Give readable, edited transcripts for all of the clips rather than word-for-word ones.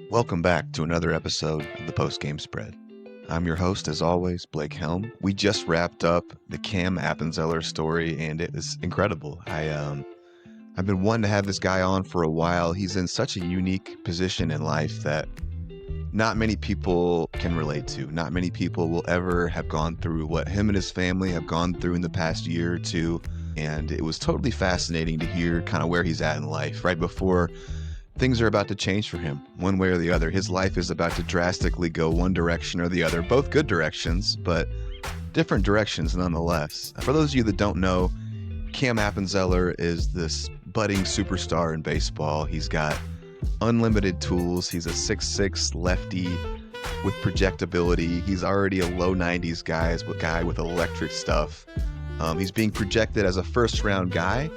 Welcome back to another episode of the Post Game Spread. I'm your host, as always, Blake Helm. We just wrapped up the Cam Appenzeller story, and it was incredible. I've been wanting to have this guy on for a while. He's in such a unique position in life that not many people can relate to. Not many people will ever have gone through what him and his family have gone through in the past year or two. And it was totally fascinating to hear kind of where he's at in life right before things are about to change for him one way or the other. His life is about to drastically go one direction or the other, both good directions, but different directions nonetheless. For those of you that don't know, Cam Appenzeller is this budding superstar in baseball. He's got unlimited tools. He's a 6'6" lefty with projectability. He's already a low 90s guy with electric stuff. He's being projected as a first-round guy.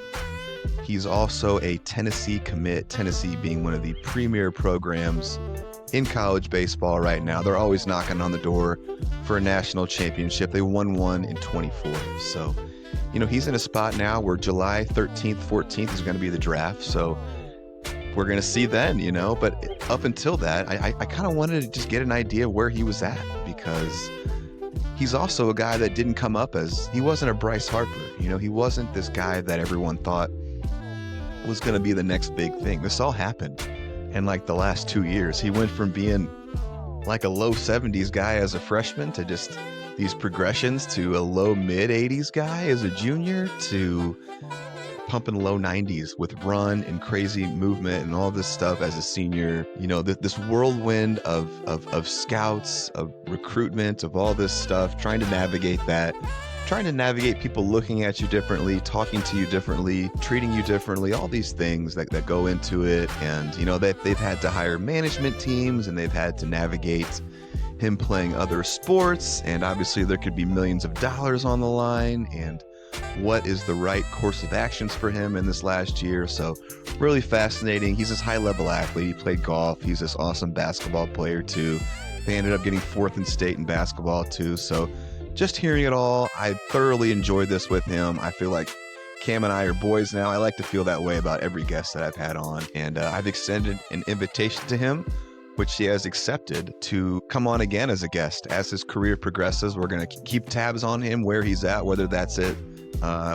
He's also a Tennessee commit, Tennessee being one of the premier programs in college baseball right now. They're always knocking on the door for a national championship. They won one in 24. So, he's in a spot now where July 13th, 14th is going to be the draft. So we're going to see then, But up until that, I kind of wanted to just get an idea where he was at, because he's also a guy that didn't come up he wasn't a Bryce Harper. He wasn't this guy that everyone thought was going to be the next big thing. This all happened in the last 2 years. He went from being like a low 70s guy as a freshman to just these progressions to a low mid 80s guy as a junior to pumping low 90s with run and crazy movement and all this stuff as a senior. This whirlwind of scouts, of recruitment, of all this stuff, trying to navigate that. Trying to navigate people looking at you differently, talking to you differently, treating you differently, all these things that go into it. And, they've had to hire management teams, and they've had to navigate him playing other sports. And obviously there could be millions of dollars on the line. And what is the right course of actions for him in this last year? So really fascinating. He's this high-level athlete. He played golf. He's this awesome basketball player, too. They ended up getting 4th in state in basketball, too. So just hearing it all, I thoroughly enjoyed this with him. I feel like Cam and I are boys now. I like to feel that way about every guest that I've had on. And I've extended an invitation to him, which he has accepted, to come on again as a guest. As his career progresses, we're going to keep tabs on him, where he's at, whether that's it,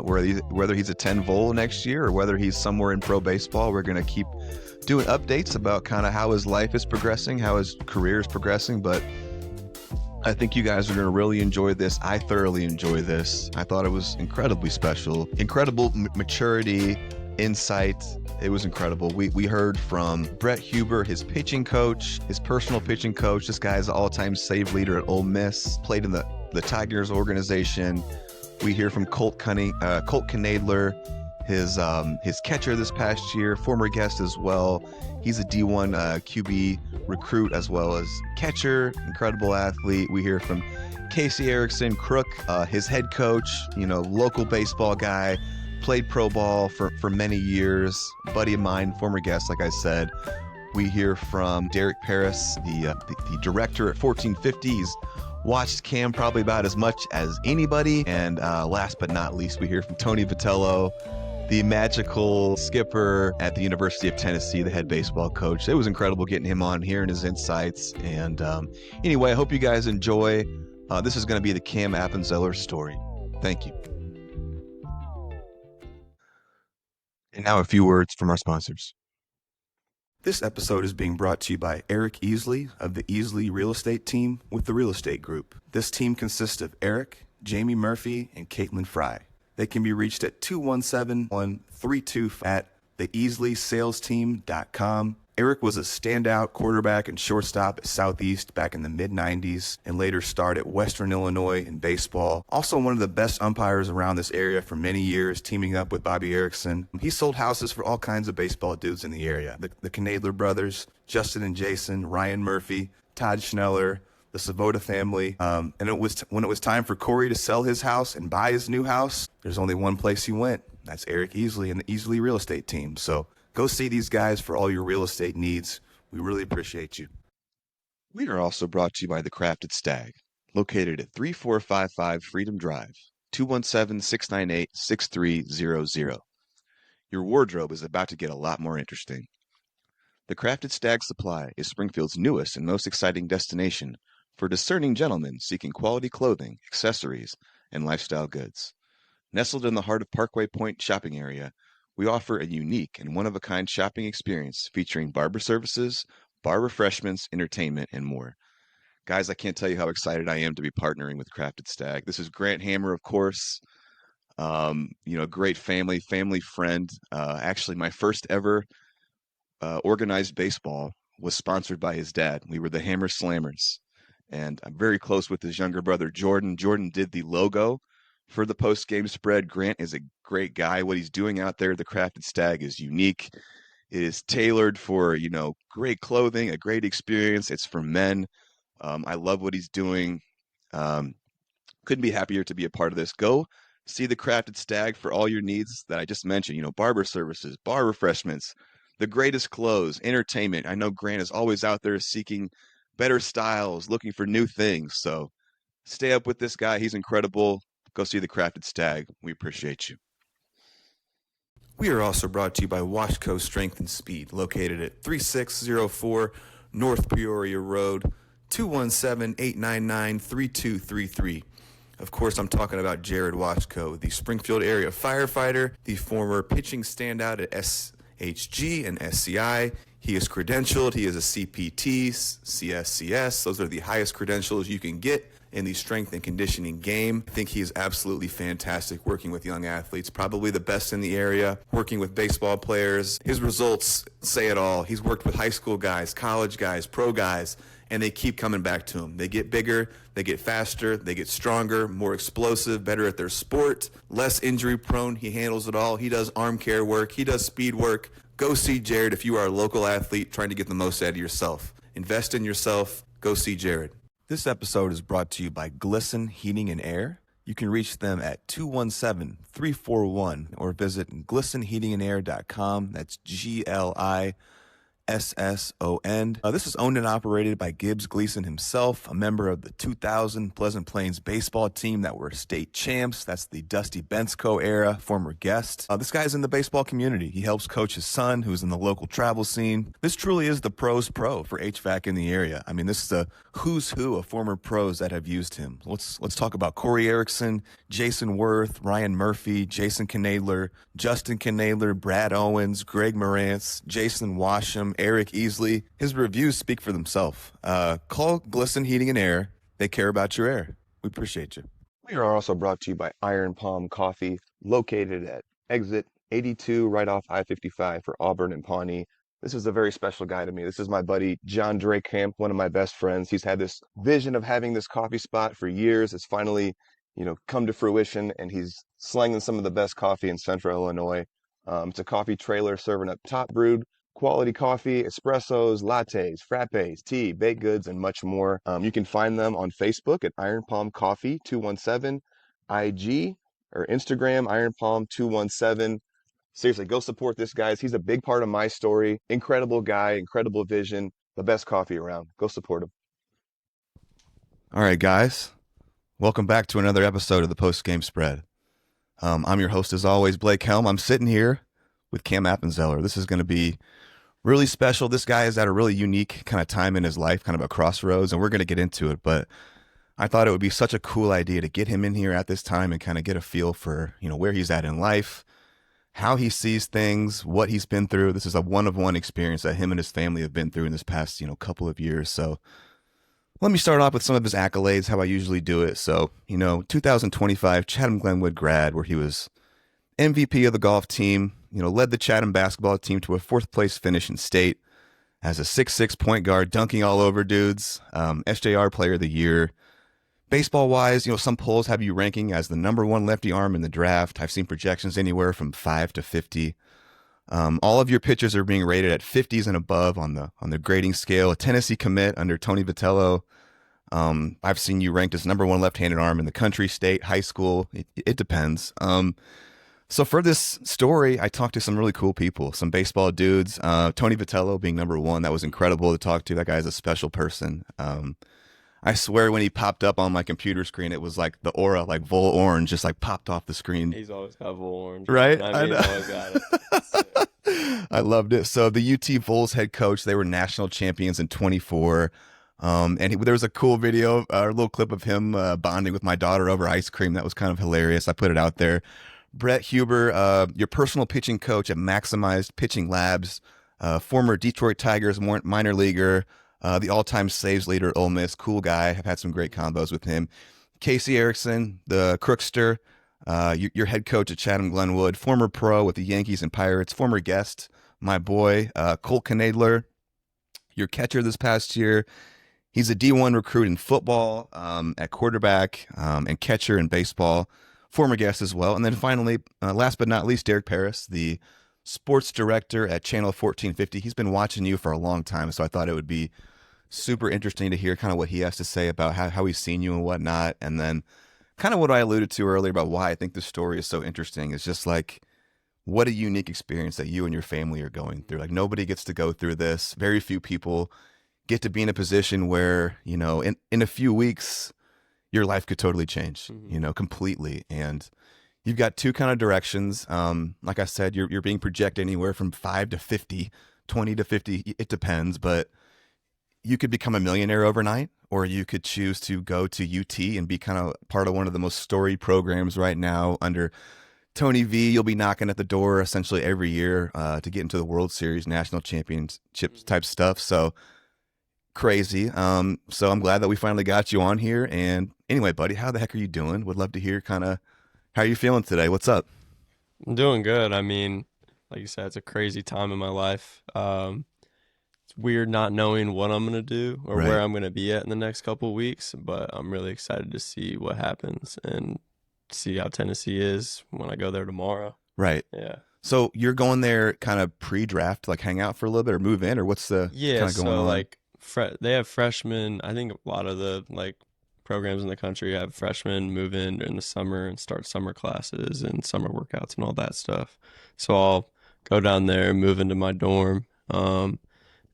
whether he's a 10 Vol next year or whether he's somewhere in pro baseball. We're going to keep doing updates about kind of how his life is progressing, how his career is progressing. But I think you guys are going to really enjoy this. I thoroughly enjoy this. I thought it was incredibly special, incredible maturity, insight. It was incredible. We heard from Brett Huber, his pitching coach, his personal pitching coach. This guy is an all-time save leader at Ole Miss, played in the Tigers organization. We hear from Colt Knoedler, his catcher this past year, former guest as well. He's a D1 QB recruit as well as catcher, incredible athlete. We hear from Casey Erickson, Crook, his head coach, local baseball guy, played pro ball for many years, buddy of mine, former guest, like I said. We hear from Derek Parris, the director at 1450s. Watched Cam probably about as much as anybody. And last but not least, we hear from Tony Vitello, the magical skipper at the University of Tennessee, the head baseball coach. It was incredible getting him on, hearing his insights. And anyway, I hope you guys enjoy. This is going to be the Cam Appenzeller story. Thank you. And now a few words from our sponsors. This episode is being brought to you by Eric Easley of the Easley Real Estate Team with the Real Estate Group. This team consists of Eric, Jamie Murphy, and Caitlin Fry. They can be reached at 217-132 at theeasleysalesteam.com. Eric was a standout quarterback and shortstop at Southeast back in the mid-90s and later starred at Western Illinois in baseball. Also one of the best umpires around this area for many years, teaming up with Bobby Erickson. He sold houses for all kinds of baseball dudes in the area. The Knoedler brothers, Justin and Jason, Ryan Murphy, Todd Schneller, the Savota family. And when it was time for Corey to sell his house and buy his new house, there's only one place he went. That's Eric Easley and the Easley Real Estate Team. So go see these guys for all your real estate needs. We really appreciate you. We are also brought to you by The Crafted Stag, located at 3455 Freedom Drive, 217-698-6300. Your wardrobe is about to get a lot more interesting. The Crafted Stag Supply is Springfield's newest and most exciting destination for discerning gentlemen seeking quality clothing, accessories, and lifestyle goods. Nestled in the heart of Parkway Point shopping area, we offer a unique and one-of-a-kind shopping experience featuring barber services, bar refreshments, entertainment, and more. Guys, I can't tell you how excited I am to be partnering with Crafted Stag. This is Grant Hammer, of course. Great family friend. Actually, my first ever organized baseball was sponsored by his dad. We were the Hammer Slammers, and I'm very close with his younger brother, Jordan. Jordan did the logo for the post-game spread. Grant is a great guy. What he's doing out there, the Crafted Stag, is unique. It is tailored for, great clothing, a great experience. It's for men. I love what he's doing. Couldn't be happier to be a part of this. Go see the Crafted Stag for all your needs that I just mentioned, barber services, bar refreshments, the greatest clothes, entertainment. I know Grant is always out there seeking better styles, looking for new things. So stay up with this guy. He's incredible. Go see the Crafted Stag. We appreciate you. We are also brought to you by Washco Strength and Speed, located at 3604 North Peoria Road, 217-899-3233. Of course, I'm talking about Jared Washco, the Springfield area firefighter, the former pitching standout at SHG and SCI. He is credentialed. He is a CPT, CSCS. Those are the highest credentials you can get in the strength and conditioning game. I think he is absolutely fantastic working with young athletes, probably the best in the area, working with baseball players. His results say it all. He's worked with high school guys, college guys, pro guys, and they keep coming back to him. They get bigger, they get faster, they get stronger, more explosive, better at their sport, less injury prone. He handles it all. He does arm care work. He does speed work. Go see Jared if you are a local athlete trying to get the most out of yourself. Invest in yourself. Go see Jared. This episode is brought to you by Glisten Heating and Air. You can reach them at 217-341 or visit glistenheatingandair.com. That's GLISSON. This is owned and operated by Gibbs Gleason himself, a member of the 2000 Pleasant Plains baseball team that were state champs. That's the Dusty Bensko era, former guest. This guy's in the baseball community. He helps coach his son, who's in the local travel scene. This truly is the pros pro for HVAC in the area. I mean, this is a who's who of former pros that have used him. Let's talk about Corey Erickson, Jason Worth, Ryan Murphy, Jason Knoedler, Justin Knoedler, Brad Owens, Greg Morantz, Jason Washam, Eric Easley. His reviews speak for themselves. Call Glisten Heating and Air. They care about your air. We appreciate you. We are also brought to you by Iron Palm Coffee, located at exit 82 right off I-55 for Auburn and Pawnee. This is a very special guy to me. This is my buddy, John Drakamp, one of my best friends. He's had this vision of having this coffee spot for years. It's finally, come to fruition, and he's slanging some of the best coffee in Central Illinois. It's a coffee trailer serving up top brewed quality coffee, espressos, lattes, frappes, tea, baked goods, and much more. You can find them on Facebook at Iron Palm Coffee 217, IG or Instagram Iron Palm 217. Seriously, go support this guy. He's a big part of my story. Incredible guy, incredible vision, the best coffee around. Go support him. All right, guys. Welcome back to another episode of the Post Game Spread. I'm your host, as always, Blake Helm. I'm sitting here with Cam Appenzeller. This is going to be really special. This guy is at a really unique kind of time in his life, kind of a crossroads, and we're going to get into it. But I thought it would be such a cool idea to get him in here at this time and kind of get a feel for, where he's at in life, how he sees things, what he's been through. This is a one-of-one experience that him and his family have been through in this past, couple of years. So let me start off with some of his accolades, how I usually do it. So, 2025 Chatham Glenwood grad, where he was MVP of the golf team, led the Chatham basketball team to a fourth place finish in state as a 6'6" point guard, dunking all over dudes, SJR player of the year. Baseball wise, some polls have you ranking as the number one lefty arm in the draft. I've seen projections anywhere from 5 to 50. All of your pitchers are being rated at 50s and above on the grading scale. A Tennessee commit under Tony Vitello. I've seen you ranked as number one left-handed arm in the country, state, high school. It depends. So for this story, I talked to some really cool people, some baseball dudes. Tony Vitello being number one, that was incredible to talk to. That guy is a special person. I swear when he popped up on my computer screen, it was like the aura, like Vol Orange, just like popped off the screen. He's always got Vol Orange. Right? I mean, he's always got it. I loved it. So the UT Vols head coach, they were national champions in 24. There was a cool video, a little clip of him bonding with my daughter over ice cream. That was kind of hilarious. I put it out there. Brett Huber, your personal pitching coach at Maximized Pitching Labs, former Detroit Tigers minor leaguer, the all-time saves leader at Ole Miss. Cool guy. I've had some great combos with him. Casey Erickson, the Crookster, your head coach at Chatham Glenwood, former pro with the Yankees and Pirates, former guest, my boy, Colt Knoedler, your catcher this past year. He's a D1 recruit in football, at quarterback, and catcher in baseball, former guest as well. And then finally, last but not least, Derek Parris, the sports director at Channel 1450. He's been watching you for a long time, so I thought it would be super interesting to hear kind of what he has to say about how he's seen you and whatnot. And then kind of what I alluded to earlier about why I think this story is so interesting is just like, what a unique experience that you and your family are going through. Like, nobody gets to go through this. Very few people get to be in a position where, you know, in a few weeks, your life could totally change, you know, completely. And you've got two kind of directions. Like I said, you're being projected anywhere from 5 to 50, 20 to 50. It depends, but you could become a millionaire overnight, or you could choose to go to UT and be kind of part of one of the most storied programs right now under Tony V. You'll be knocking at the door essentially every year to get into the World Series, national championships type stuff. So crazy. So I'm glad that we finally got you on here. And anyway, buddy, how the heck are you doing? Would love to hear kind of how are you feeling today? What's up? I'm doing good. I mean, like you said, it's a crazy time in my life. It's weird not knowing what I'm going to do or where I'm going to be at in the next couple of weeks, but I'm really excited to see what happens and see how Tennessee is when I go there tomorrow. Right. Yeah. So you're going there kind of pre-draft, like hang out for a little bit or move in, or what's the kind of going on? Like they have freshmen. I think a lot of the like programs in the country have freshmen move in during the summer and start summer classes and summer workouts and all that stuff. So I'll go down there, move into my dorm,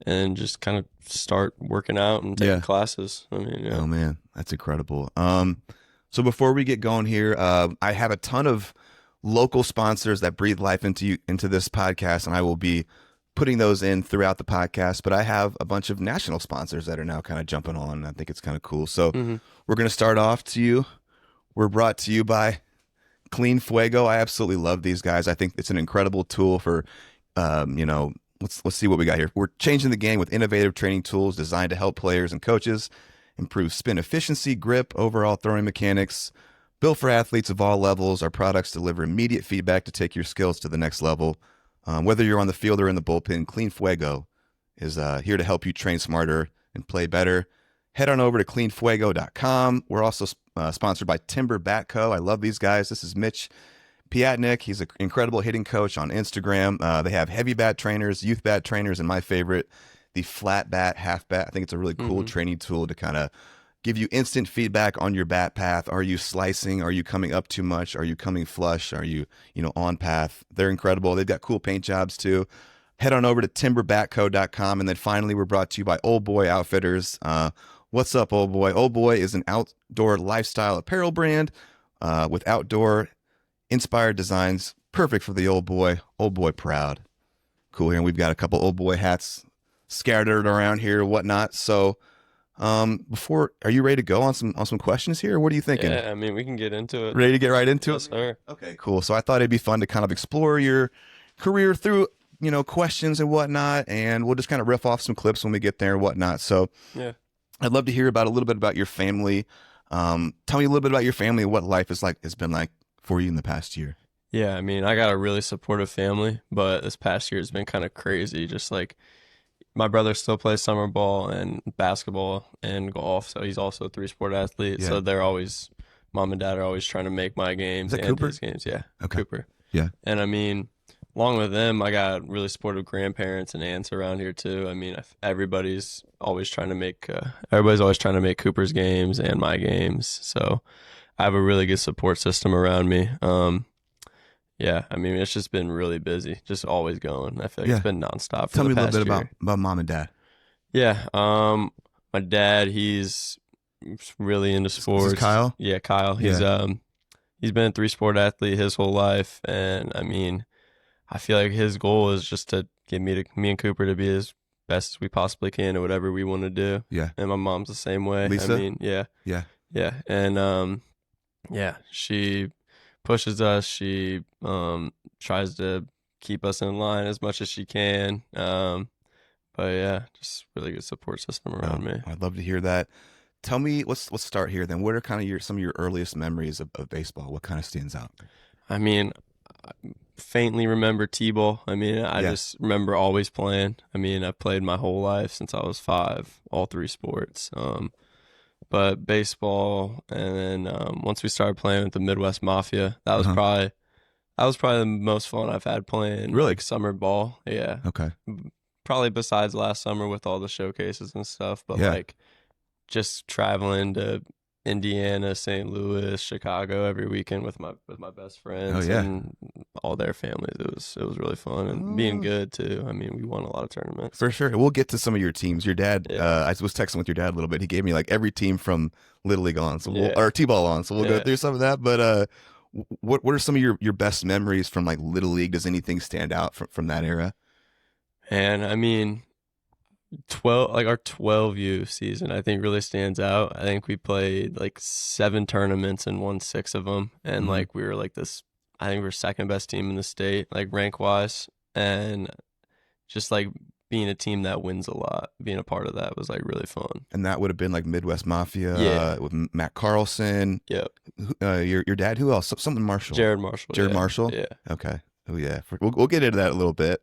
and just kind of start working out and taking classes. I mean, yeah. Oh man, that's incredible. So before we get going here, I have a ton of local sponsors that breathe life into this podcast, and I will be putting those in throughout the podcast. But I have a bunch of national sponsors that are now kind of jumping on, and I think it's kind of cool. So we're going to start off to you. We're brought to you by Clean Fuego. I absolutely love these guys. I think it's an incredible tool for, let's see what we got here. We're changing the game with innovative training tools designed to help players and coaches improve spin efficiency, grip, overall throwing mechanics. Built for athletes of all levels, our products deliver immediate feedback to take your skills to the next level. Whether you're on the field or in the bullpen, Clean Fuego is here to help you train smarter and play better. Head on over to cleanfuego.com. We're also sponsored by Timber Bat Co. I love these guys. This is Mitch Piatnik. He's an incredible hitting coach on Instagram. They have heavy bat trainers, youth bat trainers, and my favorite, the flat bat, half bat. I think it's a really cool training tool to kind of give you instant feedback on your bat path. Are you slicing? Are you coming up too much? Are you coming flush? Are you, on path? They're incredible. They've got cool paint jobs too. Head on over to timberbatco.com. And then finally, we're brought to you by Old Boy Outfitters. What's up, Old Boy? Old Boy is an outdoor lifestyle apparel brand with outdoor inspired designs. Perfect for the old boy. Old Boy proud. Cool here. And we've got a couple Old Boy hats scattered around here and whatnot. So are you ready to go on some questions here? Or what are you thinking? Yeah, I mean, we can get into it. Ready to get right into Yes, it? sir. Okay, cool. So I thought it'd be fun to kind of explore your career through, questions and whatnot, and we'll just kind of riff off some clips when we get there and whatnot. So yeah, I'd love to hear a little bit about your family. Tell me a little bit about your family and what life has been like for you in the past year. Yeah, I mean, I got a really supportive family, but this past year has been kind of crazy. Just like my brother still plays summer ball and basketball and golf, so he's also a 3-sport athlete. Yeah. So mom and dad are always trying to make my games Is that and Cooper? his games. Yeah, Okay. Cooper. Yeah. And I mean, along with them, I got really supportive grandparents and aunts around here too. I mean, everybody's always trying to make Cooper's games and my games. So I have a really good support system around me. Yeah, I mean, it's just been really busy, just always going. I feel like it's been nonstop for Tell the me a past little bit year. about mom and dad. Yeah, my dad, he's really into sports. This is Kyle? Yeah, Kyle. He's been a 3-sport athlete his whole life, and I mean, I feel like his goal is just to get me and Cooper to be as best as we possibly can at whatever we want to do. Yeah. And my mom's the same way. Lisa? I mean, yeah. Yeah. Yeah. And she pushes us. She tries to keep us in line as much as she can. But yeah, just really good support system around me. I'd love to hear that. Tell me, let's start here then. What are kind of some of your earliest memories of baseball? What kind of stands out? I mean, I faintly remember T-ball. I mean, I just remember always playing. I mean, I played my whole life since I was 5, all 3 sports. But baseball, and then once we started playing with the Midwest Mafia, that was probably the most fun I've had playing. Really? Like summer ball. Yeah. Okay. Probably besides last summer with all the showcases and stuff, but like just traveling to Indiana, St. Louis, Chicago every weekend with my best friends and all their families. It was really fun and being good too. I mean, we won a lot of tournaments. For sure. We'll get to some of your teams. Your dad, I was texting with your dad a little bit. He gave me like every team from Little League on, or T-ball on. So we'll go through some of that. But what are some of your best memories from like Little League? Does anything stand out from that era? And I mean, our 12U season, I think really stands out. I think we played like 7 tournaments and won 6 of them. And like, we were like this, I think we were second best team in the state, like rank wise. And just like being a team that wins a lot, being a part of that was like really fun. And that would have been like Midwest Mafia with Matt Carlson. Yep. Your dad, who else? Something Marshall. Jared Marshall. Jared Marshall? Yeah. Okay. Oh yeah. We'll get into that a little bit.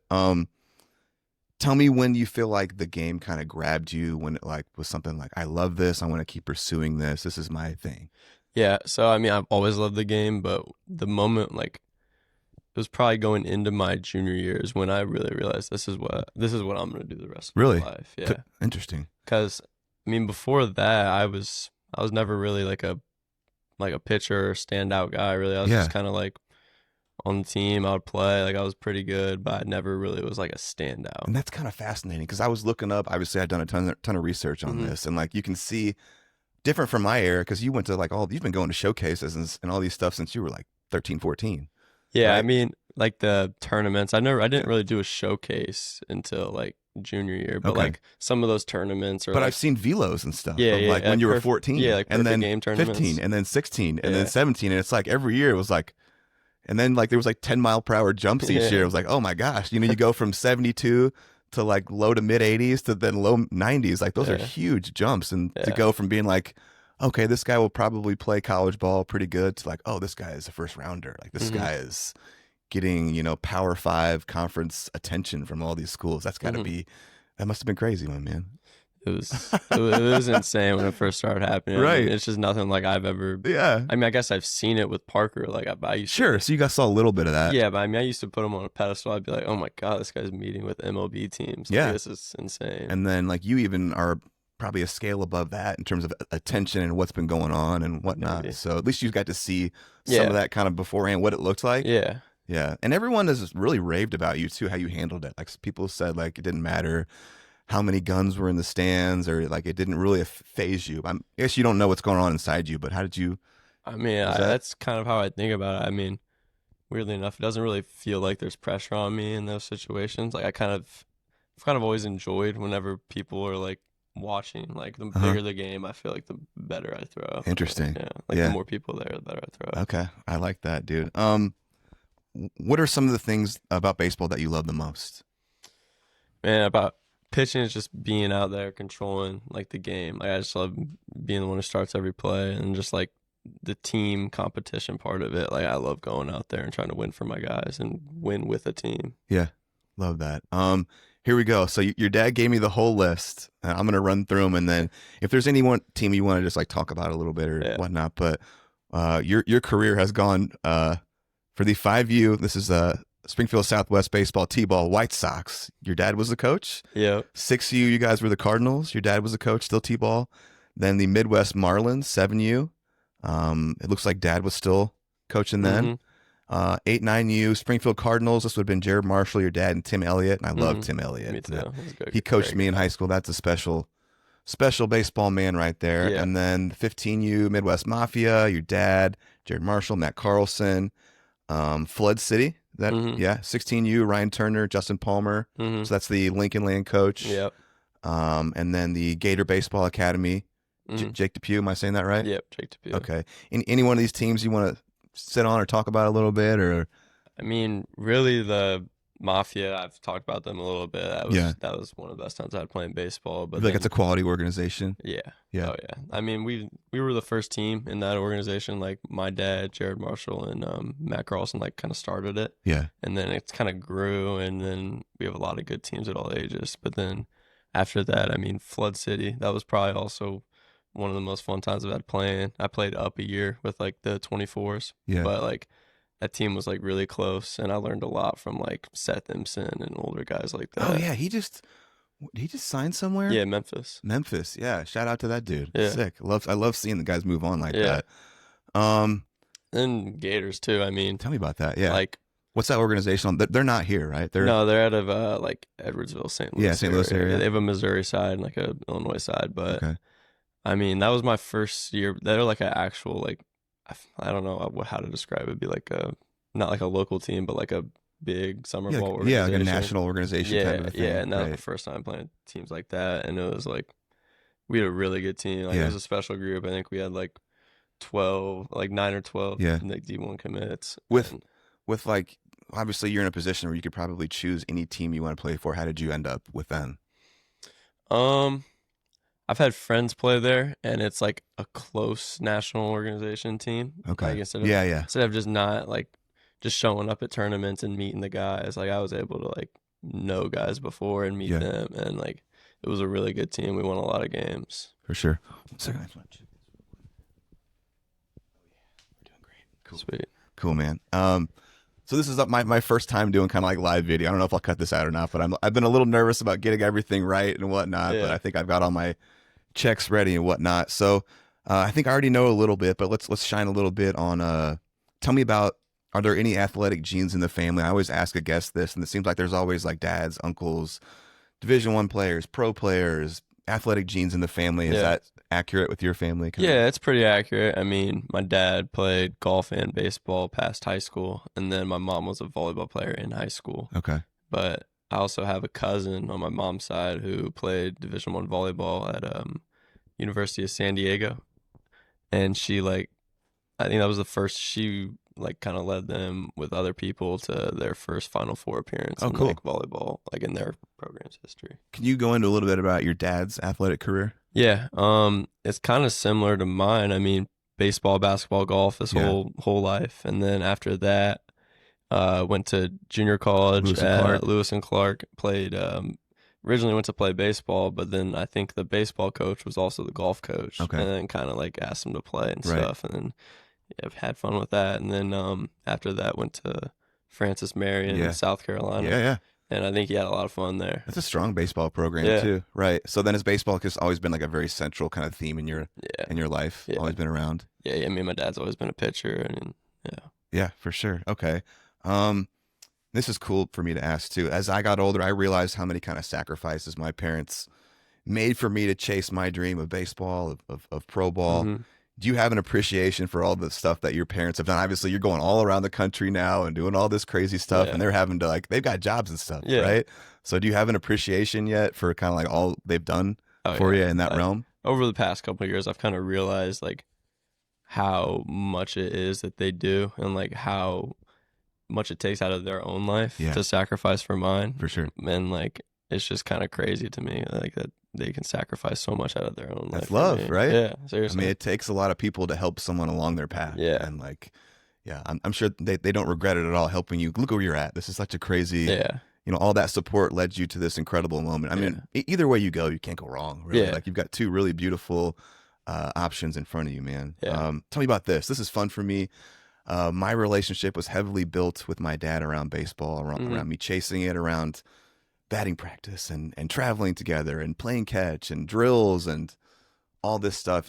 Tell me when you feel like the game kind of grabbed you, when it like was something like, I love this, I want to keep pursuing this, this is my thing. Yeah, so I mean, I've always loved the game, but the moment, like, it was probably going into my junior years when I really realized this is what I'm going to do the rest of my life. Yeah. Interesting. Because I mean, before that, I was never really like a pitcher or standout guy. Really, I was just kind of like on the team. I would play, like I was pretty good, but I never really was like a standout. And that's kind of fascinating because I was looking up. Obviously, I'd done a ton of research on this, and like you can see, different from my era because you went to like you've been going to showcases and all these stuff since you were like 13, 14. Yeah, right? I mean, like the tournaments, I didn't really do a showcase until like junior year, but like some of those tournaments But I've seen velos and stuff. Yeah, like when you were 14, like and then game tournaments. 15, and then 16, and then 17, and it's like every year it was like, and then like there was like 10-mile-per-hour jumps each year. It was like, oh my gosh, you go from 72 to like low to mid 80s to then low 90s. Like those are huge jumps, and to go from being like, okay, this guy will probably play college ball pretty good, to like, oh, this guy is a first rounder. Like this guy is getting, Power 5 conference attention from all these schools. That's got to be, that must have been crazy, my man. It was insane when it first started happening. Right. I mean, it's just nothing like I've ever. Yeah. I mean, I guess I've seen it with Parker. Like I used to, so you guys saw a little bit of that. Yeah, but I mean, I used to put him on a pedestal. I'd be like, oh my God, this guy's meeting with MLB teams. Like, this is insane. And then like you even are probably a scale above that in terms of attention and what's been going on and whatnot. Maybe. So at least you got to see some of that kind of beforehand, what it looked like. Yeah. Yeah. And everyone has really raved about you too, how you handled it. Like people said like it didn't matter how many guns were in the stands, or like it didn't really phase you. I guess you don't know what's going on inside you, but how did you? I mean, that's kind of how I think about it. I mean, weirdly enough, it doesn't really feel like there's pressure on me in those situations. Like I've kind of always enjoyed whenever people are like watching. Like the bigger the game, I feel like the better I throw. Interesting. The more people there, the better I throw. Okay, I like that, dude. What are some of the things about baseball that you love the most? Man, about pitching is just being out there controlling like the game. Like I just love being the one who starts every play, and just like the team competition part of it. Like I love going out there and trying to win for my guys and win with a team. Yeah, love that. Here we go. So your dad gave me the whole list. I'm gonna run through them, and then if there's any one team you want to just like talk about a little bit or whatnot. But your career has gone for the 5U. This is Springfield Southwest baseball, T-ball, White Sox. Your dad was the coach. Yeah. 6U, you guys were the Cardinals. Your dad was the coach, still T-ball. Then the Midwest Marlins, 7U. It looks like dad was still coaching then. 8, 9U, Springfield Cardinals. This would have been Jared Marshall, your dad, and Tim Elliott. And I love Tim Elliott. Me too. He coached me in high school. That's a special special baseball man right there. Yeah. And then 15U Midwest Mafia, your dad, Jared Marshall, Matt Carlson, Flood City. That Mhm. yeah, 16U Ryan Turner, Justin Palmer. Mhm. So that's the Lincoln Land coach. Yep. And then the Gator Baseball Academy. Mhm. Jake DePue, am I saying that right? Yep. Jake DePue. Okay. Any one of these teams you want to sit on or talk about a little bit, or I mean, really, the Mafia. I've talked about them a little bit. That was one of the best times I had playing baseball. I But feel like then, it's a quality organization? yeah, Yeah. oh yeah. I mean, we were the first team in that organization. Like my dad, Jared Marshall, and Matt Carlson, like kind of started it, Yeah. and then it's kind of grew, and then we have a lot of good teams at all ages. But then after that, I mean, Flood City. That was probably also one of the most fun times I've had playing. I played up a year with like the 24s, Yeah. but like that team was like really close, and I learned a lot from like Seth Impson and older guys like that. Oh yeah, he just signed somewhere? Yeah, Memphis. Memphis. Yeah, shout out to that dude. Yeah. Sick. I love seeing the guys move on like Yeah. that. And Gators too. I mean, Tell me about that. Yeah. like What's that organization on? They're not here, right? They're they're out of like Edwardsville, St. Louis. Yeah, St. Louis area. They have a Missouri side and like a Illinois side, but okay. I mean, that was my first year. They're like an actual like I don't know how to describe it. It'd be like not like a local team, but like a big summer Yeah, ball like, organization. like a national organization Yeah, kind of a thing. yeah, and that was right. the first time playing teams like that, and it was like we had a really good team. Like Yeah. it was a special group. I think we had like 12, like 9 or 12, Yeah. like D1 commits. With like obviously you're in a position where you could probably choose any team you want to play for. How did you end up with them? I've had friends play there, and it's like a close national organization team. Okay. Like instead of just not like just showing up at tournaments and meeting the guys, like I was able to like know guys before and meet Yeah. them, and like it was a really good team. We won a lot of games. For sure. Second, I just want to check this. We're doing great. Cool. Sweet. Cool, man. So this is my first time doing kind of like live video. I don't know if I'll cut this out or not, but I've been a little nervous about getting everything right and whatnot. Yeah. But I think I've got all my checks ready and whatnot. So I think I already know a little bit, but let's shine a little bit on. Tell me about. Are there any athletic genes in the family? I always ask a guest this, and it seems like there's always like dads, uncles, Division I players, pro players, athletic genes in the family. Is Yeah. that accurate with your family? Yeah, it's pretty accurate. I mean, my dad played golf and baseball past high school, and then my mom was a volleyball player in high school. Okay. But I also have a cousin on my mom's side who played Division I volleyball at University of San Diego, and she I think that was the first she kind of led them with other people to their first Final Four appearance Oh, in cool. volleyball, in their program's history. Can you go into a little bit about your dad's athletic career? Yeah, it's kind of similar to mine. I mean, baseball, basketball, golf his Yeah. whole life, and then after that, went to junior college Lewis and at Clark. Lewis and Clark. Played originally went to play baseball, but then I think the baseball coach was also the golf coach, Okay. and then kind of asked him to play and Right. stuff, and then I've had fun with that. And then after that, went to Francis Marion Yeah. in South Carolina, Yeah. and I think he had a lot of fun there. That's a strong baseball program Yeah. too, right? So then, has baseball just always been like a very central kind of theme in your life? Yeah. Always been around. Yeah, I mean, my dad's always been a pitcher, and yeah. Yeah, for sure. Okay. This is cool for me to ask too. As I got older, I realized how many kind of sacrifices my parents made for me to chase my dream of baseball, of pro ball. Mhm. Do you have an appreciation for all the stuff that your parents have done? Obviously, you're going all around the country now and doing all this crazy stuff, Yeah. and they're having to they've got jobs and stuff, Yeah. right? So do you have an appreciation yet for kind of all they've done Oh, for yeah. you in that realm? Over the past couple of years, I've kind of realized how much it is that they do, and how much it takes out of their own life Yeah. to sacrifice for mine. For sure. And it's just kind of crazy to me, that they can sacrifice so much out of their own life. That's for love, me. right? Yeah, I seriously. mean, it takes a lot of people to help someone along their path. Yeah. And I'm sure they don't regret it at all helping you. Look where you're at. This is such a crazy, Yeah. all that support led you to this incredible moment. I mean, either way you go, you can't go wrong, really. Yeah. You've got two really beautiful options in front of you, man. Yeah. Tell me about this. This is fun for me. My relationship was heavily built with my dad around baseball, around me chasing it, around batting practice and traveling together and playing catch and drills and all this stuff.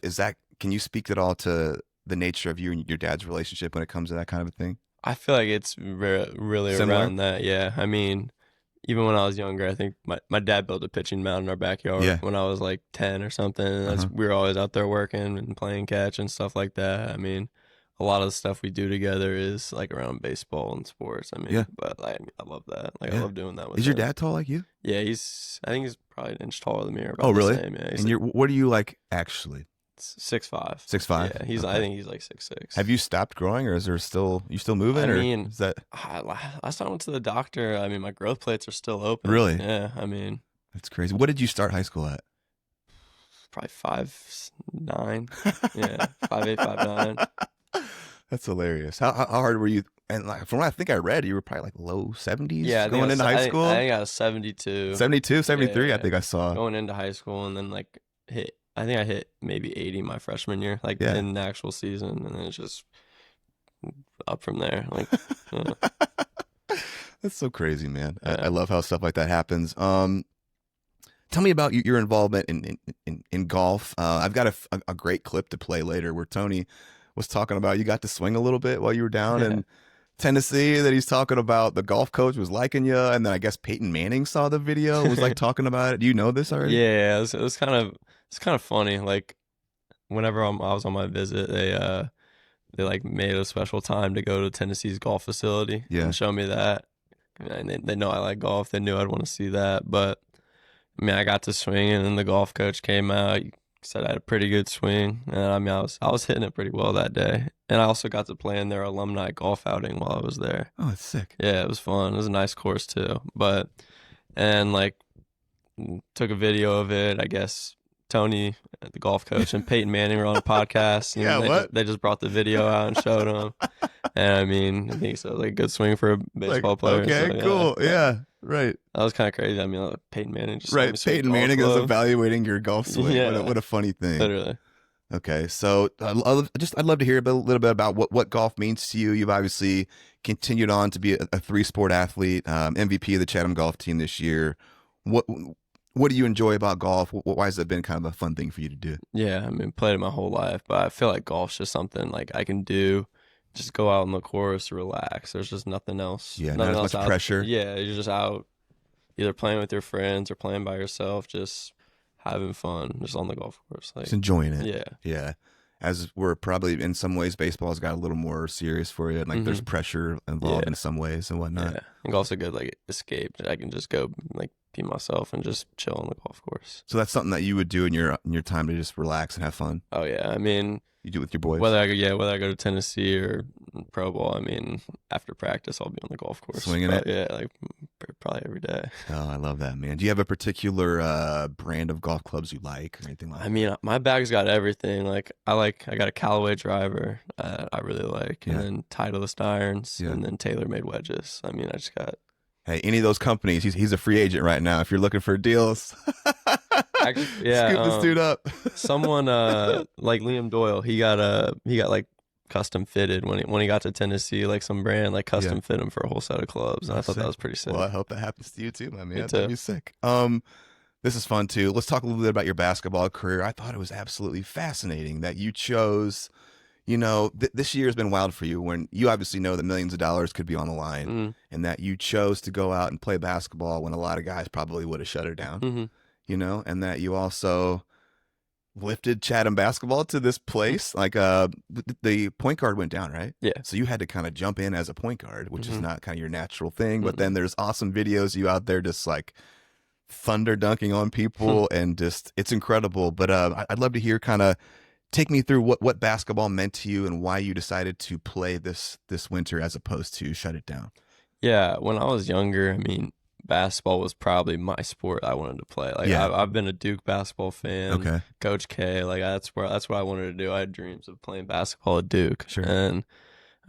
Can you speak at all to the nature of you and your dad's relationship when it comes to that kind of a thing? I feel like it's really Similar? around that. Yeah. I mean, even when I was younger, I think my dad built a pitching mound in our backyard when I was like 10 or something. And we were always out there working and playing catch and stuff like that. I mean, a lot of the stuff we do together is like around baseball and sports. I mean, but I love that. Like I love doing that with Is your dad tall like you? Yeah, I think he's probably an inch taller than me. Or about oh, really? The same. Yeah, and what are you like actually? 6'5". 6'5"? Yeah, I think he's like 6'6". Have you stopped growing, or is there still you still moving? I mean, or is that last time I went to the doctor, I mean, my growth plates are still open. Really? Yeah, I mean, that's crazy. What did you start high school at? Probably 5'9". Yeah, 5'8", 5'9". That's hilarious. How hard were you? And like from what I think I read, you were probably like low 70s going into high school. I think I was 72. 72, 73, I think I saw. Going into high school, and then like I think I hit maybe 80 my freshman year, like in the actual season, and then it's just up from there. Like, that's so crazy, man. I love how stuff like that happens. Tell me about your involvement in golf. I've got a great clip to play later where Tony was talking about you got to swing a little bit while you were down in Tennessee, that he's talking about the golf coach was liking you, and then I guess Peyton Manning saw the video, was like talking about it. Do you know this already? Yeah, it was kind of funny. Like whenever I was on my visit, they like made a special time to go to Tennessee's golf facility and show me that. And they know I like golf. They knew I'd want to see that. But I mean, I got to swing, and then the golf coach came out. He said I had a pretty good swing, and I mean, I was hitting it pretty well that day. And I also got to play in their alumni golf outing while I was there. Oh, that's sick. Yeah, it was fun. It was a nice course too. And like took a video of it. I guess Tony, the golf coach, and Peyton Manning were on a podcast. And they just brought the video out and showed them. And I mean, I think so. Like a good swing for a baseball player. Okay, so, cool. Yeah, right. That was kind of crazy. I mean, Peyton Manning just Peyton Manning is evaluating your golf swing. Yeah. What a funny thing. Literally. Okay, so I'd love to hear a little bit about what golf means to you. You've obviously continued on to be a 3-sport athlete, MVP of the Chatham golf team this year. What do you enjoy about golf? Why has it been kind of a fun thing for you to do? Yeah, I mean, played it my whole life, but I feel like golf's just something like I can do. Just go out on the course, relax. There's just nothing else. Yeah, not as much pressure. Yeah, you're just out either playing with your friends or playing by yourself, just having fun, just on the golf course. Like, just enjoying it. Yeah. Yeah. As we're probably, in some ways, baseball's got a little more serious for you. Like there's pressure involved in some ways and whatnot. Yeah. And golf's a good like escape. I can just go like be myself and just chill on the golf course. So that's something that you would do in your time to just relax and have fun? Oh, yeah. I mean, you do it with your boys? Whether I go to Tennessee or pro ball, I mean, after practice, I'll be on the golf course. Swinging it? Yeah, like probably every day. Oh, I love that, man. Do you have a particular brand of golf clubs you like or anything like that? I mean, my bag's got everything. Like I got a Callaway driver I really like, and then Titleist irons, and then TaylorMade wedges. I mean, I just got... Hey, any of those companies, he's a free agent right now. If you're looking for deals, actually, yeah, scoop this dude up. Someone like Liam Doyle, he got like custom fitted when he got to Tennessee, like some brand like custom fit him for a whole set of clubs. And I thought that was pretty sick. Well, I hope that happens to you too, my man. That'd be sick. This is fun too. Let's talk a little bit about your basketball career. I thought it was absolutely fascinating that you chose. You know, this year has been wild for you when you obviously know that millions of dollars could be on the line and that you chose to go out and play basketball when a lot of guys probably would have shut it down, you know, and that you also lifted Chatham basketball to this place. Like the point guard went down, right? Yeah. So you had to kind of jump in as a point guard, which is not kind of your natural thing. But then there's awesome videos of you out there just like thunder dunking on people and just it's incredible. But I'd love to hear kind of take me through what basketball meant to you and why you decided to play this winter as opposed to shut it down. Yeah, when I was younger, I mean, basketball was probably my sport I wanted to play. Like I've been a Duke basketball fan. Okay. Coach K, like that's what I wanted to do. I had dreams of playing basketball at Duke. Sure. And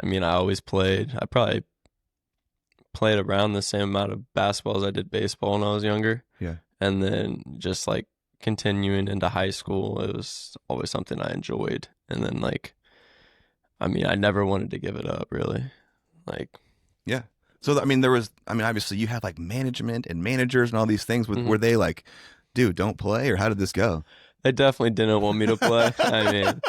I mean, I always played. I probably played around the same amount of basketball as I did baseball when I was younger. Yeah. And then just like continuing into high school, it was always something I enjoyed. And then like, I mean, I never wanted to give it up really. Like, yeah. So, I mean, obviously you had like management and managers and all these things. Were they like, dude, don't play, or how did this go? They definitely didn't want me to play. I mean,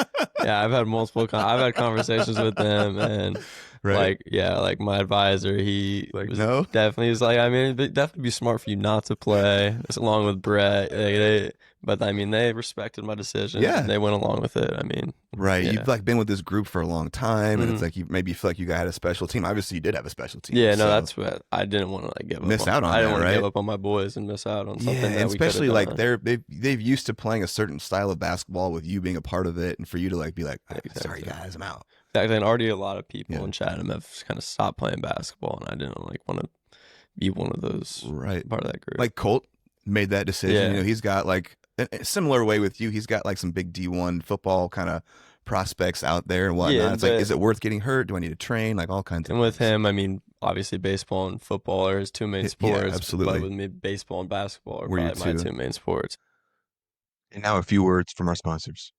yeah, I've had conversations with them, and Right? Like my advisor, he Like, was no? definitely was like, I mean, it'd definitely be smart for you not to play, along with Brett. But I mean, they respected my decision. Yeah. And they went along with it. I mean, Right. yeah. You've like been with this group for a long time, and it's Mhm. like you feel like you had a special team. Obviously, you did have a special team. Yeah, no, so that's what I didn't want to like give miss up out on I didn't that, want to right? give up on my boys and miss out on Yeah, something that and we could have especially like done. they've used to playing a certain style of basketball with you being a part of it, and for you to like be like, sorry Exactly. guys, I'm out. Back then, already a lot of people Yeah. in Chatham have kind of stopped playing basketball, and I didn't like want to be one of those Right. part of that group. Like Colt made that decision. Yeah. You know, he's got like a similar way with you. He's got like some big D1 football kind of prospects out there and whatnot. Yeah, It's like, but- is it worth getting hurt? Do I need to train? Like all kinds of And with things. him, I mean, obviously baseball and football are his two main Yeah, sports. absolutely. But with me, baseball and basketball are Were your probably my two. two main sports. And now a few words from our sponsors.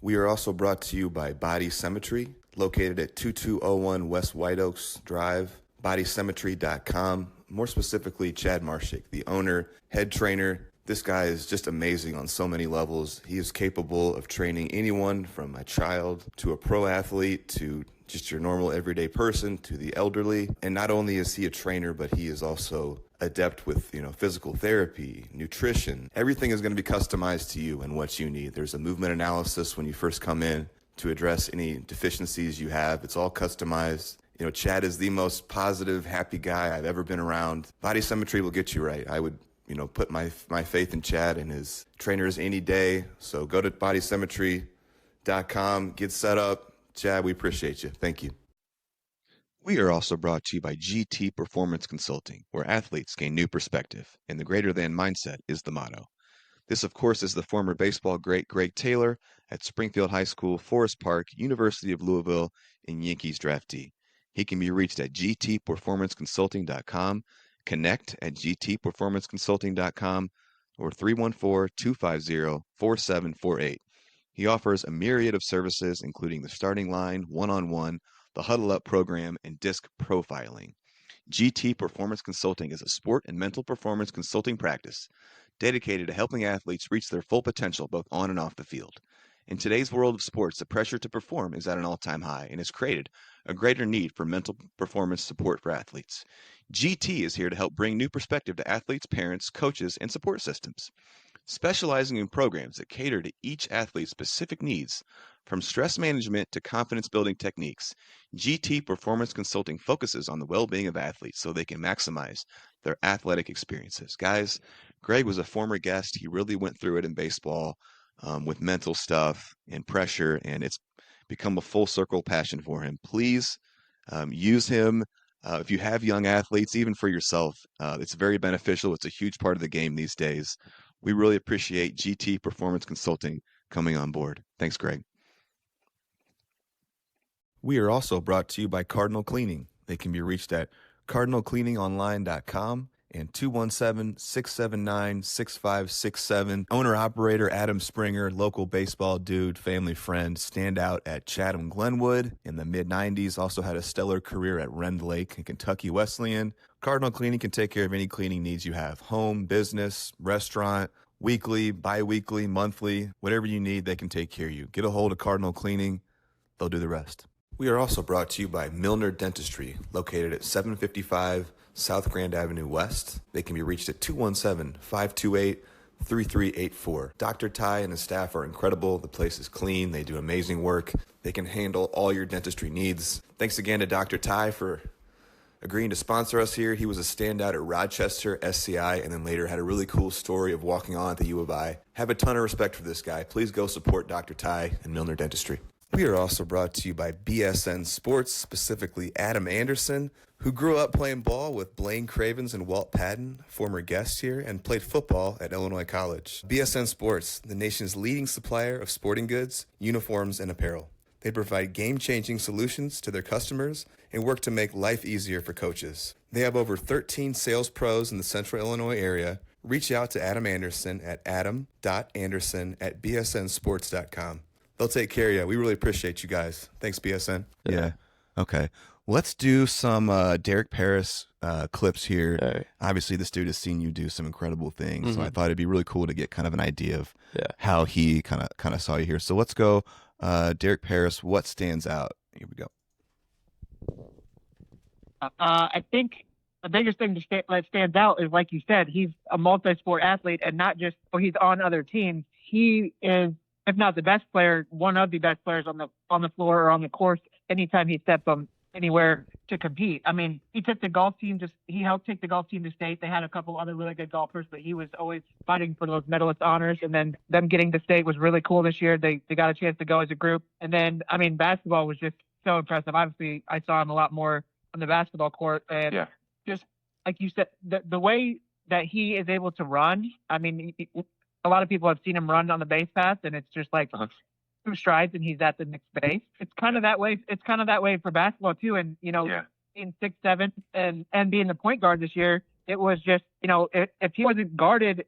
We are also brought to you by Body Symmetry, located at 2201 West White Oaks Drive, bodysymmetry.com. More specifically, Chad Marshik, the owner, head trainer. This guy is just amazing on so many levels. He is capable of training anyone from a child to a pro athlete to just your normal everyday person to the elderly. And not only is he a trainer, but he is also adept with, physical therapy, nutrition. Everything is going to be customized to you and what you need. There's a movement analysis when you first come in to address any deficiencies you have. It's all customized. Chad is the most positive, happy guy I've ever been around. Body Symmetry will get you right. I would, put my faith in Chad and his trainers any day. So go to bodysymmetry.com, get set up. Chad, we appreciate you. Thank you. We are also brought to you by GT Performance Consulting, where athletes gain new perspective, and the greater than mindset is the motto. This, of course, is the former baseball great Greg Taylor at Springfield High School, Forest Park, University of Louisville, and Yankees draftee. He can be reached at gtperformanceconsulting.com, connect at gtperformanceconsulting.com, or 314-250-4748. He offers a myriad of services, including the starting line, one-on-one, the Huddle Up program, and disc profiling. GT Performance Consulting is a sport and mental performance consulting practice dedicated to helping athletes reach their full potential both on and off the field. In today's world of sports, the pressure to perform is at an all-time high and has created a greater need for mental performance support for athletes. GT is here to help bring new perspective to athletes, parents, coaches, and support systems. Specializing in programs that cater to each athlete's specific needs, from stress management to confidence-building techniques, GT Performance Consulting focuses on the well-being of athletes so they can maximize their athletic experiences. Guys, Greg was a former guest. He really went through it in baseball with mental stuff and pressure, and it's become a full circle passion for him. Please use him. If you have young athletes, even for yourself, it's very beneficial. It's a huge part of the game these days. We really appreciate GT Performance Consulting coming on board. Thanks, Greg. We are also brought to you by Cardinal Cleaning. They can be reached at cardinalcleaningonline.com and 217-679-6567. Owner-operator Adam Springer, local baseball dude, family friend, stand out at Chatham Glenwood in the mid-90s. Also had a stellar career at Rend Lake and Kentucky Wesleyan. Cardinal Cleaning can take care of any cleaning needs you have. Home, business, restaurant, weekly, bi-weekly, monthly, whatever you need, they can take care of you. Get a hold of Cardinal Cleaning. They'll do the rest. We are also brought to you by Milner Dentistry, located at 755 South Grand Avenue West. They can be reached at 217-528-3384. Dr. Ty and his staff are incredible. The place is clean. They do amazing work. They can handle all your dentistry needs. Thanks again to Dr. Ty for agreeing to sponsor us here. He was a standout at Rochester, SCI, and then later had a really cool story of walking on at the U of I. Have a ton of respect for this guy. Please go support Dr. Ty and Milner Dentistry. We are also brought to you by BSN Sports, specifically Adam Anderson, who grew up playing ball with Blaine Cravens and Walt Patton, former guests here, and played football at Illinois College. BSN Sports, the nation's leading supplier of sporting goods, uniforms, and apparel. They provide game-changing solutions to their customers and work to make life easier for coaches. They have over 13 sales pros in the central Illinois area. Reach out to Adam Anderson at adam.anderson@bsnsports.com. They'll take care of you. We really appreciate you guys. Thanks, BSN. Yeah. Okay. Let's do some Derek Parris clips here. Right. Obviously, this dude has seen you do some incredible things, so I thought it'd be really cool to get kind of an idea of Yeah. how he kind of saw you here. So let's go. Derek Parris, what stands out? Here we go. I think the biggest thing that stands out is, like you said, he's a multi-sport athlete, and not just he's on other teams. He is, if not the best player, one of the best players on the floor or on the course anytime he steps on anywhere to compete. I mean, he helped take the golf team to state. They had a couple other really good golfers, but he was always fighting for those medalist honors. And then them getting to state was really cool this year. They got a chance to go as a group. And then, I mean, basketball was just so impressive. Obviously, I saw him a lot more on the basketball court. And just like you said, the way that he is able to run, I mean, a lot of people have seen him run on the base pass, and it's just like 2 strides and he's at the next base. It's kind of that way. It's kind of that way for basketball too. And, in 6'7" and being the point guard this year, it was just, if he wasn't guarded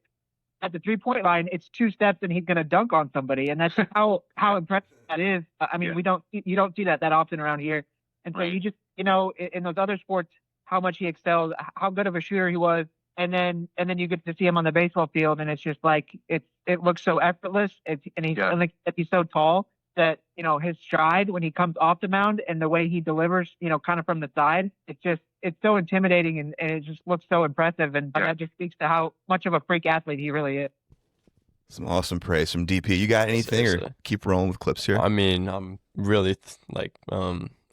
at the 3-point line, it's 2 steps and he's going to dunk on somebody. And that's how impressive that is. I mean, you don't see that often around here. And so you just, in those other sports, how much he excelled, how good of a shooter he was. And then you get to see him on the baseball field, and it's just like it looks so effortless. He's so tall that his stride when he comes off the mound and the way he delivers, kind of from the side, it's so intimidating and it just looks so impressive. And that just speaks to how much of a freak athlete he really is. Some awesome praise from DP. You got anything, or keep rolling with clips here? I mean, I'm really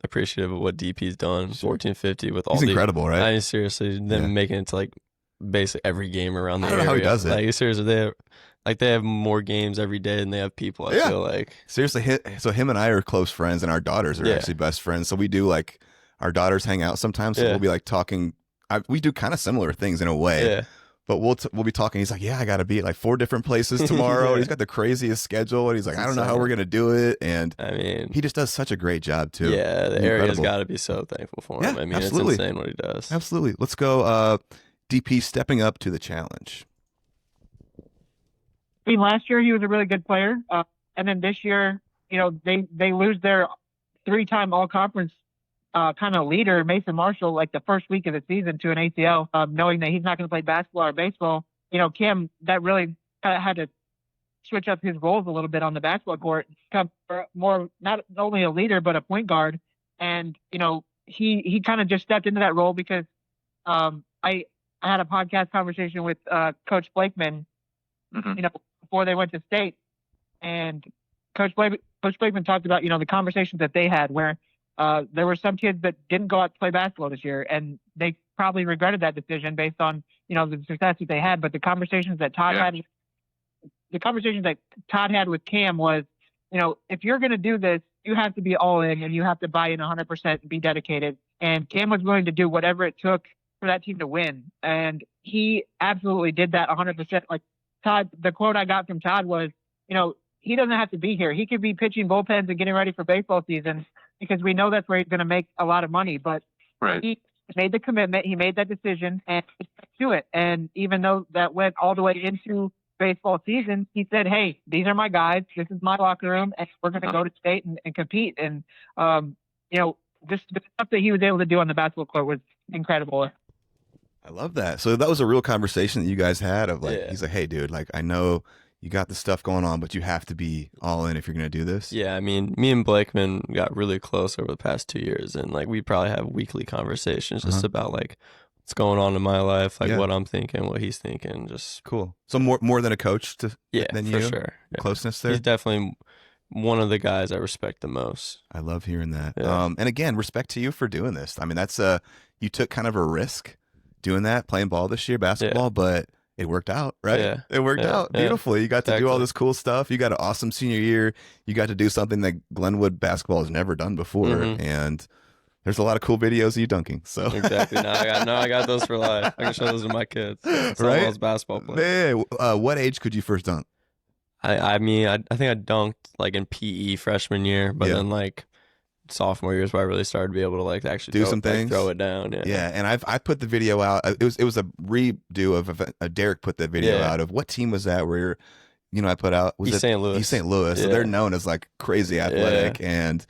appreciative of what DP's done. 1450 with all. He's incredible, right? I mean, seriously, them making it to like basically every game around the area. I don't know how he does it. Like, seriously, they have more games every day than they have people. I feel like, seriously. So him and I are close friends, and our daughters are actually best friends. So we do, like, our daughters hang out sometimes. So we'll be like talking. We do kind of similar things in a way. Yeah. But we'll be talking. He's like, yeah, I got to be at like 4 different places tomorrow. And he's got the craziest schedule. And he's like, I don't know how we're going to do it. And I mean, he just does such a great job too. Yeah, the area's got to be so thankful for him. I mean, absolutely. It's insane what he does. Absolutely. Let's go. DP stepping up to the challenge. I mean, last year he was a really good player. And then this year, they lose their 3-time all-conference kind of leader, Mason Marshall, like the first week of the season to an ACL, knowing that he's not going to play basketball or baseball. Cam, that really had to switch up his roles a little bit on the basketball court, become more not only a leader but a point guard. And he kind of just stepped into that role because I had a podcast conversation with Coach Blakeman, before they went to state, and Coach Blakeman talked about the conversations that they had where there were some kids that didn't go out to play basketball this year, and they probably regretted that decision based on the success that they had. But the conversations that Todd had with Cam was, if you're going to do this, you have to be all in and you have to buy in 100% and be dedicated. And Cam was willing to do whatever it took for that team to win, and he absolutely did that 100%. Like Todd, the quote I got from Todd was, he doesn't have to be here. He could be pitching bullpens and getting ready for baseball season, because we know that's where he's going to make a lot of money. But he made the commitment, he made that decision, and he stuck to it. And even though that went all the way into baseball season, he said, hey, these are my guys. This is my locker room, and we're going to go to state and compete. And, just the stuff that he was able to do on the basketball court was incredible. I love that. So that was a real conversation that you guys had of like, he's like, hey, dude, like, I know you got the stuff going on, but you have to be all in if you're going to do this. Yeah, I mean, me and Blakeman got really close over the past 2 years, and like we probably have weekly conversations just about like what's going on in my life, like what I'm thinking, what he's thinking. Just cool. So more than a coach than you, for sure. Yeah. Closeness there. He's definitely one of the guys I respect the most. I love hearing that. Yeah. And again, respect to you for doing this. I mean, that's you took kind of a risk doing that, playing ball this year, basketball, but it worked out, right? Yeah. It worked out beautifully. You got to do all this cool stuff. You got an awesome senior year. You got to do something that Glenwood basketball has never done before. And there's a lot of cool videos of you dunking. So exactly. I got those for life. I can show those to my kids. Right? Basketball players. Man, what age could you first dunk? I mean, I think I dunked like in PE freshman year, but then like sophomore year is where I really started to be able to like actually do some things, throw it down. Yeah, and I put the video out. It was a redo of Derek put that video out of what team was that where I put out East St. Louis. East St. Louis. So they're known as like crazy athletic, and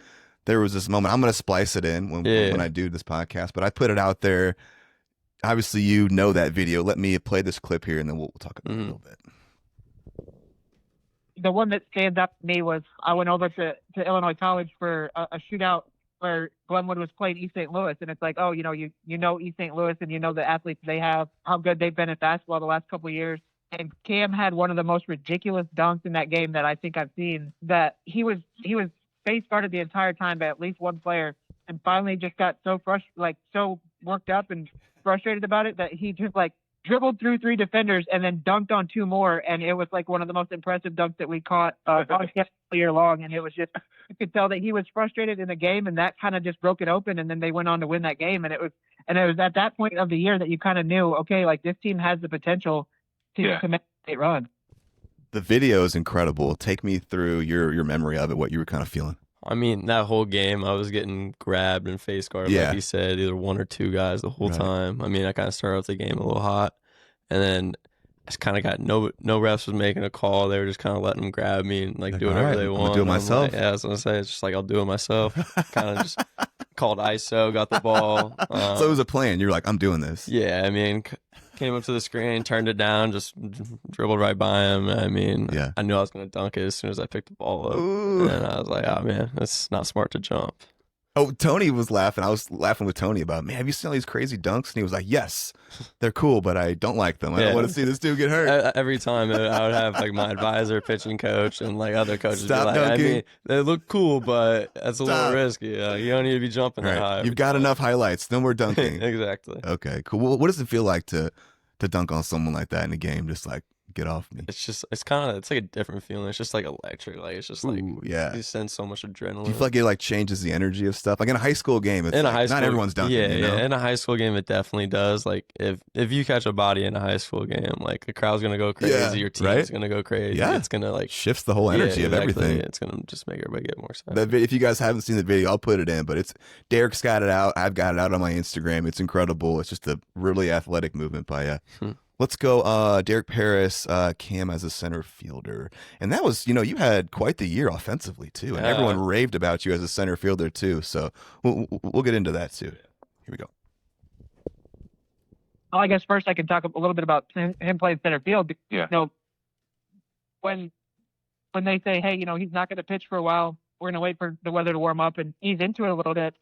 there was this moment. I'm gonna splice it in when I do this podcast, but I put it out there. Obviously, that video. Let me play this clip here, and then we'll talk about it a little bit. The one that stands out to me was I went over to Illinois College for a shootout where Glenwood was playing East St. Louis, and it's like, oh, you know East St. Louis, and you know the athletes they have, how good they've been at basketball the last couple of years. And Cam had one of the most ridiculous dunks in that game that I think I've seen. That he was face guarded the entire time by at least one player, and finally just got so so worked up and frustrated about it that he just like dribbled through 3 defenders and then dunked on 2 more, and it was like one of the most impressive dunks that we caught all year long. And it was just, you could tell that he was frustrated in the game, and that kind of just broke it open. And then they went on to win that game, and it was at that point of the year that you kind of knew, okay, like this team has the potential to make a state run. The video is incredible. Take me through your memory of it, what you were kind of feeling. I mean, that whole game, I was getting grabbed and face guarded, like you said, either 1 or 2 guys the whole time. I mean, I kind of started off the game a little hot, and then I just kind of got no refs was making a call. They were just kind of letting them grab me and like do whatever they want. Do it myself. Like, yeah, I was gonna say, it's just like I'll do it myself. Kind of just called ISO, got the ball. So it was a plan. You were like, I'm doing this. Yeah, I mean, came up to the screen, turned it down, just dribbled right by him. I mean, I knew I was going to dunk it as soon as I picked the ball up. Ooh. And I was like, oh, man, it's not smart to jump. Oh, Tony was laughing. I was laughing with Tony about, man, have you seen all these crazy dunks? And he was like, yes, they're cool, but I don't like them. I don't want to see this dude get hurt. Every time I would have like my advisor, pitching coach, and like other coaches Stop be like, dunking. I mean, they look cool, but that's a little risky. You don't need to be jumping that high. You've got enough highlights. No more dunking. Exactly. Okay, cool. Well, what does it feel like to dunk on someone like that in a game? Just like, get off me. It's like a different feeling. It's just like electric. Like it's just like you send so much adrenaline. Do you feel like it like changes the energy of stuff? Like in a high school game, it's not everyone's dunking. Yeah, you know? In a high school game, it definitely does. Like if you catch a body in a high school game, like the crowd's gonna go crazy. Your team's gonna go crazy. Yeah. It's gonna like shifts the whole energy of everything. It's gonna just make everybody get more excited. If you guys haven't seen the video, I'll put it in. But it's Derek's got it out. I've got it out on my Instagram. It's incredible. It's just a really athletic movement by Let's go Derek Parris, Cam as a center fielder. And that was, you had quite the year offensively, too. And everyone raved about you as a center fielder, too. So we'll get into that, too. Here we go. Well, I guess first I can talk a little bit about him playing center field. Yeah. When they say, hey, he's not going to pitch for a while, we're going to wait for the weather to warm up, and he's into it a little bit,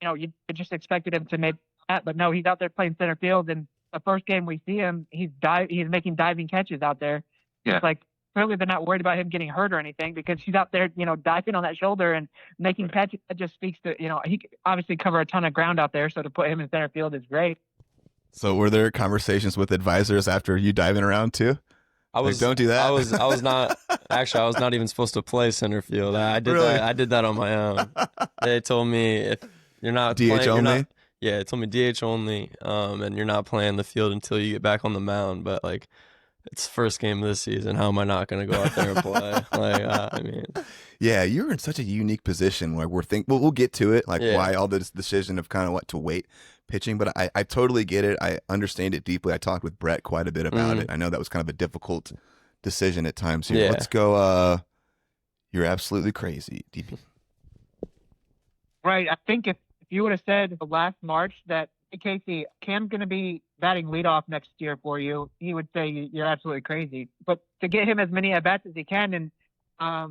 you just expected him to make that. But no, he's out there playing center field, and the first game we see him, he's making diving catches out there. Yeah. It's like clearly they're not worried about him getting hurt or anything because he's out there, diving on that shoulder and making catches. That just speaks to, he could obviously cover a ton of ground out there. So to put him in center field is great. So were there conversations with advisors after you diving around too? Don't do that. I was not actually. I was not even supposed to play center field. I did Really? that. I did that on my own. They told me if you're not DH playing, only. Yeah, it told me DH only, and you're not playing the field until you get back on the mound. But like, it's the first game of the season. How am I not going to go out there and play? I mean, yeah, you're in such a unique position where we'll get to it, why all this decision of kind of what to wait pitching. But I totally get it. I understand it deeply. I talked with Brett quite a bit about it. I know that was kind of a difficult decision at times here. Yeah. Let's go. You're absolutely crazy, DP. Right. I think if you would have said last March that, hey, Casey, Cam's going to be batting leadoff next year for you, he would say you're absolutely crazy. But to get him as many at-bats as he can, and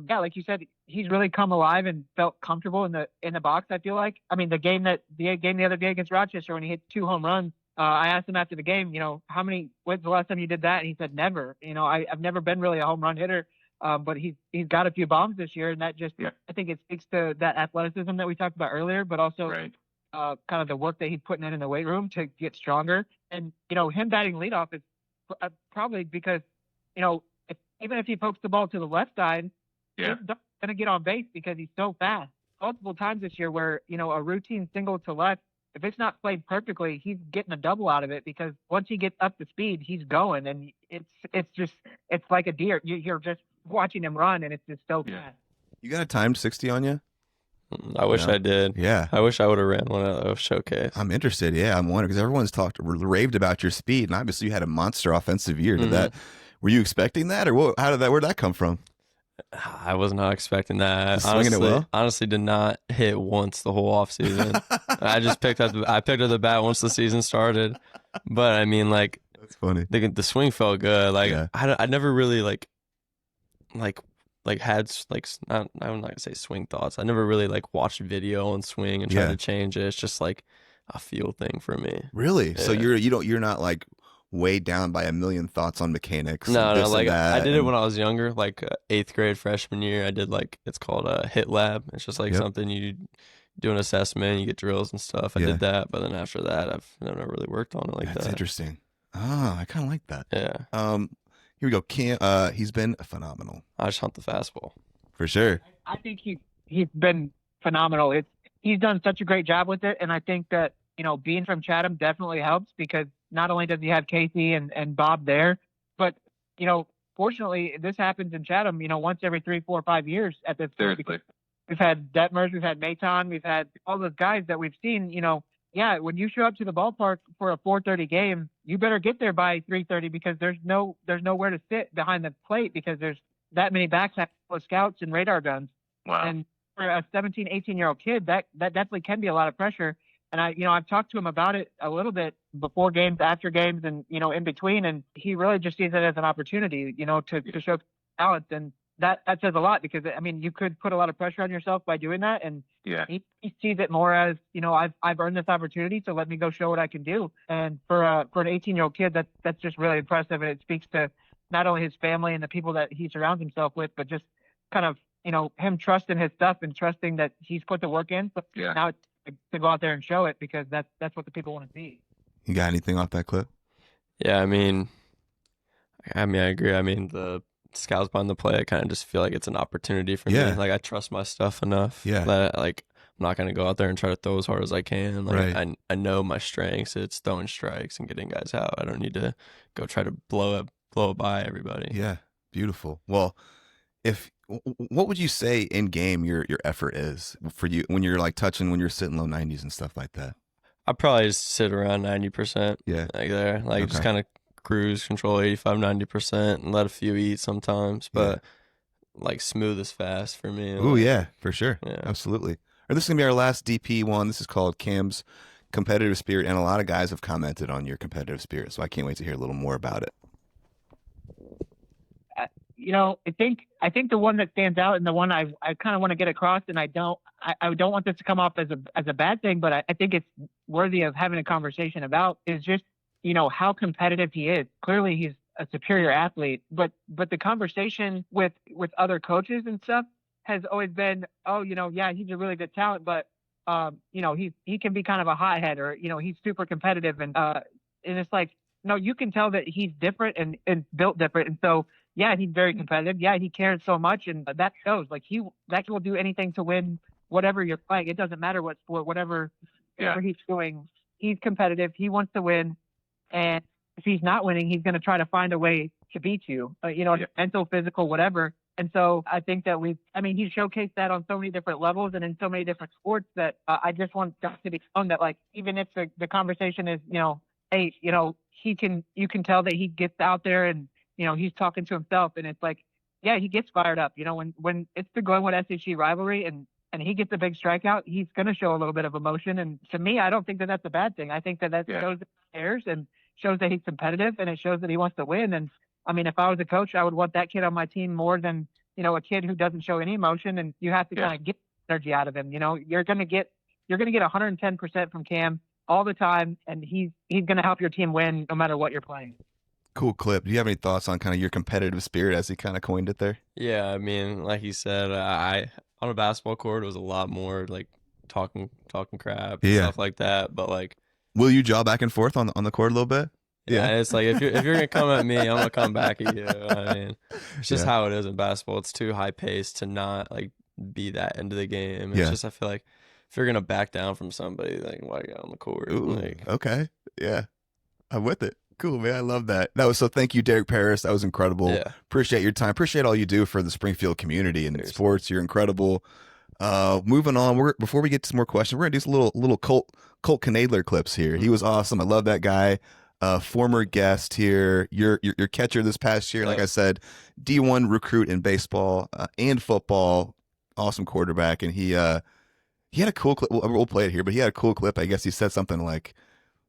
like you said, he's really come alive and felt comfortable in the box, I feel like. I mean, the game the other day against Rochester when he hit 2 home runs, I asked him after the game, when's the last time you did that? And he said, never. I've never been really a home run hitter. But he's got a few bombs this year, and that just I think it speaks to that athleticism that we talked about earlier, but also kind of the work that he's putting in the weight room to get stronger. And him batting leadoff is probably because even if he pokes the ball to the left side, he's going to get on base because he's so fast. Multiple times this year where a routine single to left, if it's not played perfectly, he's getting a double out of it because once he gets up to speed, he's going, and it's like a deer. You're just watching him run, and it's just so fast. You got a timed 60 on you? I wish I did. Yeah. I wish I would have ran one of those showcase. I'm interested. Yeah, I'm wondering because everyone's raved about your speed, and obviously you had a monster offensive year. Were you expecting that, or where'd that come from? I was not expecting that. Swinging it well? Honestly, did not hit once the whole offseason. I just picked up the bat once the season started. But I mean, like, that's funny. The swing felt good. Like I never really like like had I'm not gonna say swing thoughts. I never really like watched video on swing and tried to change it. It's just like a feel thing for me. Really? Yeah. So you're not like weighed down by a million thoughts on mechanics. No, and this like and that, I did it when I was younger, like 8th grade freshman year. I did like it's called a hit lab. It's just like something you do an assessment, you get drills and stuff. I did that, but then after that, I've never really worked on it like that. That's interesting. I kind of like that. Yeah. Here we go. Cam, he's been phenomenal. I just hunt the fastball. For sure. I think he's been phenomenal. He's done such a great job with it, and I think that being from Chatham definitely helps because not only does he have Casey and Bob there, but fortunately this happens in Chatham once every 3, 4, 5 years at this point. We've had Detmers, we've had Maton, we've had all those guys that we've seen. When you show up to the ballpark for a 4:30 game, you better get there by 3:30 because there's nowhere to sit behind the plate because there's that many backs of scouts and radar guns. Wow. And for a 17, 18-year-old kid, that definitely can be a lot of pressure. And I've talked to him about it a little bit before games, after games, and in between. And he really just sees it as an opportunity, to show talent. And that says a lot because you could put a lot of pressure on yourself by doing that. And he sees it more as I've earned this opportunity, so let me go show what I can do. And for an 18-year-old kid, that's just really impressive, and it speaks to not only his family and the people that he surrounds himself with, but just kind of him trusting his stuff and trusting that he's put the work in. So now it's to go out there and show it because that's what the people want to see. You got anything off that clip? Yeah, I mean, I agree. The scouts behind the play, I kind of just feel like it's an opportunity for me. Like I trust my stuff enough that like I'm not gonna go out there and try to throw as hard as I can. Like I know my strengths. It's throwing strikes and getting guys out. I don't need to go try to blow it by everybody. Yeah, beautiful. Well, what would you say in game your effort is for you when you're like when you're sitting low 90s and stuff like that? I probably just sit around 90%. Yeah, like there, like just kind of cruise control 85, 90% and let a few eat sometimes, but like smooth is fast for me. Oh yeah, for sure. Yeah. Absolutely. This is gonna be our last DP one. This is called Cam's competitive spirit, and a lot of guys have commented on your competitive spirit, so I can't wait to hear a little more about it. I think the one that stands out and the one I kind of want to get across, and I don't want this to come off as a bad thing, but I think it's worthy of having a conversation about is just how competitive he is. Clearly he's a superior athlete, but the conversation with other coaches and stuff has always been, he's a really good talent, but he can be kind of a hothead, or he's super competitive, and it's like, no, you can tell that he's different and built different, and so he's very competitive. He cares so much, and that shows. Like that will do anything to win whatever you're playing. It doesn't matter what sport, whatever he's doing. He's competitive. He wants to win. And if he's not winning, he's going to try to find a way to beat you, mental, physical, whatever. And so I think that he's showcased that on so many different levels and in so many different sports that I just want to be shown that, like, even if the conversation is, hey, you can tell that he gets out there and, he's talking to himself, and it's like, he gets fired up. When it's the Glenwood SHG rivalry and he gets a big strikeout, he's going to show a little bit of emotion. And to me, I don't think that that's a bad thing. I think that shows that he cares and shows that he's competitive, and it shows that he wants to win. And if I was a coach, I would want that kid on my team more than, a kid who doesn't show any emotion, and you have to kind of get energy out of him. You're going to get 110% from Cam all the time, and he's going to help your team win no matter what you're playing. Cool clip. Do you have any thoughts on kind of your competitive spirit as he kind of coined it there? Yeah, like he said, on a basketball court, it was a lot more like talking crap and stuff like that. But like, will you jaw back and forth on the court a little bit? Yeah, it's like if you're gonna come at me, I'm gonna come back at you. It's just how it is in basketball. It's too high paced to not like be that into the game. It's just, I feel like if you're gonna back down from somebody, like, why you on the court? Ooh, okay, yeah, I'm with it. Cool, man. I love that. So thank you, Derek Parris. That was incredible. Yeah. Appreciate your time. Appreciate all you do for the Springfield community and sports. You're incredible. Moving on. Before we get to some more questions, we're gonna do some little Colt Knoedler clips here. He was awesome. I love that guy. Former guest here. Your catcher this past year, like I said, D1 recruit in baseball and football. Awesome quarterback, and he had a cool clip. We'll play it here, but he had a cool clip. I guess he said something like,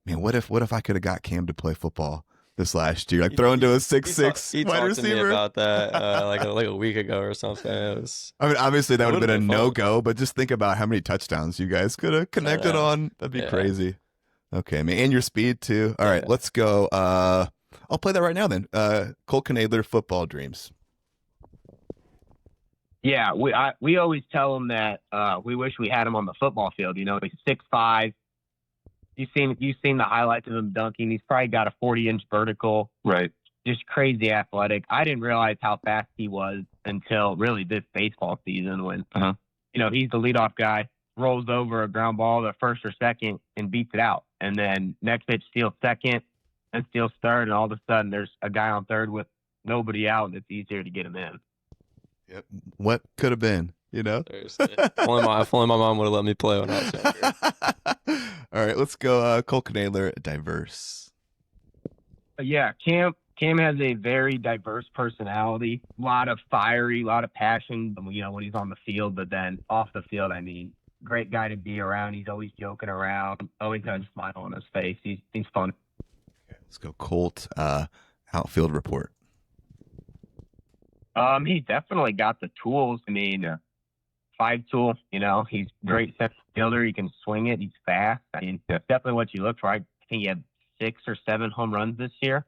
man, what if I could have got Cam to play football? this last year, like throwing to a 6'6" He wide talked to me receiver. about that like a week ago or something. It was. I mean, obviously that would have been a would've been fun. no-go, but just think about how many touchdowns you guys could have connected on. That'd be crazy. Okay, man, and your speed too. All right, let's go. I'll play that right now then. Colt Knoedler, football dreams. Yeah, we always tell him that we wish we had him on the football field. You know, he's 6'5". You've seen the highlights of him dunking. He's probably got a 40-inch vertical. Right. Just crazy athletic. I didn't realize how fast he was until really this baseball season when, you know, he's the leadoff guy, rolls over a ground ball to first or second and beats it out. And then next pitch steals second and steals third. And all of a sudden there's a guy on third with nobody out and it's easier to get him in. Yep. What could have been, you know? Seriously. If only my mom would have let me play when I was younger. All right, let's go. Colt Knoedler, diverse. Yeah, Cam has a very diverse personality. A lot of fiery, a lot of passion, you know, when he's on the field. But then off the field, I mean, great guy to be around. He's always joking around, always got a smile on his face. He's fun. Okay, let's go. Colt, outfield report. He's definitely got the tools. I mean, 5-tool, you know, he's great center fielder. He can swing it. He's fast. I mean, that's definitely what you look for. I think he had 6 or 7 home runs this year.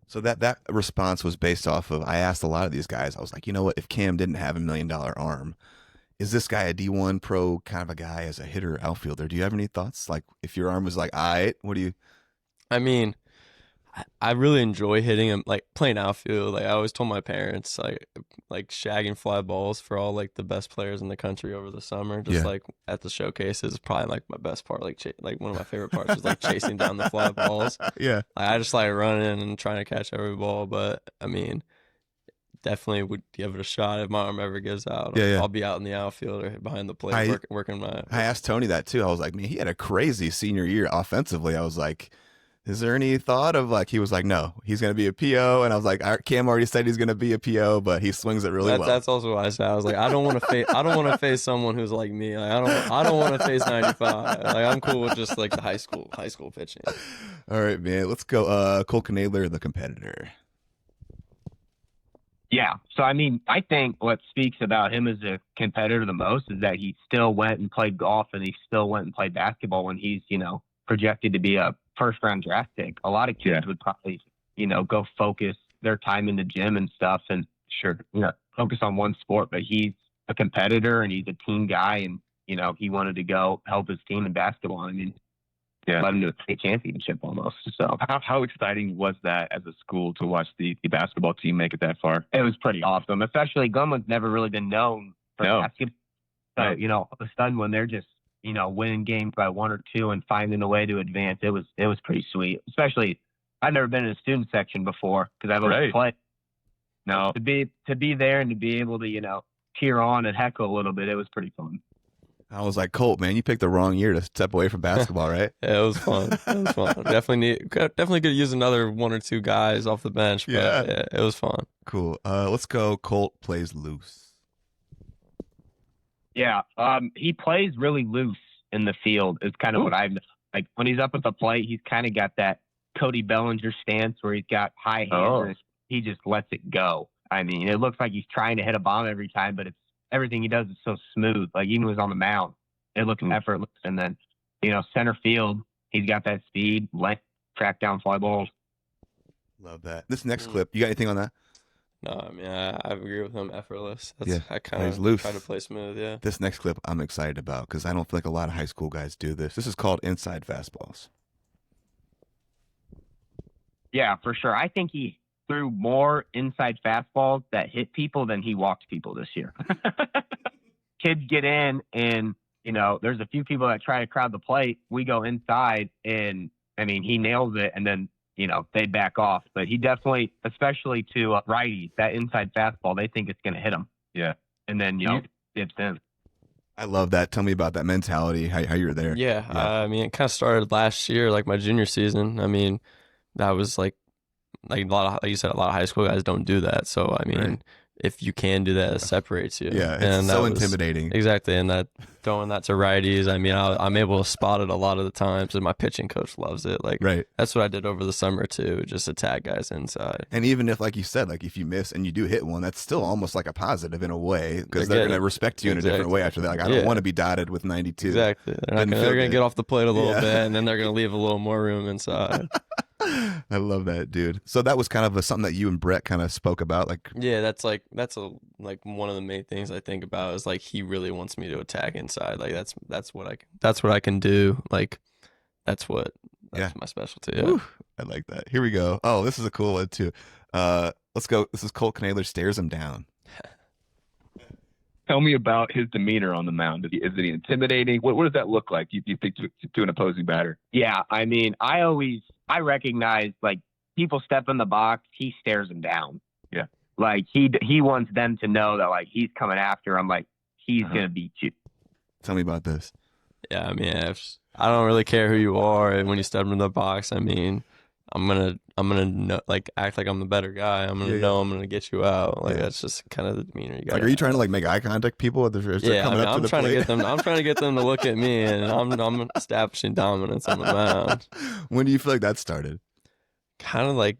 So that response was based off of, I asked a lot of these guys, I was like, you know what, if Cam didn't have $1 million arm, is this guy a D1 pro kind of a guy as a hitter outfielder? Do you have any thoughts? Like if your arm was like, all right, what do you? I mean, I really enjoy hitting him, like playing outfield. Like I always told my parents, like shagging fly balls for all like the best players in the country over the summer. Just like at the showcases is probably like my best part. Like one of my favorite parts was like chasing down the fly balls. Yeah, like, I just like running and trying to catch every ball. But I mean, definitely would give it a shot if my arm ever gives out. I'll be out in the outfield or behind the plate working my. I asked Tony that too. I was like, man, he had a crazy senior year offensively. I was like, is there any thought of like, he was like, no, he's going to be a PO. And I was like, Cam already said he's going to be a PO, but he swings it really well. That's also what I said. I was like, I don't want to face someone who's like me. Like, I don't want to face 95. Like I'm cool with just like the high school pitching. All right, man, let's go. Colt Knoedler, the competitor. Yeah. So, I mean, I think what speaks about him as a competitor the most is that he still went and played golf and he still went and played basketball when he's, you know, projected to be a first-round draft pick. A lot of kids would probably, you know, go focus their time in the gym and stuff and focus on one sport. But he's a competitor and he's a team guy, and you know he wanted to go help his team in basketball. I mean, led him to a state championship almost. So how exciting was that as a school to watch the basketball team make it that far? It was pretty awesome. Especially Glenwood's never really been known for basketball. So you know, all of a sudden when they're just winning games by 1 or 2 and finding a way to advance, it was pretty sweet. Especially, I've never been in a student section before because I've always played. No, to be there and to be able to cheer on and heckle a little bit, it was pretty fun. I was like, Colt, man, you picked the wrong year to step away from basketball, right? Yeah, it was fun. Definitely could use another 1 or 2 guys off the bench. But yeah, it was fun. Cool. Let's go. Colt plays loose. Yeah, he plays really loose in the field. Is kind of what I've like when he's up at the plate. He's kind of got that Cody Bellinger stance where he's got high hands and he just lets it go. I mean, it looks like he's trying to hit a bomb every time, but everything he does is so smooth. Like even when he's on the mound, it looks effortless. And then center field, he's got that speed, length, track down fly balls. Love that. This next clip, you got anything on that? No, I mean, I agree with him. Effortless. I kind of try to play smooth, yeah. This next clip I'm excited about because I don't feel like a lot of high school guys do this. This is called inside fastballs. Yeah, for sure. I think he threw more inside fastballs that hit people than he walked people this year. Kids get in and, there's a few people that try to crowd the plate. We go inside and, I mean, he nails it and then they back off. But he definitely, especially to righties, that inside fastball, they think it's going to hit them. Yeah. And then, dips in. I love that. Tell me about that mentality, how you're there. Yeah. I mean, it kind of started last year, like my junior season. I mean, that was like a lot of, like you said, a lot of high school guys don't do that. So, I mean, if you can do that, it separates you. Yeah, it's and so intimidating. Exactly, and that throwing that to righties, I mean, I'm able to spot it a lot of the times, and my pitching coach loves it. Like, Right. that's what I did over the summer too, just attack guys inside. And even if, like you said, like if you miss and you do hit one, that's still almost like a positive in a way, because they're going to respect you in a different way after that. Like, I don't want to be dotted with 92. Exactly. They're going to get off the plate a little bit, and then they're going to leave a little more room inside. I love that, dude. So that was kind of something that you and Brett kind of spoke about, like. Yeah, that's one of the main things I think about is like he really wants me to attack inside. Like that's what I can do. Like that's my specialty. Yeah. Whew, I like that. Here we go. Oh, this is a cool one too. Let's go. This is Colt Knoedler stares him down. Tell me about his demeanor on the mound. Is it intimidating? What does that look like? You think to an opposing batter? Yeah, I mean, I recognize, like, people step in the box, he stares them down. Yeah. Like, he wants them to know that, like, he's coming after them, like, he's going to beat you. Tell me about this. Yeah, I mean, I don't really care who you are, and when you step in the box, I mean, I'm gonna know, like, act like I'm the better guy. I'm gonna know I'm gonna get you out. Like that's just kind of the demeanor you got. Like, are you trying to like make eye contact people at the first? Yeah, I'm trying to get them. I'm trying to get them to look at me, and I'm establishing dominance on the mound. When do you feel like that started? Kind of like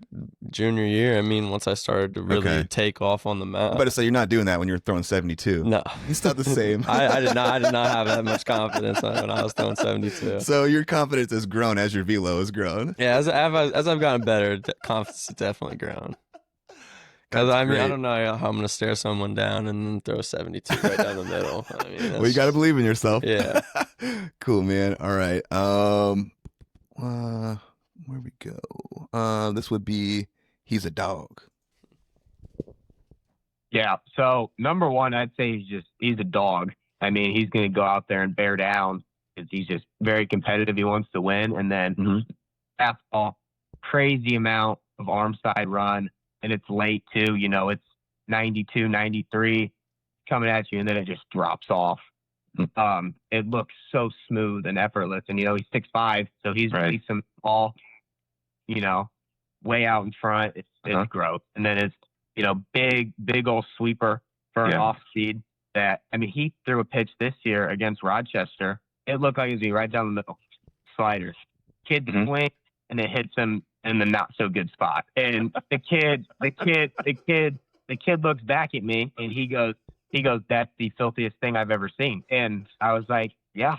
junior year. I mean, once I started to really take off on the mound. But so you're not doing that when you're throwing 72. No, it's not the same. I did not have that much confidence when I was throwing 72. So your confidence has grown as your velo has grown. Yeah, as I've gotten better, confidence has definitely grown. Because I mean, I don't know how I'm gonna stare someone down and then throw 72 right down the middle. I mean, well, you got to believe in yourself. Yeah. Cool, man. All right. Where we go? This would be he's a dog. Yeah. So number one, I'd say he's a dog. I mean, he's going to go out there and bear down because he's just very competitive. He wants to win. And then fastball, crazy amount of arm side run. And it's late too. You know, it's 92, 93 coming at you, and then it just drops off. It looks so smooth and effortless. And, you know, he's 6'5", so he's releasing the ball, you know, way out in front. It's gross. And then it's, you know, big old sweeper for an off speed that, I mean, he threw a pitch this year against Rochester. It looked like it was going right down the middle. Sliders. Kid swing, and it hits him in the not so good spot. And the kid looks back at me and he goes, that's the filthiest thing I've ever seen. And I was like, yeah.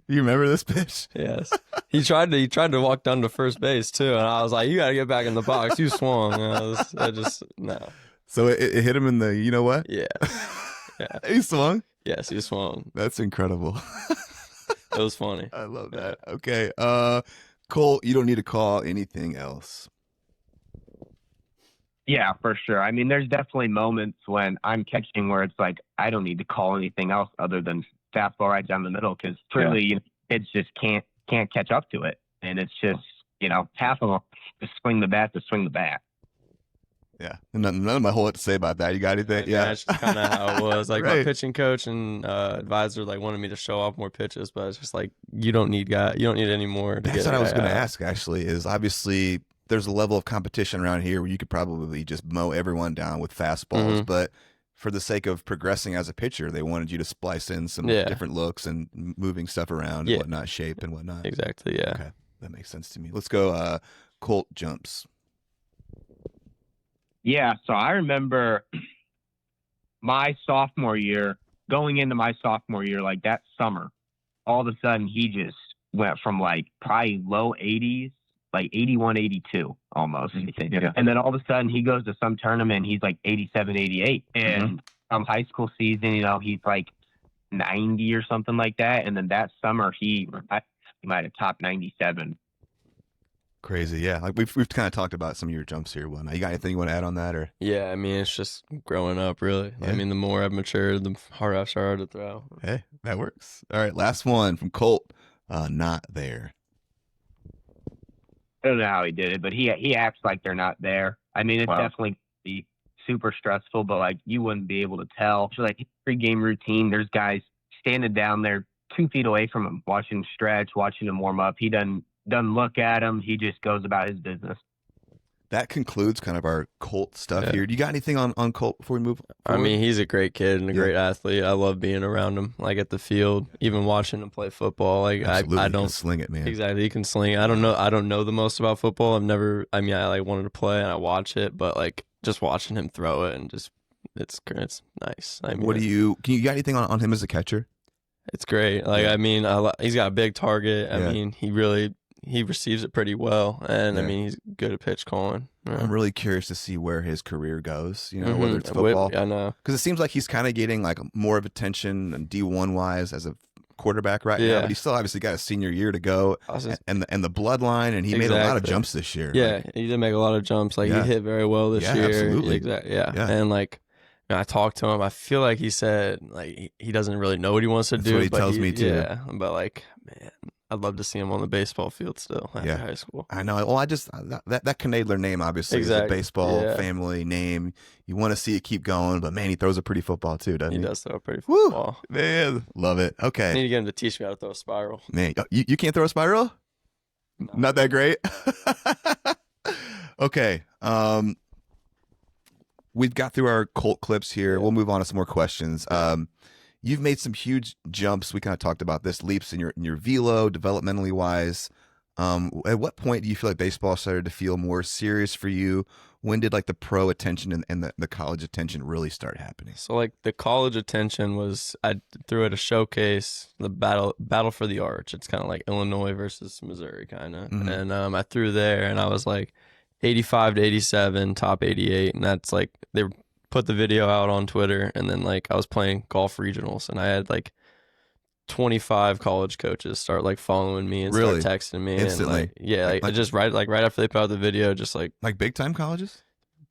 You remember this pitch? Yes. He tried to walk down to first base too, and I was like, you got to get back in the box. You swung. No. So it hit him in the, you know what? Yeah. He swung? Yes, he swung. That's incredible. It was funny. I love that. Okay. Cole, you don't need to call anything else. Yeah, for sure. I mean, there's definitely moments when I'm catching where it's like, I don't need to call anything else other than fastball right down the middle, because truly, you know, it just can't catch up to it. And it's just, you know, half of them just swing the bat to swing the bat. Yeah. And none of my whole lot to say about that. You got anything? Yeah. That's kind of how it was. Like my pitching coach and advisor wanted me to show off more pitches, but it's just like, you don't need any more. That's what I was going to ask, actually, is obviously there's a level of competition around here where you could probably just mow everyone down with fastballs, but for the sake of progressing as a pitcher, they wanted you to splice in some different looks and moving stuff around and whatnot, shape and whatnot. Exactly, yeah. Okay, that makes sense to me. Let's go Colt jumps. Yeah, so I remember my sophomore year, going into my sophomore year, like that summer, all of a sudden he just went from like probably low 80s, like 81, 82 almost. Yeah. And then all of a sudden he goes to some tournament, he's like 87, 88. And high school season, you know, he's like 90 or something like that. And then that summer he might have topped 97. Crazy, yeah. Like we've kind of talked about some of your jumps here. You got anything you want to add on that, or? Yeah, I mean, it's just growing up, really. Yeah. I mean, the more I've matured, the harder I've started to throw. Hey, that works. All right, last one from Colt. Not there. I don't know how he did it, but he acts like they're not there. I mean, it's definitely be super stressful, but like you wouldn't be able to tell. So like pre-game routine, there's guys standing down there 2 feet away from him, watching him stretch, watching him warm up. He doesn't look at him. He just goes about his business. that concludes kind of our Colt stuff Yeah. here. Do you got anything on Colt before we move I forward? mean, he's a great kid and a Yeah. great athlete. I love being around him, like at the field, even watching him play football. Like Absolutely, I he can don't sling it, man. exactly. He can sling. I don't know the most about football. I've never. I mean, I like wanted to play and I watch it, but like just watching him throw it and just it's nice. I mean, What do you got anything on him as a catcher? It's great. Like Yeah. I mean, he's got a big target. I Yeah. mean, he receives it pretty well, and I Yeah. mean, he's good at pitch calling. Yeah. I'm really curious to see where his career goes, you know, whether it's football. I know. Because it seems like he's kind of getting like more of attention D1 wise as a quarterback right now, Yeah. but he's still obviously got a senior year to go and the bloodline, and he made a lot of Exactly. jumps this year. Yeah, Like, he did make a lot of jumps. Like Yeah. he hit very well this Yeah, year. absolutely. Exactly. Yeah. Yeah. And like I talked to him. I feel like he said like he doesn't really know what he wants to That's do. what he but tells me, too. Yeah, but like man, I'd love to see him on the baseball field still after Yeah. high school. I know. Well, that Knoedler name obviously is a Exactly. baseball Yeah. family name. You want to see it keep going, but man, he throws a pretty football too, doesn't he? He does throw a pretty Woo! football. Man, love it. I need Okay, to get him to teach me how to throw a spiral. man, you can't throw a spiral? No. Not that great. Okay. We've got through our Colt clips here. Yeah. We'll move on to some more questions. You've made some huge jumps. We kind of talked about this, leaps in your velo, developmentally wise. At what point do you feel like baseball started to feel more serious for you? When did like the pro attention and the college attention really start happening? So like the college attention was I threw at a showcase, the battle for the arch. It's kind of like Illinois versus Missouri kind of. Mhm. And I threw there and I was like 85 to 87, top 88, and that's like they put the video out on Twitter, and then like I was playing golf regionals and I had like 25 college coaches start like following me and Really? start texting me Instantly? and like yeah, like, Like- just right after they put out the video, just like Like big time colleges,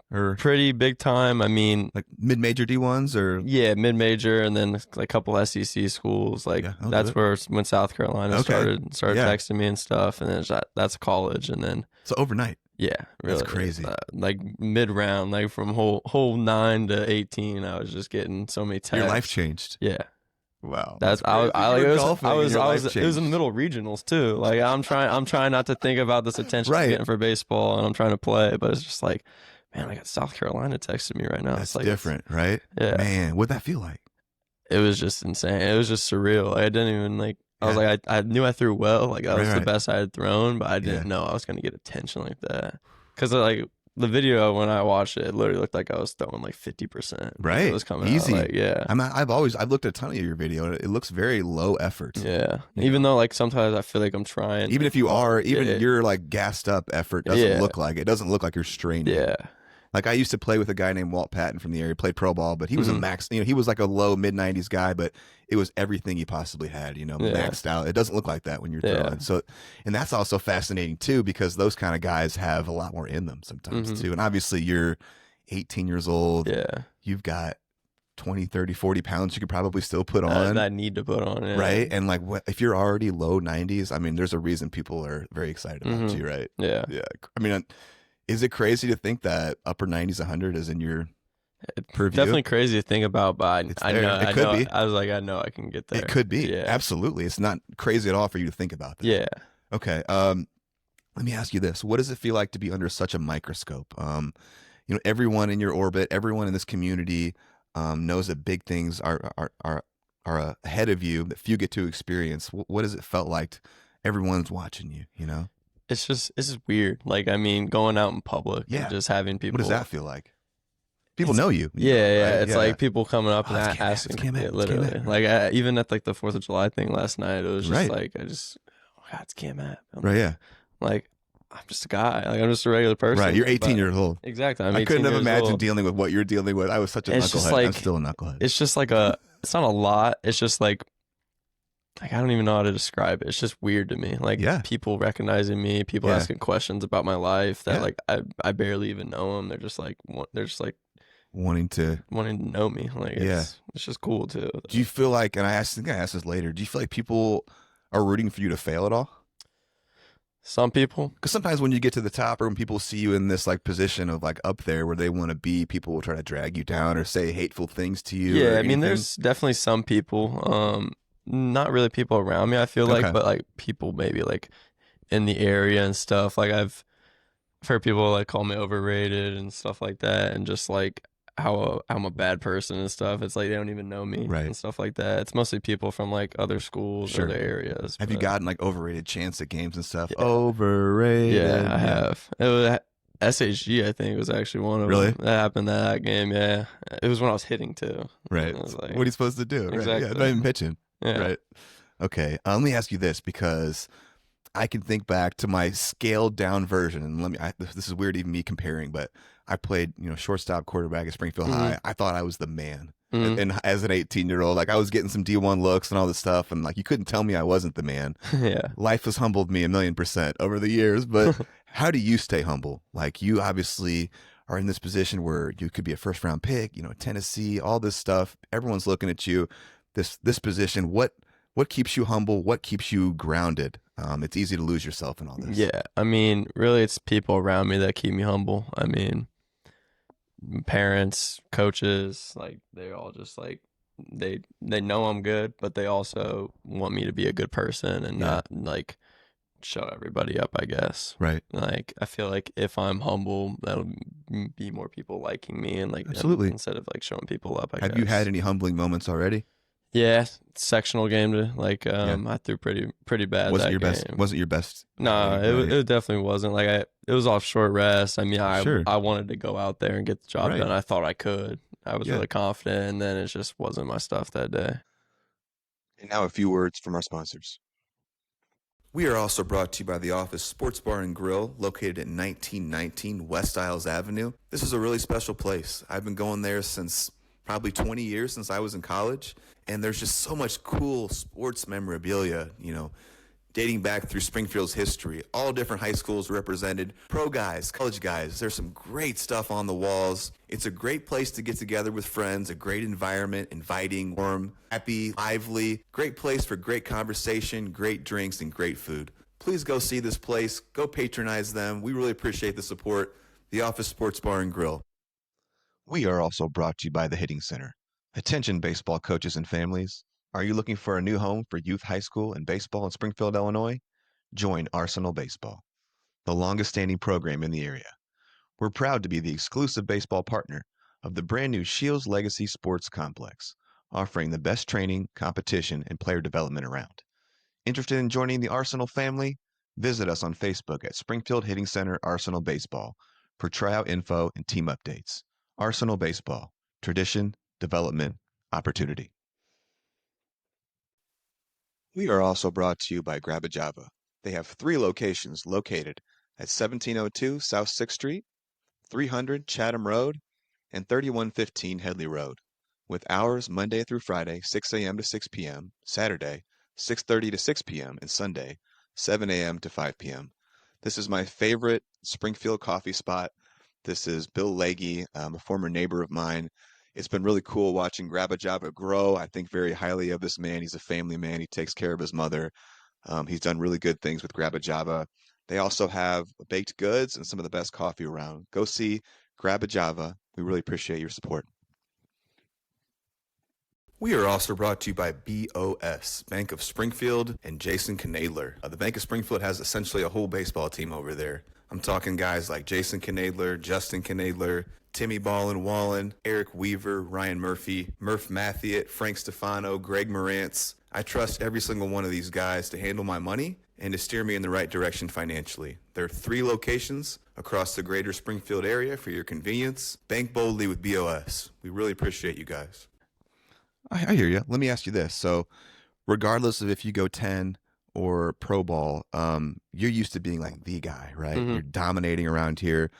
or pretty big time. I mean, like mid major D1s, or yeah, mid-major, and then like a couple SEC schools. Like Yeah, I'll do that's it. where when South Carolina Okay. started Yeah. texting me and stuff, and then that's college, and then so overnight. yeah, really crazy. Like mid-round, like from whole 9 to 18, I was just getting so many texts. Your life changed. Yeah, Wow. that's I crazy. like You it were was, golfing I and was your I life was it was in the changed. middle regionals too. Like I'm trying not to think about this attention Right. I'm getting for baseball, and I'm trying to play, but it's just like, man, I got South Carolina texting me right now. That's it's like different, right? Yeah. Man, what'd that feel like? It was just insane. It was just surreal. Like, I didn't even like. I was Yeah. like, I knew I threw well. Like that was Right. the best I had thrown, but I didn't know I was gonna get attention like that. Because like the video when I watched it literally looked like I was throwing like 50%. Right. It was coming Easy. out. Like, yeah. I've looked at a ton of your video, and it looks very low effort. Yeah. Yeah. Even though like sometimes I feel like I'm trying. Even if you are, even Yeah. your like gassed up effort doesn't Yeah. look like it. Doesn't look like you're straining. Yeah. Like I used to play with a guy named Walt Patton from the area. He played pro ball, but he was a Mhm. max. You know, he was like a low mid 90s guy, but it was everything he possibly had. You know, Yeah. maxed out. It doesn't look like that when you're Yeah. throwing. So, and that's also fascinating too, because those kind of guys have a lot more in them sometimes Mhm. too. And obviously, you're 18 years old. Yeah. You've got 20, 30, 40 pounds you could probably still put That on. I need to put on it. Right. And like, if you're already low 90s, I mean, there's a reason people are very excited about Mhm. you, right? Yeah. Yeah. I mean, is it crazy to think that upper 90s, 100 is in your purview? Definitely crazy to think about, but It's I there. know. It I could know. be. I was like, I know I can get there. It could be. Yeah. Absolutely. It's not crazy at all for you to think about that. Yeah. Okay. Let me ask you this. What does it feel like to be under such a microscope? You know, everyone in your orbit, everyone in this community knows that big things are ahead of you that few get to experience. What does it felt like? Everyone's watching you, you know? It's just weird. Like I mean, going out in public, Yeah. and just having people. What does that feel like? People It's- know you. Yeah, yeah. right? It's like people coming up Oh, and it's Cam App, asking. it's Cam App, Yeah, it's Cam literally. App, Like even at like the 4th of July thing last night, it was just Right. like oh God, it's Cam App. I'm Right, yeah. like I'm just a guy. Like I'm just a regular person. Right. You're 18 but- years old. Exactly. I'm I 18 couldn't have years imagined old. dealing with what you're dealing with. I was such a It's just knucklehead. I'm like- still a knucklehead. It's just like it's not a lot. It's just like I don't even know how to describe it. It's just weird to me. Like Yeah. people recognizing me, people Yeah. asking questions about my life that Yeah. like I barely even know them. They're just like Wanting to. wanting to know me. Like Yeah. it's just cool too. Do you feel like, and think I asked this later, do you feel like people are rooting for you to fail at all? Some people. Because sometimes when you get to the top, or when people see you in this like position of like up there where they want to be, people will try to drag you down or say hateful things to you. Yeah, or I mean, anything. there's definitely some people. Not really people around me. I feel Okay. like, but like people maybe like in the area and stuff. Like I've heard people like call me overrated and stuff like that, and just like how I'm a bad person and stuff. It's like they don't even know me Right. and stuff like that. It's mostly people from like other schools, Sure. other areas. Have you but- gotten like overrated chants at games and stuff? Yeah. Overrated. Yeah, I have. It was SHG, I think, was actually one of Really? them. That happened that game, yeah. It was when I was hitting too. Right. I was like- What are you supposed to do? Right. Yeah, Exactly. not even pitching. Yeah. Right. Okay. Let me ask you this, because I can think back to my scaled down version, and this is weird even me comparing, but I played, shortstop, quarterback at Springfield High. I thought I was the man. Mhm. And as an 18-year-old, like I was getting some D1 looks and all this stuff, and like you couldn't tell me I wasn't the man. Yeah. Life has humbled me 1,000,000% over the years, but how do you stay humble? Like you obviously are in this position where you could be a first round pick, Tennessee, all this stuff. Everyone's looking at you. This position, what keeps you humble? What keeps you grounded? It's easy to lose yourself in all this. Yeah. I mean, really it's people around me that keep me humble. I mean, parents, coaches, like they're all just like they know I'm good, but they also want me to be a good person and not like show everybody up, I guess. Right. Like I feel like if I'm humble, that'll be more people liking me and like Absolutely. instead of like showing people up. I Have guess. you had any humbling moments already? Yeah, sectional game to like I threw pretty bad. Was it that your best? game. Was it your best? No, it definitely wasn't. Like it was off short rest. I mean, Sure. I wanted to go out there and get the job Right. done. I thought I could. I was Yeah. really confident, and then it just wasn't my stuff that day. And now a few words from our sponsors. We are also brought to you by The Office Sports Bar and Grill, located at 1919 West Isles Avenue. This is a really special place. I've been going there since probably 20 years, since I was in college, and there's just so much cool sports memorabilia, dating back through Springfield's history. All different high schools represented, pro guys, college guys. There's some great stuff on the walls. It's a great place to get together with friends, a great environment, inviting, warm, happy, lively, great place for great conversation, great drinks, and great food. Please go see this place. Go patronize them. We really appreciate the support. The Office Sports Bar and Grill. We are also brought to you by the Hitting Center. Attention baseball coaches and families. Are you looking for a new home for youth high school and baseball in Springfield, Illinois? Join Arsenal Baseball, the longest standing program in the area. We're proud to be the exclusive baseball partner of the brand new Shields Legacy Sports Complex, offering the best training, competition, and player development around. Interested in joining the Arsenal family? Visit us on Facebook at Springfield Hitting Center Arsenal Baseball for tryout info and team updates. Arsenal Baseball, tradition, development, opportunity. We are also brought to you by Grab a Java. They have 3 locations located at 1702 South 6th Street, 300 Chatham Road, and 3115 Headley Road, with hours Monday through Friday, 6 a.m. to 6 p.m., Saturday, 6:30 to 6 p.m., and Sunday, 7 a.m. to 5 p.m. This is my favorite Springfield coffee spot. This is Bill Legge, a former neighbor of mine. It's been really cool watching Grab a Java grow. I think very highly of this man. He's a family man. He takes care of his mother. He's done really good things with Grab a Java. They also have baked goods and some of the best coffee around. Go see Grab a Java. We really appreciate your support. We are also brought to you by BOS, Bank of Springfield, and Jason Knoedler. The Bank of Springfield has essentially a whole baseball team over there. I'm talking guys like Jason Knoedler, Justin Knoedler, Timmy Ballin Wallen, Eric Weaver, Ryan Murphy, Murph Mathiot, Frank Stefano, Greg Morantz. I trust every single one of these guys to handle my money and to steer me in the right direction financially. There are 3 locations across the greater Springfield area for your convenience. Bank boldly with BOS. We really appreciate you guys. I hear you. Let me ask you this. So regardless of if you go 10 or pro ball, you're used to being like the guy, right? Mhm. You're dominating around here.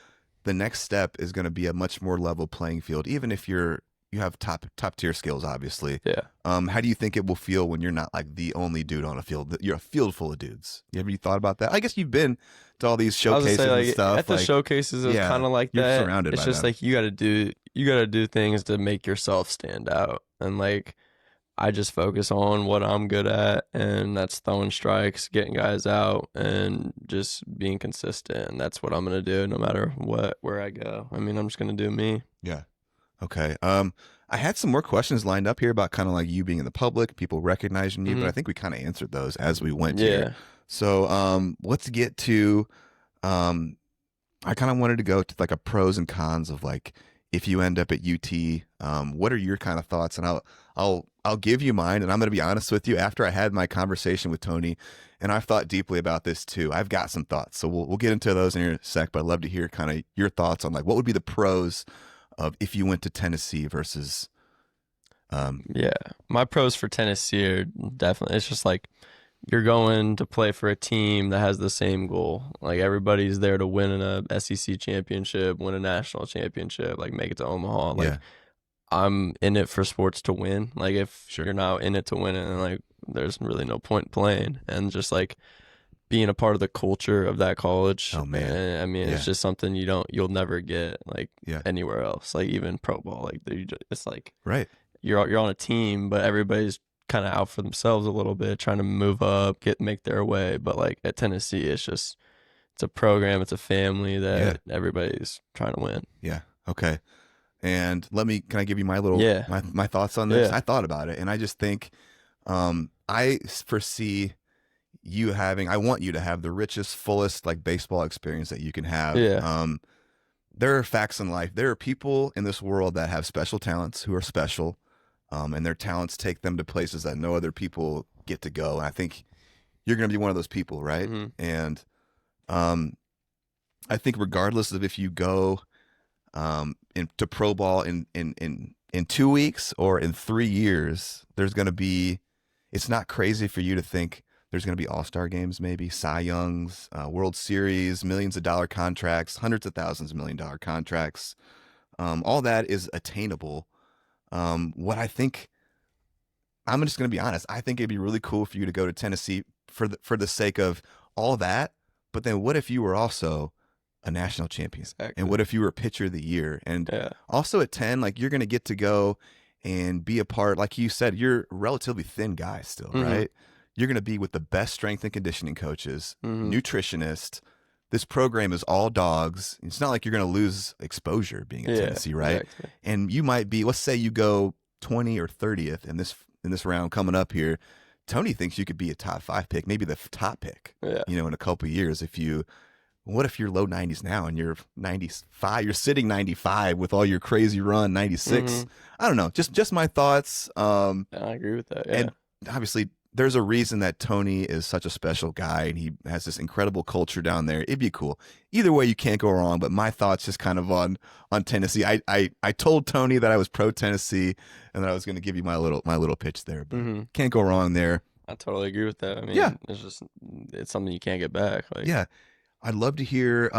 The next step is going to be a much more level playing field, even if you have top tier skills, obviously. Yeah. How do you think it will feel when you're not like the only dude on a field? You're a field full of dudes. Have you thought about that? I guess you've been to all these I was gonna showcases say, like, and stuff. at the showcases, it's yeah, kind of like you're that. surrounded It's by just them. like you got to do things to make yourself stand out, and like I just focus on what I'm good at, and that's throwing strikes, getting guys out, and just being consistent. And that's what I'm gonna do, no matter where I go. I mean, I'm just gonna do me. Yeah. Okay. I had some more questions lined up here about kind of like you being in the public, people recognizing you, but I think we kind of answered those as we went here. Yeah. So let's get to I kind of wanted to go to like a pros and cons of like if you end up at UT, what are your kind of thoughts? And I'll give you mine, and I'm going to be honest with you. After I had my conversation with Tony, and I've thought deeply about this too, I've got some thoughts. So we'll get into those in a sec. But I'd love to hear kind of your thoughts on like what would be the pros of if you went to Tennessee versus. Yeah, my pros for Tennessee are definitely, it's just like you're going to play for a team that has the same goal. Like everybody's there to win a SEC championship, win a national championship, like make it to Omaha. Like Yeah. I'm in it for sports to win. Like if Sure. you're not in it to win it, then like there's really no point playing. And just like being a part of the culture of that college. Oh, man. and, I mean, Yeah. it's just something you'll never get like Yeah. anywhere else. Like even pro ball, like it's like Right. you're on a team, but everybody's kind of out for themselves a little bit, trying to move up, make their way. But like at Tennessee, it's a program, it's a family that everybody's trying to win. Yeah. Okay. And can I give you my little, my thoughts on this? Yeah. I thought about it, and I just think, I foresee you I want you to have the richest, fullest like baseball experience that you can have. Yeah. There are facts in life. There are people in this world that have special talents who are special, and their talents take them to places that no other people get to go. And I think you're going to be one of those people, right? Mhm. And I think regardless of if you go into pro ball in 2 weeks or in 3 years, there's going to be. It's not crazy for you to think there's going to be all-star games, maybe Cy Youngs, World Series, millions of dollar contracts, hundreds of thousands of $1 million contracts. All that is attainable. What I think, I'm just going to be honest, I think it'd be really cool for you to go to Tennessee for the sake of all that. But then what if you were also a national champion? Exactly. And what if you were pitcher of the year? And also at 10, like you're going to get to go and be a part, like you said, you're a relatively thin guy still, right? You're going to be with the best strength and conditioning coaches, nutritionists. This program is all dogs. It's not like you're going to lose exposure being at Tennessee, right? Exactly. And you might be, let's say you go 20 or 30th in this round coming up here. Tony thinks you could be a top 5 pick, maybe the top pick, in a couple of years. What if you're low 90s now and you're 95, you're sitting 95 with all your crazy run, 96. I don't know. Just my thoughts. I agree with that. Yeah. And obviously there's a reason that Tony is such a special guy and he has this incredible culture down there. It'd be cool. Either way, you can't go wrong. But my thoughts just kind of on Tennessee. I told Tony that I was pro Tennessee and that I was going to give you my little pitch there. But can't go wrong there. I totally agree with that. I mean, it's something you can't get back. Like, I'd love to hear,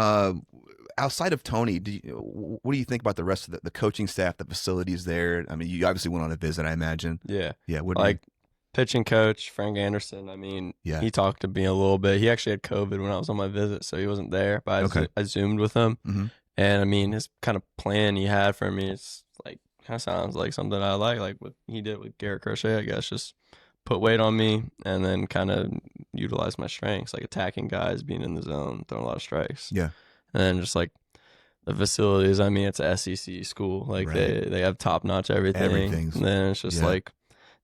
outside of Tony, what do you think about the rest of the coaching staff, the facilities there? I mean, you obviously went on a visit, I imagine. Yeah. Yeah. Pitching coach, Frank Anderson, I mean, he talked to me a little bit. He actually had COVID when I was on my visit, so he wasn't there, but I Zoomed with him. And I mean, his kind of plan he had for me, it's like, kind of sounds like something I like what he did with Garrett Crochet, I guess, just put weight on me and then kind of utilize my strengths, like attacking guys, being in the zone, throwing a lot of strikes. Yeah. And then just like the facilities, I mean, it's a SEC school. Like they have top notch everything. And then it's just like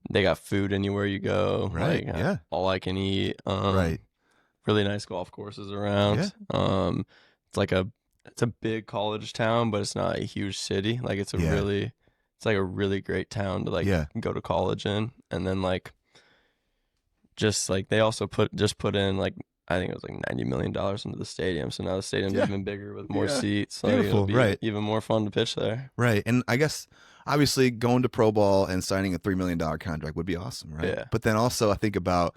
they got food anywhere you go. Right. Like, all I can eat. Really nice golf courses around. It's a big college town, but it's not a huge city. Like it's it's like a really great town to like go to college in. And then like just like they also put in like I think it was like $90 million into the stadium. So now the stadium's even bigger with more seats. Like Beautiful, it'll be even more fun to pitch there. Right. And I guess obviously going to pro ball and signing a $3 million contract would be awesome, right? Yeah. But then also I think about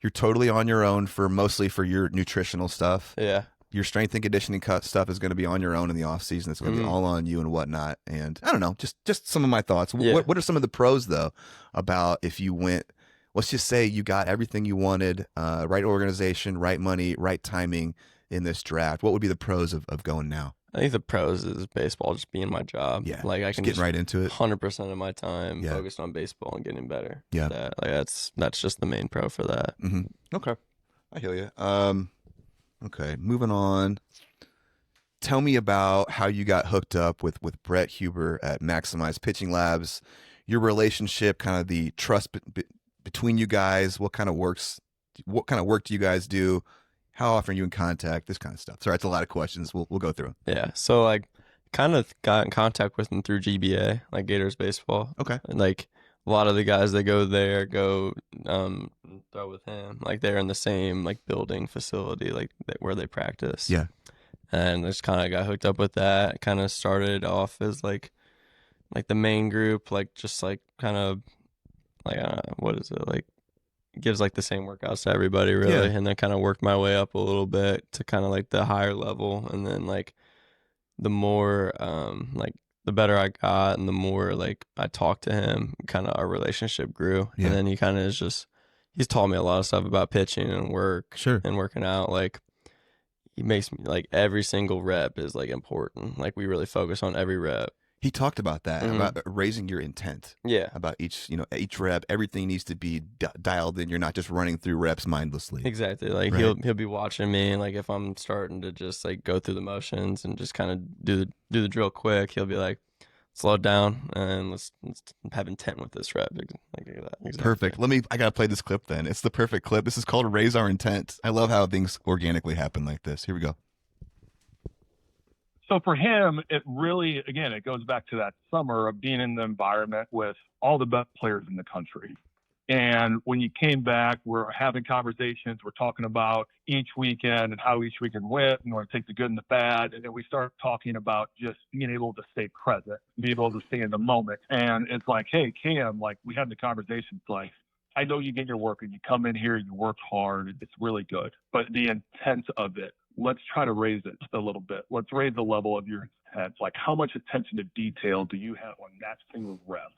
you're totally on your own mostly for your nutritional stuff. Yeah. Your strength and conditioning stuff is going to be on your own in the off season. It's going to be all on you and whatnot. And I don't know, just some of my thoughts. What are some of the pros though about if you went, let's just say you got everything you wanted, right organization, right money, right timing in this draft. What would be the pros of going now? I think the pros is baseball just being my job. Yeah. Like I can get right into it. 100% of my time focused on baseball and getting better. Yeah. That's just the main pro for that. Okay. I hear you. Okay, moving on. Tell me about how you got hooked up with Brett Huber at Maximize Pitching Labs, your relationship, kind of the trust between you guys. What kind of work do you guys do? How often are you in contact? This kind of stuff. Sorry, it's a lot of questions. We'll go through them. Yeah. So like kind of got in contact with him through GBA, like Gators baseball. Okay. And like a lot of the guys that go there go throw with him. Like they're in the same like building facility, like where they practice. Yeah. And just kind of got hooked up with that. Kind of started off as like the main group, like just like kind of like what is it, like gives like the same workouts to everybody really. Yeah. And then kind of worked my way up a little bit to kind of like the higher level, and then like the more like the better I got and the more like I talked to him, kind of our relationship grew. Yeah. And then he kind of is just, he's taught me a lot of stuff about pitching and work. Sure. And working out. Like he makes me like every single rep is like important. Like we really focus on every rep. He talked about that, Mhm. about raising your intent. Yeah. About each rep, everything needs to be dialed in. You're not just running through reps mindlessly. Exactly. Like Right. he'll be watching me, and like if I'm starting to just like go through the motions and just kind of do the drill quick, he'll be like, slow it down and let's have intent with this rep. Like that. Exactly. Perfect. I gotta play this clip then. It's the perfect clip. This is called Raise Our Intent. I love how things organically happen like this. Here we go. So for him, it really, again, it goes back to that summer of being in the environment with all the best players in the country. And when you came back, we're having conversations. We're talking about each weekend and how each weekend went, and we're going to take the good and the bad. And then we start talking about just being able to stay present, be able to stay in the moment. And it's like, hey, Cam, like we had the conversations like, I know you get your work and you come in here, you work hard. It's really good. But the intent of it, let's try to raise it a little bit. Let's raise the level of your intent. Like how much attention to detail do you have on that single rep?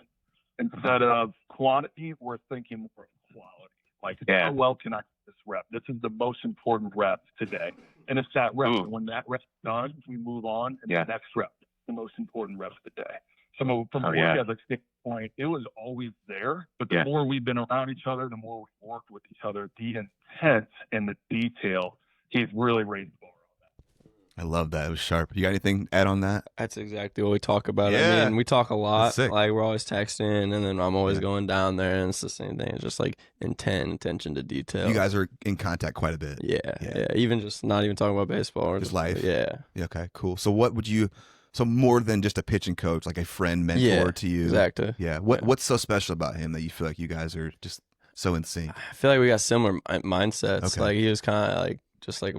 Instead of quantity, we're thinking more of quality. Like how well can I do this rep? This is the most important rep today. And it's that rep. And when that rep's done, we move on and the next rep, the most important rep of the day. So from a work ethic standpoint, it was always there. But the more we've been around each other, the more we've worked with each other, the intent and the detail, he's really raised the bar on that. I love that. It was sharp. You got anything to add on that? That's exactly what we talk about. Yeah. I mean, we talk a lot. That's sick. Like we're always texting, and then I'm always going down there, and it's the same thing. It's just like attention to detail. You guys are in contact quite a bit. Yeah. Even just not even talking about baseball or Just life. Yeah. Okay, cool. So what would you? So more than just a pitching coach, like a friend, mentor to you. Exactly. Yeah. What's so special about him that you feel like you guys are just so in sync? I feel like we got similar mindsets. Okay. Like he was kind of like just like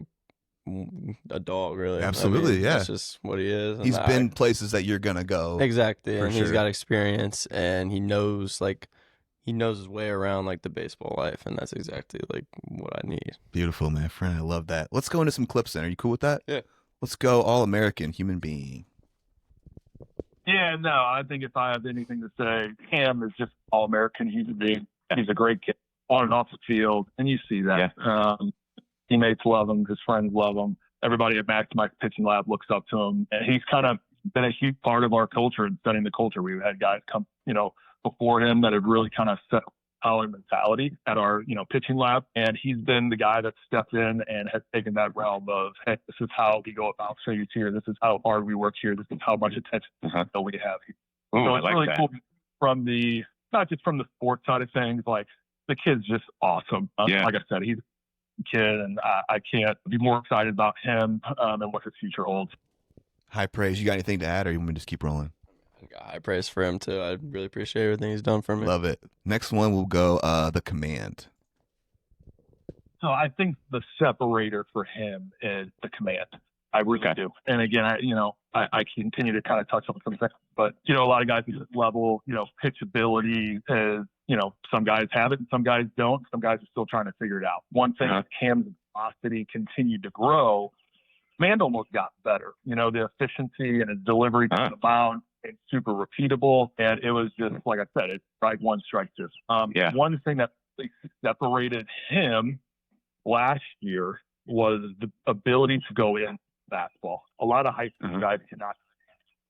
a dog, really. Absolutely, yeah. That's just what he is. He's been places that you're gonna go. Exactly, for and sure. he's got experience, and he knows his way around like the baseball life, and that's exactly like what I need. Beautiful, man, friend. I love that. Let's go into some clips then. Are you cool with that? Yeah. Let's go. All-American human being. Yeah, no, I think if I have anything to say, Cam is just all-American. He's a great kid on and off the field, and you see that. Teammates love him. His friends love him. Everybody at Max Mike's pitching lab looks up to him, and he's kind of been a huge part of our culture and setting the culture. We've had guys come, before him that have really kind of set our mentality at our, pitching lab. And he's been the guy that stepped in and has taken that realm of, hey, this is how we go about trades here. This is how hard we work here. This is how much attention we have here. So it's really cool from not just from the sports side of things, like the kid's just awesome. Like I said, he's a kid, and I can't be more excited about him and what his future holds. High praise. You got anything to add, or you want me to just keep rolling? I got high praise for him too. I really appreciate everything he's done for me. Love it. Next one will go the command. So I think the separator for him is the command. I really do. And again, I continue to kind of touch on some things, but a lot of guys at this level, pitchability is, some guys have it and some guys don't. Some guys are still trying to figure it out. One thing, Cam's velocity continued to grow. Command almost got better. The efficiency and his delivery to the mound, it's super repeatable. And it was just, like I said, it's strike one, strike two. One thing that really separated him last year was the ability to go in fastball. A lot of high school guys cannot.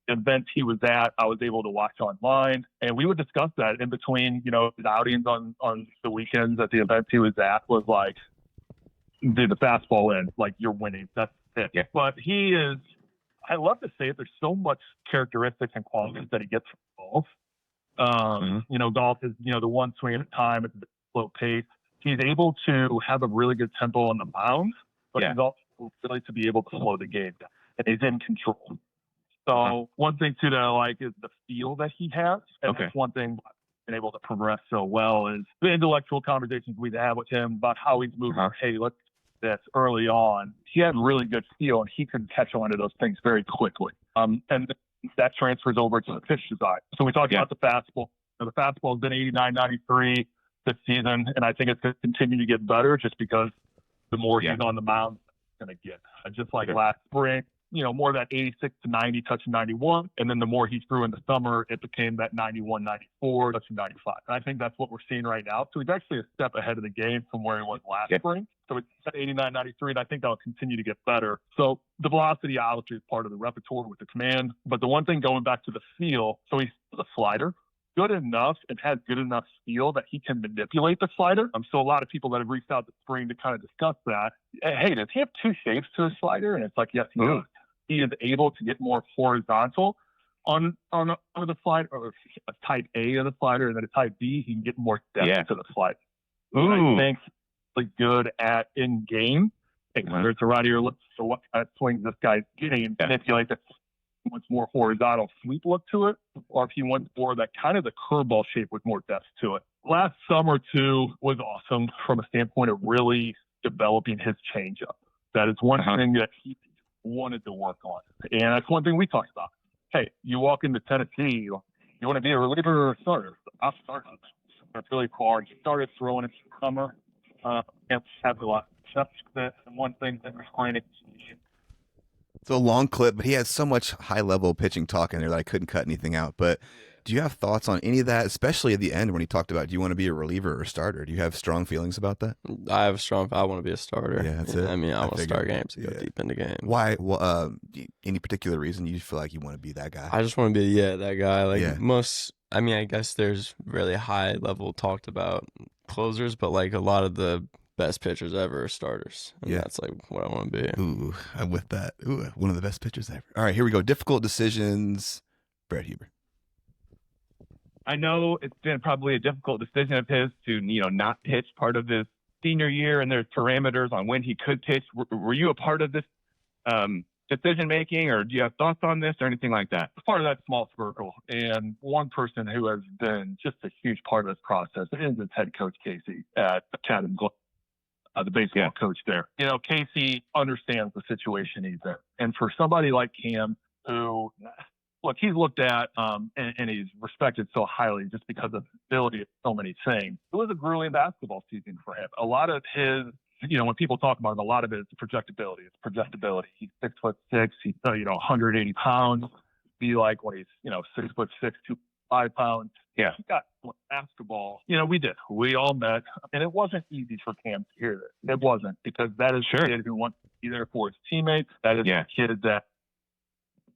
The events he was at, I was able to watch online, and we would discuss that in between, his outings on the weekends at the events he was at was like, the fastball in, like you're winning. That's it. Yeah. But he is, I love to say it, there's so much characteristics and qualities that he gets from golf. Golf is, the one swing at a time at the slow pace. He's able to have a really good tempo on the mound, but Yeah. he's also really to be able to slow the game down, and he's in control. So one thing too that I like is the feel that he has, and Okay. that's one thing I've been able to progress so well is the intellectual conversations we've had with him about how he's moving. Hey, let's do this early on. He had really good feel, and he could catch on to those things very quickly. And that transfers over to the pitch design. So we talked about the fastball. The fastball has been 89, 93 this season, and I think it's going to continue to get better just because the more he's on the mound, it's going to get. Just like last spring, more of that 86 to 90, touching 91. And then the more he threw in the summer, it became that 91, 94, touching 95. And I think that's what we're seeing right now. So he's actually a step ahead of the game from where he was last spring. So it's at 89, 93, and I think that'll continue to get better. So the velocity obviously is part of the repertoire with the command. But the one thing going back to the feel, so he's a slider. Good enough and has good enough feel that he can manipulate the slider. So a lot of people that have reached out this spring to kind of discuss that. Hey, does he have two shapes to his slider? And it's like, yes, he does. He is able to get more horizontal on the slider, or a type A of the slider, and then a type B, he can get more depth to the slider. I think really good at in game. Whether it's around your lips or what kind of swings this guy's getting, and manipulate that. Wants more horizontal sweep look to it, or if he wants more that kind of the curveball shape with more depth to it. Last summer, too, was awesome from a standpoint of really developing his changeup. That is one thing that he wanted to work on. And that's one thing we talked about. Hey, you walk into Tennessee, you want to be a reliever or a starter? I'll start. That's really hard. He started throwing it in the summer. And have a lot of that. And one thing that we're finding. It's a long clip, but he had so much high-level pitching talk in there that I couldn't cut anything out. But do you have thoughts on any of that, especially at the end when he talked about, do you want to be a reliever or a starter? Do you have strong feelings about that? I want to be a starter. Yeah, that's it. I mean, I want to start games and go deep into games. Why? Well, any particular reason you feel like you want to be that guy? I just want to be, that guy. I guess there's really high-level talked about closers, but like a lot of the best pitchers ever are starters. And that's like what I want to be. Ooh, I'm with that. Ooh, one of the best pitchers ever. All right, here we go. Difficult decisions. Brett Huber. I know it's been probably a difficult decision of his to, not pitch part of his senior year, and there's parameters on when he could pitch. Were you a part of this decision making, or do you have thoughts on this or anything like that? Part of that small circle, and one person who has been just a huge part of this process is its head coach Casey at Chatham Glen. The baseball coach there. Casey understands the situation he's in. And for somebody like Cam, who, look, he's looked at and he's respected so highly just because of his ability at so many things. It was a grueling basketball season for him. A lot of his, when people talk about him, a lot of it is projectability. It's projectability. He's 6'6", he's 180 pounds. Be like when he's 6'6", 205 pounds. Yeah. He got basketball. We did. We all met. And it wasn't easy for Cam to hear this. It wasn't, because that is a kid who wants to be there for his teammates. That is a kid that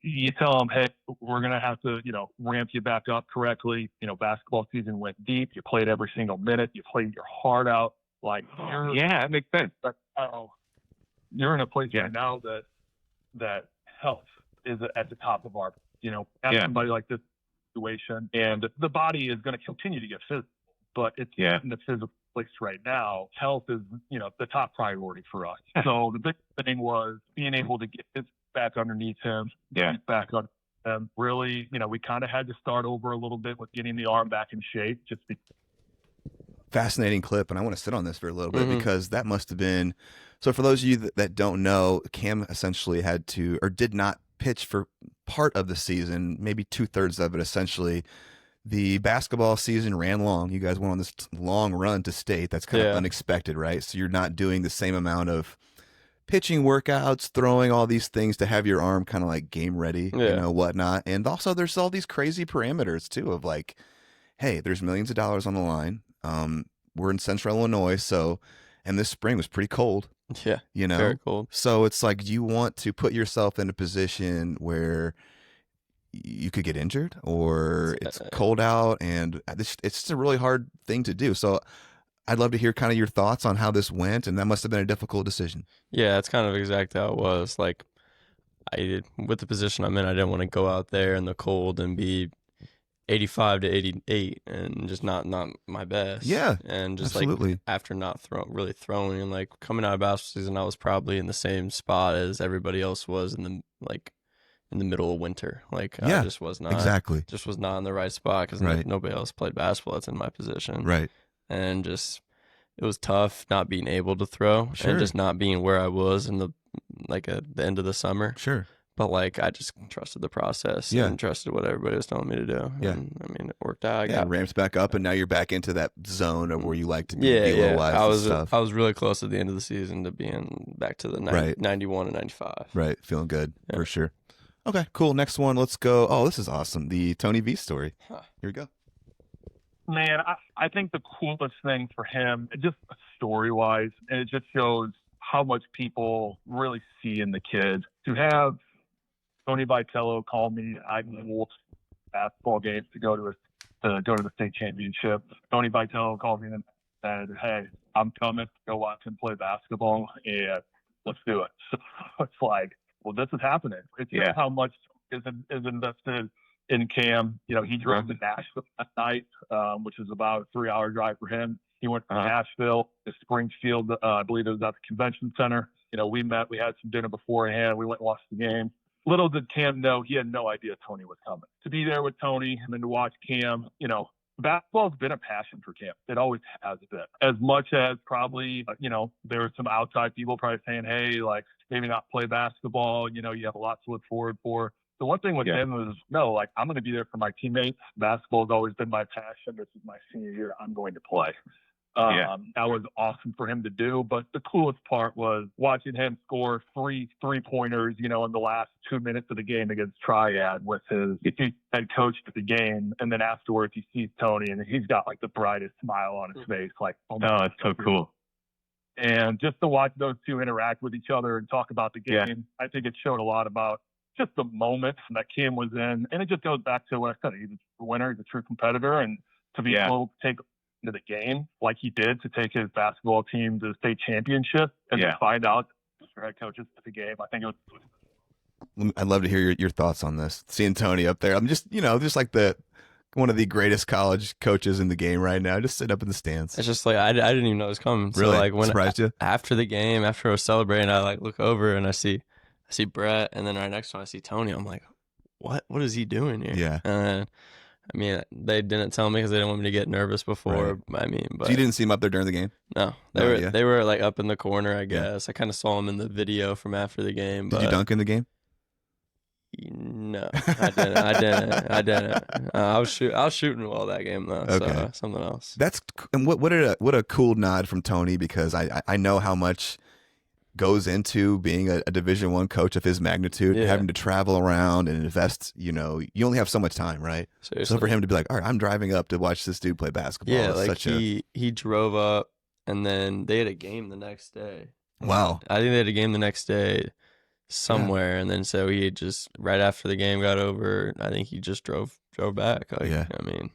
you tell him, hey, we're going to have to, ramp you back up correctly. Basketball season went deep. You played every single minute. You played your heart out. Like, that makes sense. But you're in a place right now that health is at the top of our, somebody like this situation, and the body is going to continue to get physical, but it's in the physical place right now. Health is, the top priority for us. So the big thing was being able to get his back underneath him, back on him. Really, we kind of had to start over a little bit with getting the arm back in shape. Fascinating clip, and I want to sit on this for a little bit because that must have been. So for those of you that don't know, Cam essentially had to, or did not pitch for part of the season, maybe 2/3 of it. Essentially, the basketball season ran long. You guys went on this long run to state. That's kind of unexpected, right? So you're not doing the same amount of pitching workouts, throwing all these things to have your arm kind of like game ready, whatnot. And also there's all these crazy parameters too of like, hey, there's millions of dollars on the line. We're in Central Illinois, and this spring was pretty cold. Yeah, very cold. So it's like you want to put yourself in a position where you could get injured or it's cold out, and it's just a really hard thing to do. So I'd love to hear kind of your thoughts on how this went, and that must have been a difficult decision. Yeah, that's kind of exactly how it was. Like, with the position I'm in, I didn't want to go out there in the cold and be 85 to 88 and just not my best. Yeah, and just absolutely. like after not really throwing and like coming out of basketball season, I was probably in the same spot as everybody else was in the middle of winter. Like Yeah, I just was not in the right spot because Right. nobody else played basketball that's in my position. Right. And just it was tough not being able to throw Sure. and just not being where I was in the end of the summer. Sure. But like I just trusted the process Yeah. and trusted what everybody was telling me to do. Yeah. And, I mean, it worked out. I Yeah, got ramps back up, and now you're back into that zone of where you like to be. yeah. velo-wise I and was stuff. I was really close at the end of the season to being back to the Right. 91 and 95. Right, feeling good Yeah. for sure. Okay, cool. Next one, let's go. Oh, this is awesome. The Tony V story. Huh. Here we go. Man, I think the coolest thing for him, just story-wise, and it just shows how much people really see in the kid. To have Tony Vitello call me, I moved basketball games to go to the state championship. Tony Vitello called me and said, "Hey, I'm coming to go watch him play basketball, and let's do it." So it's like, well, this is happening. It's just how much is invested in Cam. You know, he drove to Nashville that night, which is about a 3-hour drive for him. He went to Nashville, to Springfield, I believe it was at the convention center. You know, we met, we had some dinner beforehand. We went and watched the game. Little did Cam know, he had no idea Tony was coming. To be there with Tony and then to watch Cam, you know, basketball's been a passion for Cam. It always has been. As much as probably, you know, there were some outside people probably saying, hey, like, maybe not play basketball. You know, you have a lot to look forward for. The one thing with him was, no, like, I'm going to be there for my teammates. Basketball has always been my passion. This is my senior year. I'm going to play. That was awesome for him to do. But the coolest part was watching him score three-pointers, you know, in the last 2 minutes of the game against Triad with his head coach at the game. And then afterwards, he sees Tony, and he's got, like, the brightest smile on his face. Like, oh, that's so cool. And just to watch those two interact with each other and talk about the game, I think it showed a lot about just the moment that Cam was in. And it just goes back to what I said. He's a winner. He's a true competitor. And to be able to take into the game like he did, to take his basketball team to the state championship and to find out Mr. Head Coaches at the game, I think it was. I'd love to hear your thoughts on this. Seeing Tony up there, I'm just, you know, just like one of the greatest college coaches in the game right now, just sit up in the stands. It's just like I didn't even know it was coming. Really? So like when Surprised you? After the game, after I was celebrating, I like look over and I see Brett, and then right next to him I see Tony. I'm like, what is he doing here? Yeah. And I mean, they didn't tell me because they didn't want me to get nervous before. Right. I mean, but So you didn't see him up there during the game? No, they were like up in the corner, I guess. I kind of saw him in the video from after the game. Did you dunk in the game? No, I didn't. I was shooting well that game though. Okay. So something else. And what a cool nod from Tony, because I know how much goes into being a Division I coach of his magnitude, having to travel around and invest. You know, you only have so much time, right? Seriously. So for him to be like, all right, I'm driving up to watch this dude play basketball. Yeah, is like such he drove up, and then they had a game the next day. Wow. I think they had a game the next day somewhere, and then so he just right after the game got over, I think he just drove back. Like, I mean,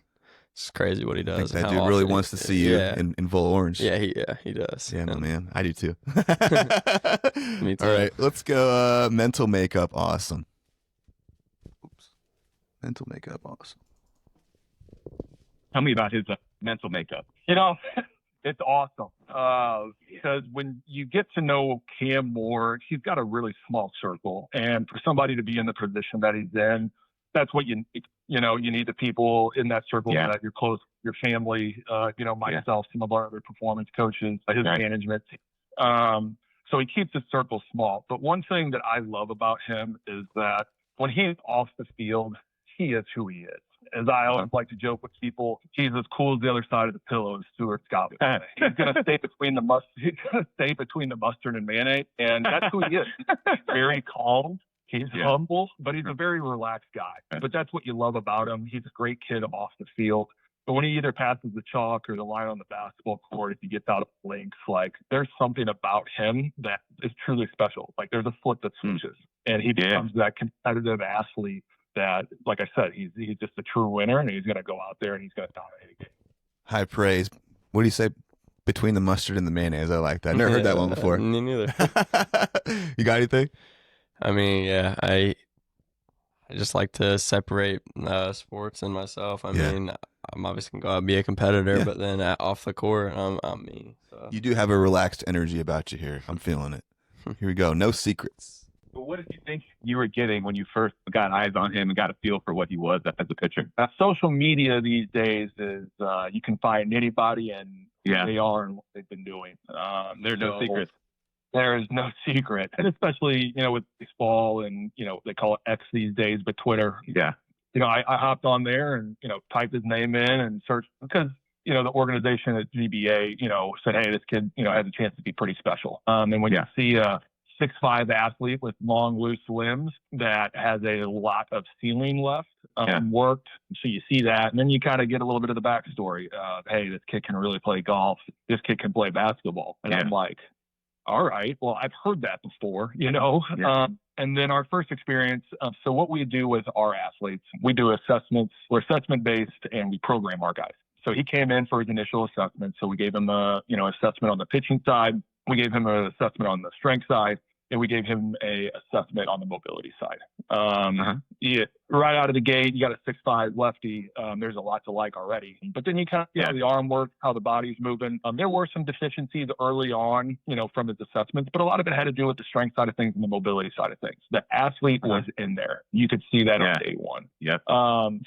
it's crazy what he does. I think that dude really wants to see you in full orange. Yeah, he does. Yeah, my man. I do too. Me too. All right, let's go. Mental makeup, awesome. Oops. Mental makeup, awesome. Tell me about his mental makeup. You know, it's awesome because when you get to know Cam more, he's got a really small circle. And for somebody to be in the position that he's in, that's what you need the people in that circle that you're close, your family, myself, some of our other performance coaches, his management. So he keeps his circle small. But one thing that I love about him is that when he's off the field, he is who he is. As I always like to joke with people, he's as cool as the other side of the pillow as Stuart Scott. He's going to stay between the mustard and mayonnaise, and that's who he is. Very calm. He's humble, but he's a very relaxed guy. But that's what you love about him. He's a great kid off the field. But when he either passes the chalk or the line on the basketball court, if he gets out of links, like there's something about him that is truly special. Like there's a foot that switches, and he becomes that competitive athlete that, like I said, he's just a true winner, and he's going to go out there and he's going to dominate a game. High praise. What do you say? Between the mustard and the mayonnaise. I like that. I never heard that one before. Me neither. You got anything? I mean, I just like to separate sports and myself. I Yeah. mean, I'm obviously gonna go out and be a competitor, Yeah. but then off the court, I'm me. So. You do have a relaxed energy about you here. I'm feeling it. Here we go. No secrets. But what did you think you were getting when you first got eyes on him and got a feel for what he was as a pitcher? Social media these days is you can find anybody and who they are and what they've been doing. There are no secrets. There is no secret, and especially with baseball and they call it X these days, but Twitter. Yeah. I hopped on there and typed his name in and searched because the organization at GBA said, hey, this kid has a chance to be pretty special. And when you see a 6'5" athlete with long loose limbs that has a lot of ceiling left, worked, so you see that, and then you kind of get a little bit of the backstory. Hey, this kid can really play golf. This kid can play basketball, and I'm like, all right, well, I've heard that before, and then our first experience. So what we do with our athletes, we do assessments. We're assessment-based, and we program our guys. So he came in for his initial assessment. So we gave him a, assessment on the pitching side. We gave him an assessment on the strength side, and we gave him a assessment on the mobility side. Right out of the gate, you got a 6'5" lefty. There's a lot to like already. But then you kind of the arm work, how the body's moving. There were some deficiencies early on, from his assessments, but a lot of it had to do with the strength side of things and the mobility side of things. The athlete was in there. You could see that on day one. Yep.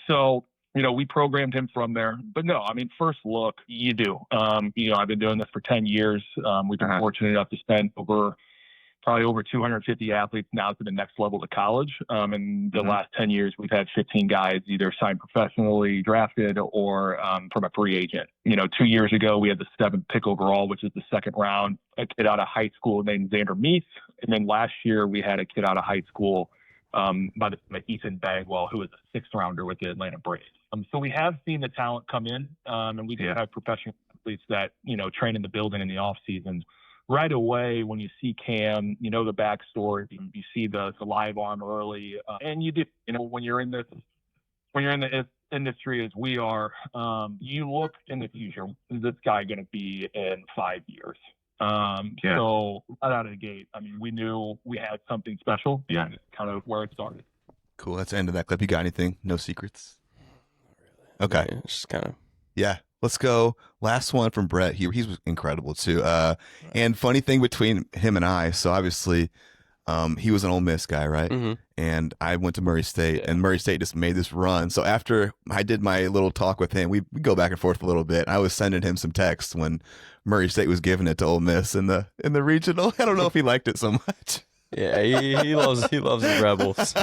So we programmed him from there. But no, I mean, first look, you do. I've been doing this for 10 years. We've been fortunate enough to spend probably over 250 athletes now to the next level of college. In the last 10 years, we've had 15 guys either signed professionally, drafted, or from a free agent. 2 years ago, we had the 7th pick overall, which is the second round, a kid out of high school named Xander Meath. And then last year, we had a kid out of high school by the name of Ethan Bagwell, who was a 6th rounder with the Atlanta Braves. So we have seen the talent come in, and we do have professional athletes that, train in the building in the off seasons. Right away, when you see Cam, the backstory, you see the live arm early, and you do, when you're in the industry as we are, you look in the future. Is this guy going to be in 5 years? So right out of the gate, I mean, we knew we had something special. Yeah, it's kind of where it started. Cool. That's the end of that clip. You got anything? No secrets? Okay. Yeah, it's just kind of. Yeah. Let's go. Last one from Brett. He was incredible too. And funny thing between him and I, so obviously he was an Ole Miss guy, right? Mm-hmm. And I went to Murray State, and Murray State just made this run. So after I did my little talk with him, we go back and forth a little bit. I was sending him some texts when Murray State was giving it to Ole Miss in the regional. I don't know if he liked it so much. Yeah, he loves the Rebels.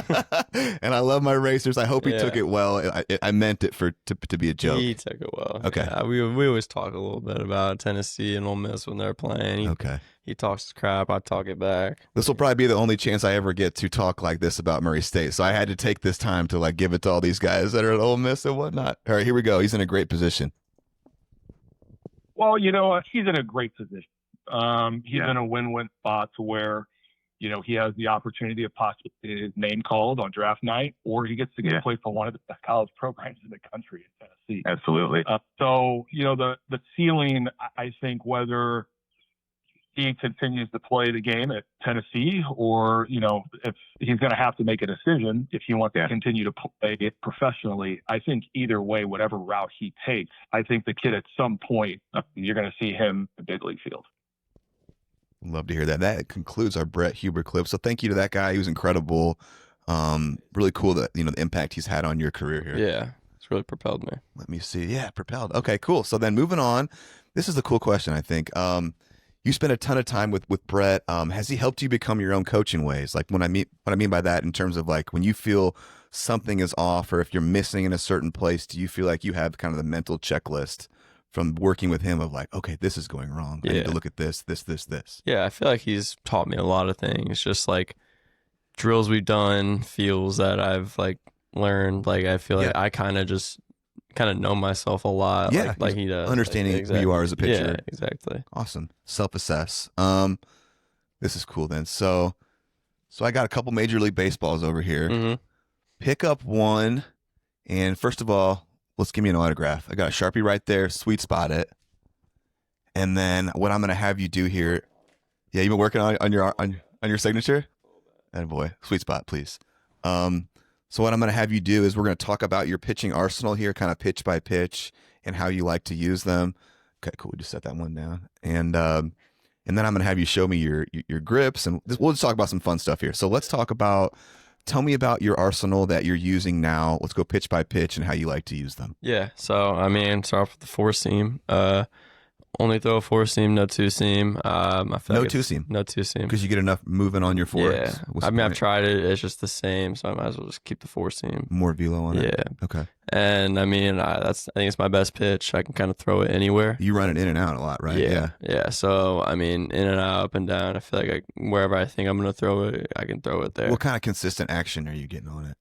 And I love my racers. I hope he took it well. I meant it to be a joke. He took it well. Okay. Yeah, we always talk a little bit about Tennessee and Ole Miss when they're playing. Okay. He talks crap. I talk it back. This will probably be the only chance I ever get to talk like this about Murray State. So I had to take this time to give it to all these guys that are at Ole Miss and whatnot. All right, here we go. He's in a great position. Well, he's in a great position. He's in a win-win spot to where he has the opportunity of possibly his name called on draft night, or he gets to get play for one of the best college programs in the country in Tennessee. Absolutely. So, the ceiling, I think, whether he continues to play the game at Tennessee or, if he's going to have to make a decision if he wants to continue to play it professionally, I think either way, whatever route he takes, I think the kid at some point, you're going to see him in the big league field. Love to hear that. That concludes our Brett Huber clip. So thank you to that guy. He was incredible. Really cool that, the impact he's had on your career here. Yeah, it's really propelled me. Let me see. Yeah, propelled. Okay, cool. So then moving on, this is a cool question, I think. You spent a ton of time with Brett. Has he helped you become your own coaching ways? Like what I mean by that in terms of when you feel something is off or if you're missing in a certain place, do you feel like you have kind of the mental checklist from working with him of okay, this is going wrong. I need to look at this. Yeah, I feel like he's taught me a lot of things. Just drills we've done, feels that I've learned. I feel like I kind of know myself a lot. Yeah, like he does. Understanding who you are as a pitcher. Yeah, exactly. Awesome. Self-assess. This is cool then. So I got a couple Major League Baseballs over here. Mm-hmm. Pick up one, and first of all, let's give me an autograph. I got a Sharpie right there. Sweet spot it. And then what I'm going to have you do here. Yeah, you've been working on your signature? And boy, sweet spot, please. So So what I'm going to have you do is we're going to talk about your pitching arsenal here, kind of pitch by pitch, and how you like to use them. Okay, cool. We just set that one down, and then I'm going to have you show me your grips, and we'll just talk about some fun stuff here. So let's talk about. Tell me about your arsenal that you're using now. Let's go pitch by pitch and how you like to use them. Yeah. So I mean, start off with the 4-seam. Only throw a 4-seam, no 2-seam. I feel No like 2-seam. No 2-seam. Because you get enough moving on your forks. Yeah. I mean, I've tried it. It's just the same, so I might as well just keep the 4-seam. More velo on it? Yeah. Okay. And I mean, I think it's my best pitch. I can kind of throw it anywhere. You run it in and out a lot, right? Yeah. Yeah. So, I mean, in and out, up and down. I feel like wherever I think I'm going to throw it, I can throw it there. What kind of consistent action are you getting on it,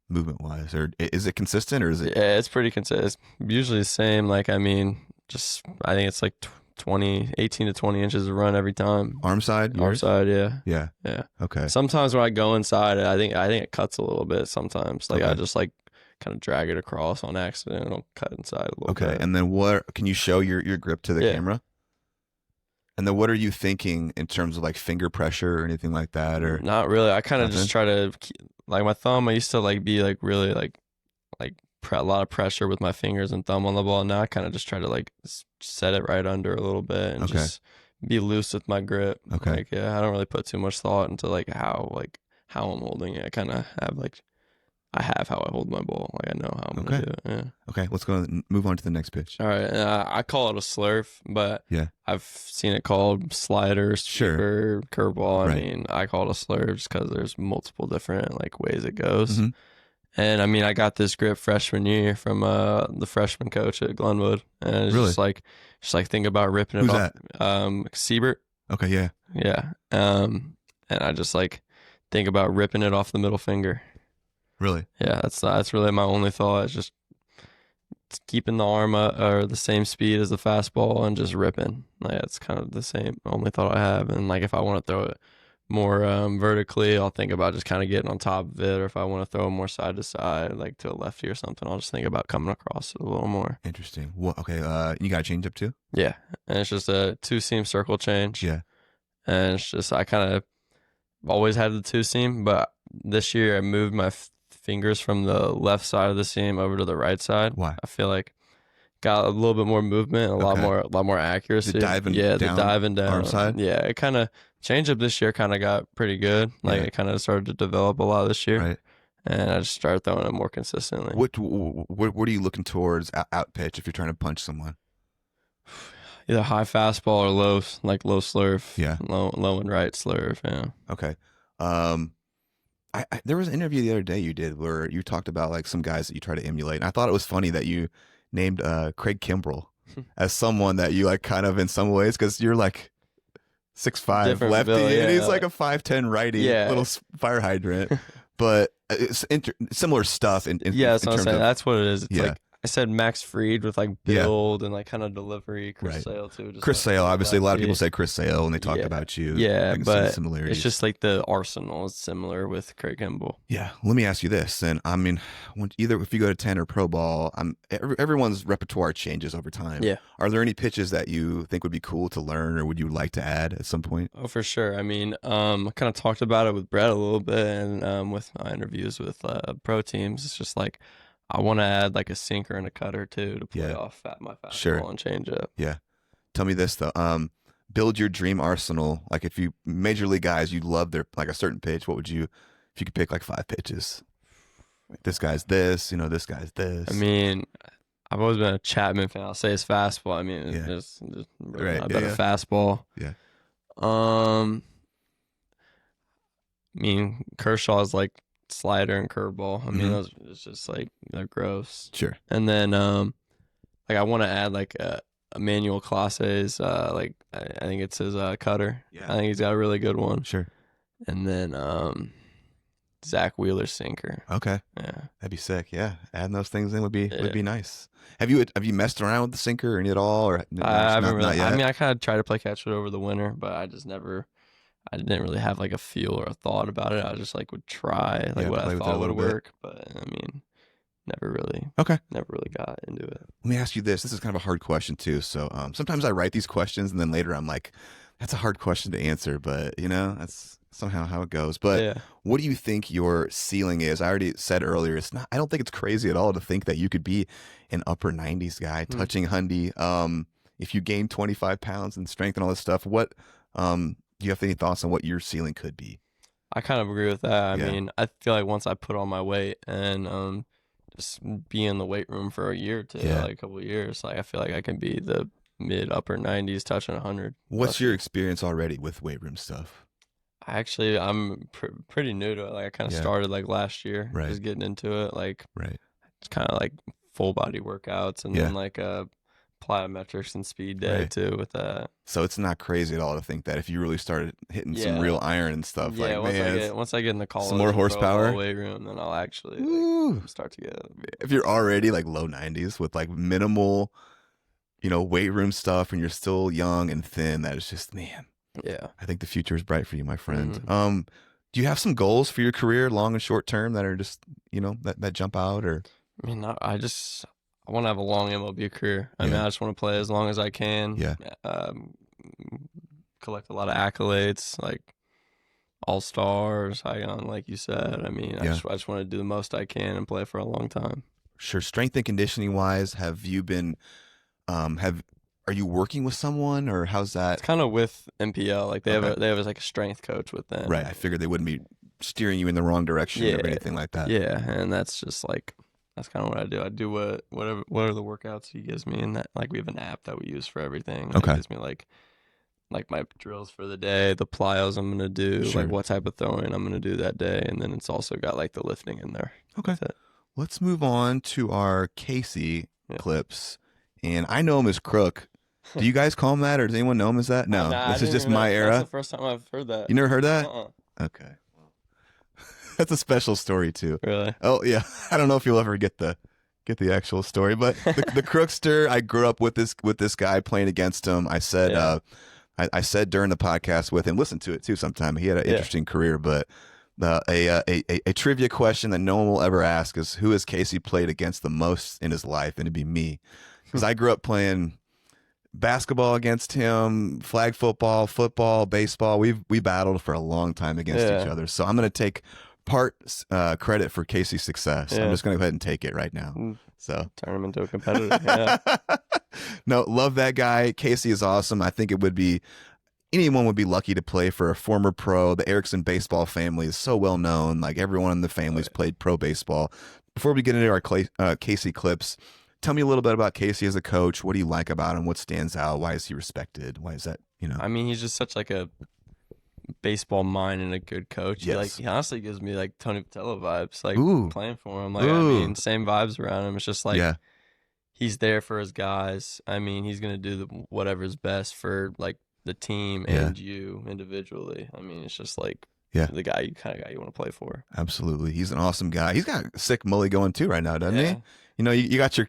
movement-wise? Or is it consistent, or is it? Yeah, it's pretty consistent. It's usually the same. Like, I mean, I think it's like 18 to 20 inches of run every time. Arm side? Arm side, yeah. Yeah. Yeah. Okay. Sometimes when I go inside, I think it cuts a little bit sometimes. Like, Okay. I just like kind of drag it across on accident. It'll cut inside a little bit. Okay. And then what can you show your grip to the camera? And then what are you thinking in terms of like finger pressure or anything like that? Or not really. I kind of just try to like my thumb. I used to like be like really like a lot of pressure with my fingers and thumb on the ball. Now I kind of just try to like set it right under a little bit and just be loose with my grip. Okay. Like, yeah, I don't really put too much thought into like how I'm holding it. I kind of have how I hold my ball. Like I know how I'm gonna do it. Yeah. Okay. Let's go and move on to the next pitch. All right. I call it a slurf, but Yeah. I've seen it called slider, sweeper, curveball. I mean, I call it a slurf just because there's multiple different like ways it goes. Mm-hmm. And I mean, I got this grip freshman year from the freshman coach at Glenwood, and it's just like think about ripping it off. Who's Siebert. Okay, yeah, yeah. And I just like think about ripping it off the middle finger. Really? Yeah, that's really my only thought. It's just keeping the arm or the same speed as the fastball and just ripping. Like that's kind of the same only thought I have. And like if I want to throw it more vertically, I'll think about just kind of getting on top of it, or if I want to throw it more side to side, like to a lefty or something, I'll just think about coming across it a little more. Interesting. Well, okay, you got a change up too? Yeah, and it's just a 2-seam circle change. Yeah. And it's just, I kind of always had the 2-seam, but this year I moved my fingers from the left side of the seam over to the right side. Why? I feel like got a little bit more movement, a lot more accuracy. The diving down arm side? Yeah, it kind of change up this year kind of got pretty good. Like it kind of started to develop a lot this year. Right. And I just started throwing it more consistently. What are you looking towards out pitch if you're trying to punch someone? Either high fastball or low slurf. Yeah. Low and right slurf. Yeah. Okay. There was an interview the other day you did where you talked about like some guys that you try to emulate, and I thought it was funny that you named Craig Kimbrell as someone that you like kind of in some ways, because you're like 6'5" lefty, and he's like a 5'10" righty, little fire hydrant. But it's similar stuff. That's what I'm saying. That's what it is. It's like I said, Max Fried with like build and like kind of delivery. Chris Sale too. Chris Sale, obviously, a lot of people say Chris Sale when they talk about you. Yeah, but similarities. it's just like the arsenal is similar with Craig Kimbrell. Yeah, let me ask you this, and I mean, either if you go to 10 or pro ball, everyone's repertoire changes over time. Yeah, are there any pitches that you think would be cool to learn, or would you like to add at some point? Oh, for sure. I mean, I kind of talked about it with Brett a little bit, and with my interviews with pro teams, it's just like, I want to add like a sinker and a cutter too to play off my fastball and change up. Yeah. Tell me this though. Build your dream arsenal. Like if you major league guys, you love their like a certain pitch. What would you, if you could pick like 5 pitches? Like this guy's this. This guy's this. I mean, I've always been a Chapman fan. I'll say his fastball. I mean, there's really not a better fastball. Yeah. I mean, Kershaw's like slider and curveball. I mean, those it's just like they're gross. Sure. And then like I want to add like a Emmanuel Classe's like I think it's his cutter. Yeah. I think he's got a really good one. Sure. And then Zach Wheeler's sinker. Okay. Yeah. That'd be sick. Yeah. Adding those things in would be nice. Have you messed around with the sinker or any at all, or I haven't really? I mean, I kind of tried to play catch it over the winter, but I didn't really have like a feel or a thought about it. I just like would try like what I thought would work, but I mean, never really got into it. Let me ask you this. This is kind of a hard question too. So sometimes I write these questions and then later I'm like, that's a hard question to answer, but that's somehow how it goes. But Yeah. what do you think your ceiling is? I already said earlier, it's not. I don't think it's crazy at all to think that you could be an upper 90s guy, touching Hundy. If you gain 25 pounds and strength and all this stuff, what do you have any thoughts on what your ceiling could be? I kind of agree with that. I Yeah. mean, I feel like once I put on my weight and just be in the weight room for a year or two, Yeah. like a couple of years, like I feel like I can be the mid upper 90s touching 100. What's your experience already with weight room stuff? I'm pretty new to it. Like I kind of Yeah. started like last year, Right. just getting into it. Like Right. it's kind of like full body workouts and Yeah. then like plyometrics and speed day Right. too with that. So it's not crazy at all to think that if you really started hitting some Yeah. real iron and stuff, Yeah, like man, once I get in the college more and pro horsepower? weight room, then I'll actually like, woo, start to get. if you're already like low 90s with like minimal, weight room stuff and you're still young and thin, that is just, man, Yeah. I think the future is bright for you, my friend. Mm-hmm. Do you have some goals for your career, long and short term, that are just, that jump out? Or I mean, I want to have a long MLB career. I mean, I just want to play as long as I can. Yeah. Collect a lot of accolades, like All-Stars, Cy Young, like you said. I mean, I just want to do the most I can and play for a long time. Sure. Strength and conditioning wise, have you been, are you working with someone, or how's that? It's kind of with MPL. Like they Okay. have like a strength coach with them. Right. I figured they wouldn't be steering you in the wrong direction or anything like that. Yeah, and that's just like that's kind of what I do. I do what are the workouts he gives me, and that like we have an app that we use for everything. It Okay. gives me like my drills for the day, the plyos I'm gonna do, Sure. like what type of throwing I'm gonna do that day, and then it's also got like the lifting in there. Okay. That's it. Let's move on to our Casey Yeah. clips. And I know him as Crook. Do you guys call him that, or does anyone know him as that? No, Nah, I this is didn't just even know. my That's era. the first time I've heard that. You never heard that? Uh-uh. Okay. That's a special story too. Really? Oh yeah. I don't know if you'll ever get the actual story, but the Crookster, I grew up with this guy, playing against him. I said Yeah. I said during the podcast with him, listen to it too sometime. He had an interesting career, but a trivia question that no one will ever ask is, who has Casey played against the most in his life? And it'd be me, because I grew up playing basketball against him, flag football, baseball. We battled for a long time against each other. So I'm going to take part credit for Casey's success. I'm just going to go ahead and take it right now. So turn him into a competitor. Yeah. No, love that guy. Casey is awesome. I think anyone would be lucky to play for a former pro. The Erickson baseball family is so well known. Like everyone in the family's played pro baseball. Before we get into our Casey clips, tell me a little bit about Casey as a coach. What do you like about him? What stands out? Why is he respected? Why is that, I mean, he's just such like a baseball mind and a good coach. Yes. He honestly gives me like Tony Vitello vibes, like Ooh. playing for him. Like Ooh. I mean, same vibes around him. It's just like Yeah. he's there for his guys. I mean, he's gonna do whatever's best for like the team Yeah. and you individually. I mean, it's just like Yeah. the guy you want to play for. Absolutely. He's an awesome guy. He's got a sick mully going too right now, doesn't Yeah. he? You got your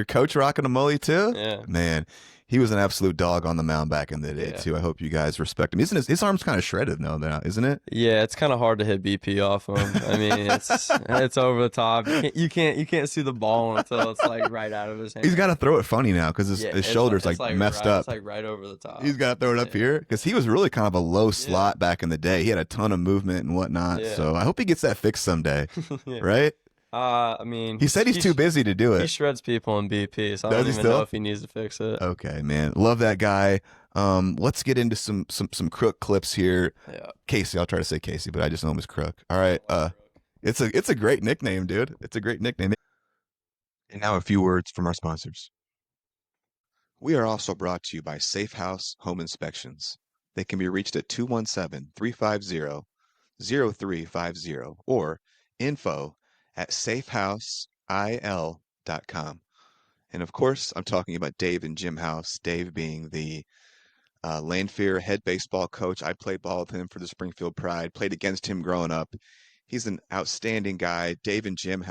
coach rocking a mully too? Yeah. Man, he was an absolute dog on the mound back in the day too. I hope you guys respect him. Isn't his arm's kind of shredded now, isn't it? Yeah, it's kind of hard to hit BP off him. I mean, it's over the top. You can't see the ball until it's like right out of his hand. He's got to throw it funny now because his shoulder's it's like messed right, up. It's like right over the top. He's got to throw it up here because he was really kind of a low slot back in the day. He had a ton of movement and whatnot. Yeah. So I hope he gets that fixed someday. Yeah. Right? I mean, He said he's too busy to do He it. shreds people in BP, so I Does don't he even still? know if he needs to fix it. Okay, man. Love that guy. Let's get into some Crook clips here. Yeah. Casey, I'll try to say Casey, but I just know him as Crook. All right. It's a great nickname, dude. It's a great nickname. And now a few words from our sponsors. We are also brought to you by Safe House Home Inspections. They can be reached at 217-350-0350 or info@safehouseil.com. And of course, I'm talking about Dave and Jim House. Dave being the Lanphier head baseball coach. I played ball with him for the Springfield Pride, played against him growing up. He's an outstanding guy. Dave and Jim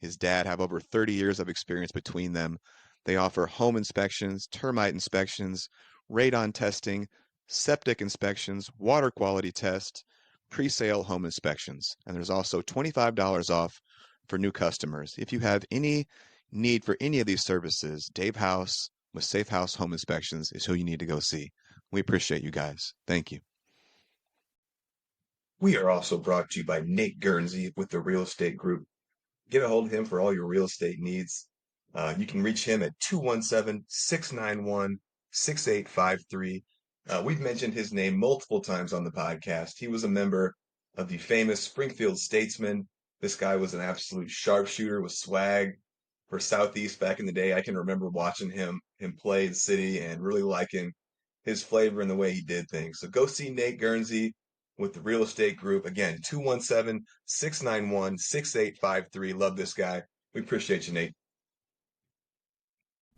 his dad have over 30 years of experience between them. They offer home inspections, termite inspections, radon testing, septic inspections, water quality tests, pre-sale home inspections. And there's also $25 off for new customers. If you have any need for any of these services, Dave House with Safe House Home Inspections is who you need to go see. We appreciate you guys. Thank you. We are also brought to you by Nate Guernsey with the Real Estate Group. Get a hold of him for all your real estate needs. You can reach him at 217-691-6853. We've mentioned his name multiple times on the podcast. He was a member of the famous Springfield Statesmen. This guy was an absolute sharpshooter with swag for Southeast back in the day. I can remember watching him play the city and really liking his flavor and the way he did things. So go see Nate Guernsey with the Real Estate Group. Again, 217-691-6853. Love this guy. We appreciate you, Nate.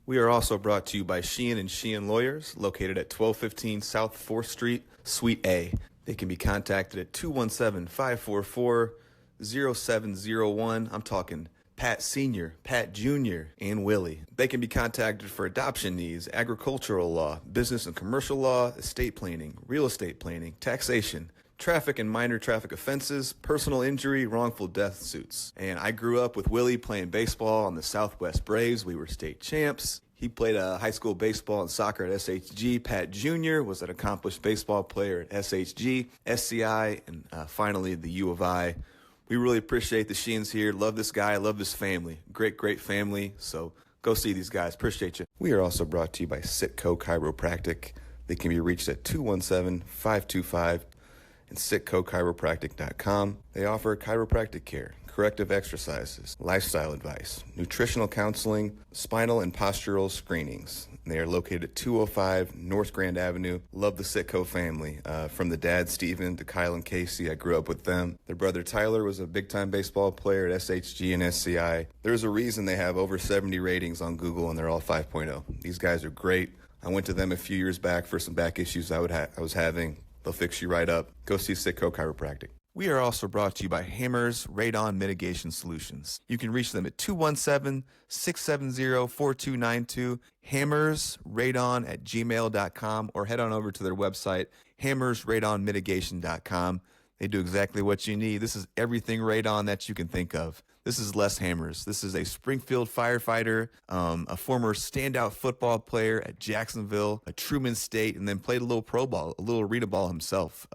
We are also brought to you by Sheehan and Sheehan Lawyers, located at 1215 South 4th Street, Suite A. They can be contacted at 217-544-0701. I'm talking Pat Sr., Pat Jr., and Willie. They can be contacted for adoption needs, agricultural law, business and commercial law, estate planning, real estate planning, taxation, traffic and minor traffic offenses, personal injury, wrongful death suits. And I grew up with Willie playing baseball on the Southwest Braves. We were state champs. He played high school baseball and soccer at SHG. Pat Jr. was an accomplished baseball player at SHG, SCI, and finally the U of I. We really appreciate the Sheens here. Love this guy. Love this family. Great, great family. So go see these guys. Appreciate you. We are also brought to you by Sitco Chiropractic. They can be reached at 217-525 and sitcochiropractic.com. They offer chiropractic care, corrective exercises, lifestyle advice, nutritional counseling, spinal and postural screenings. They are located at 205 North Grand Avenue. Love the Sitco family. From the dad, Steven, to Kyle and Casey, I grew up with them. Their brother, Tyler, was a big-time baseball player at SHG and SCI. There's a reason they have over 70 ratings on Google, and they're all 5.0. These guys are great. I went to them a few years back for some back issues I was having. They'll fix you right up. Go see Sitco Chiropractic. We are also brought to you by Hammers Radon Mitigation Solutions. You can reach them at 217-670-4292, hammersradon@gmail.com, or head on over to their website, hammersradonmitigation.com. They do exactly what you need. This is everything radon that you can think of. This is Les Hammers. This is a Springfield firefighter, a former standout football player at Jacksonville, a Truman State, and then played a little pro ball, a little arena ball himself.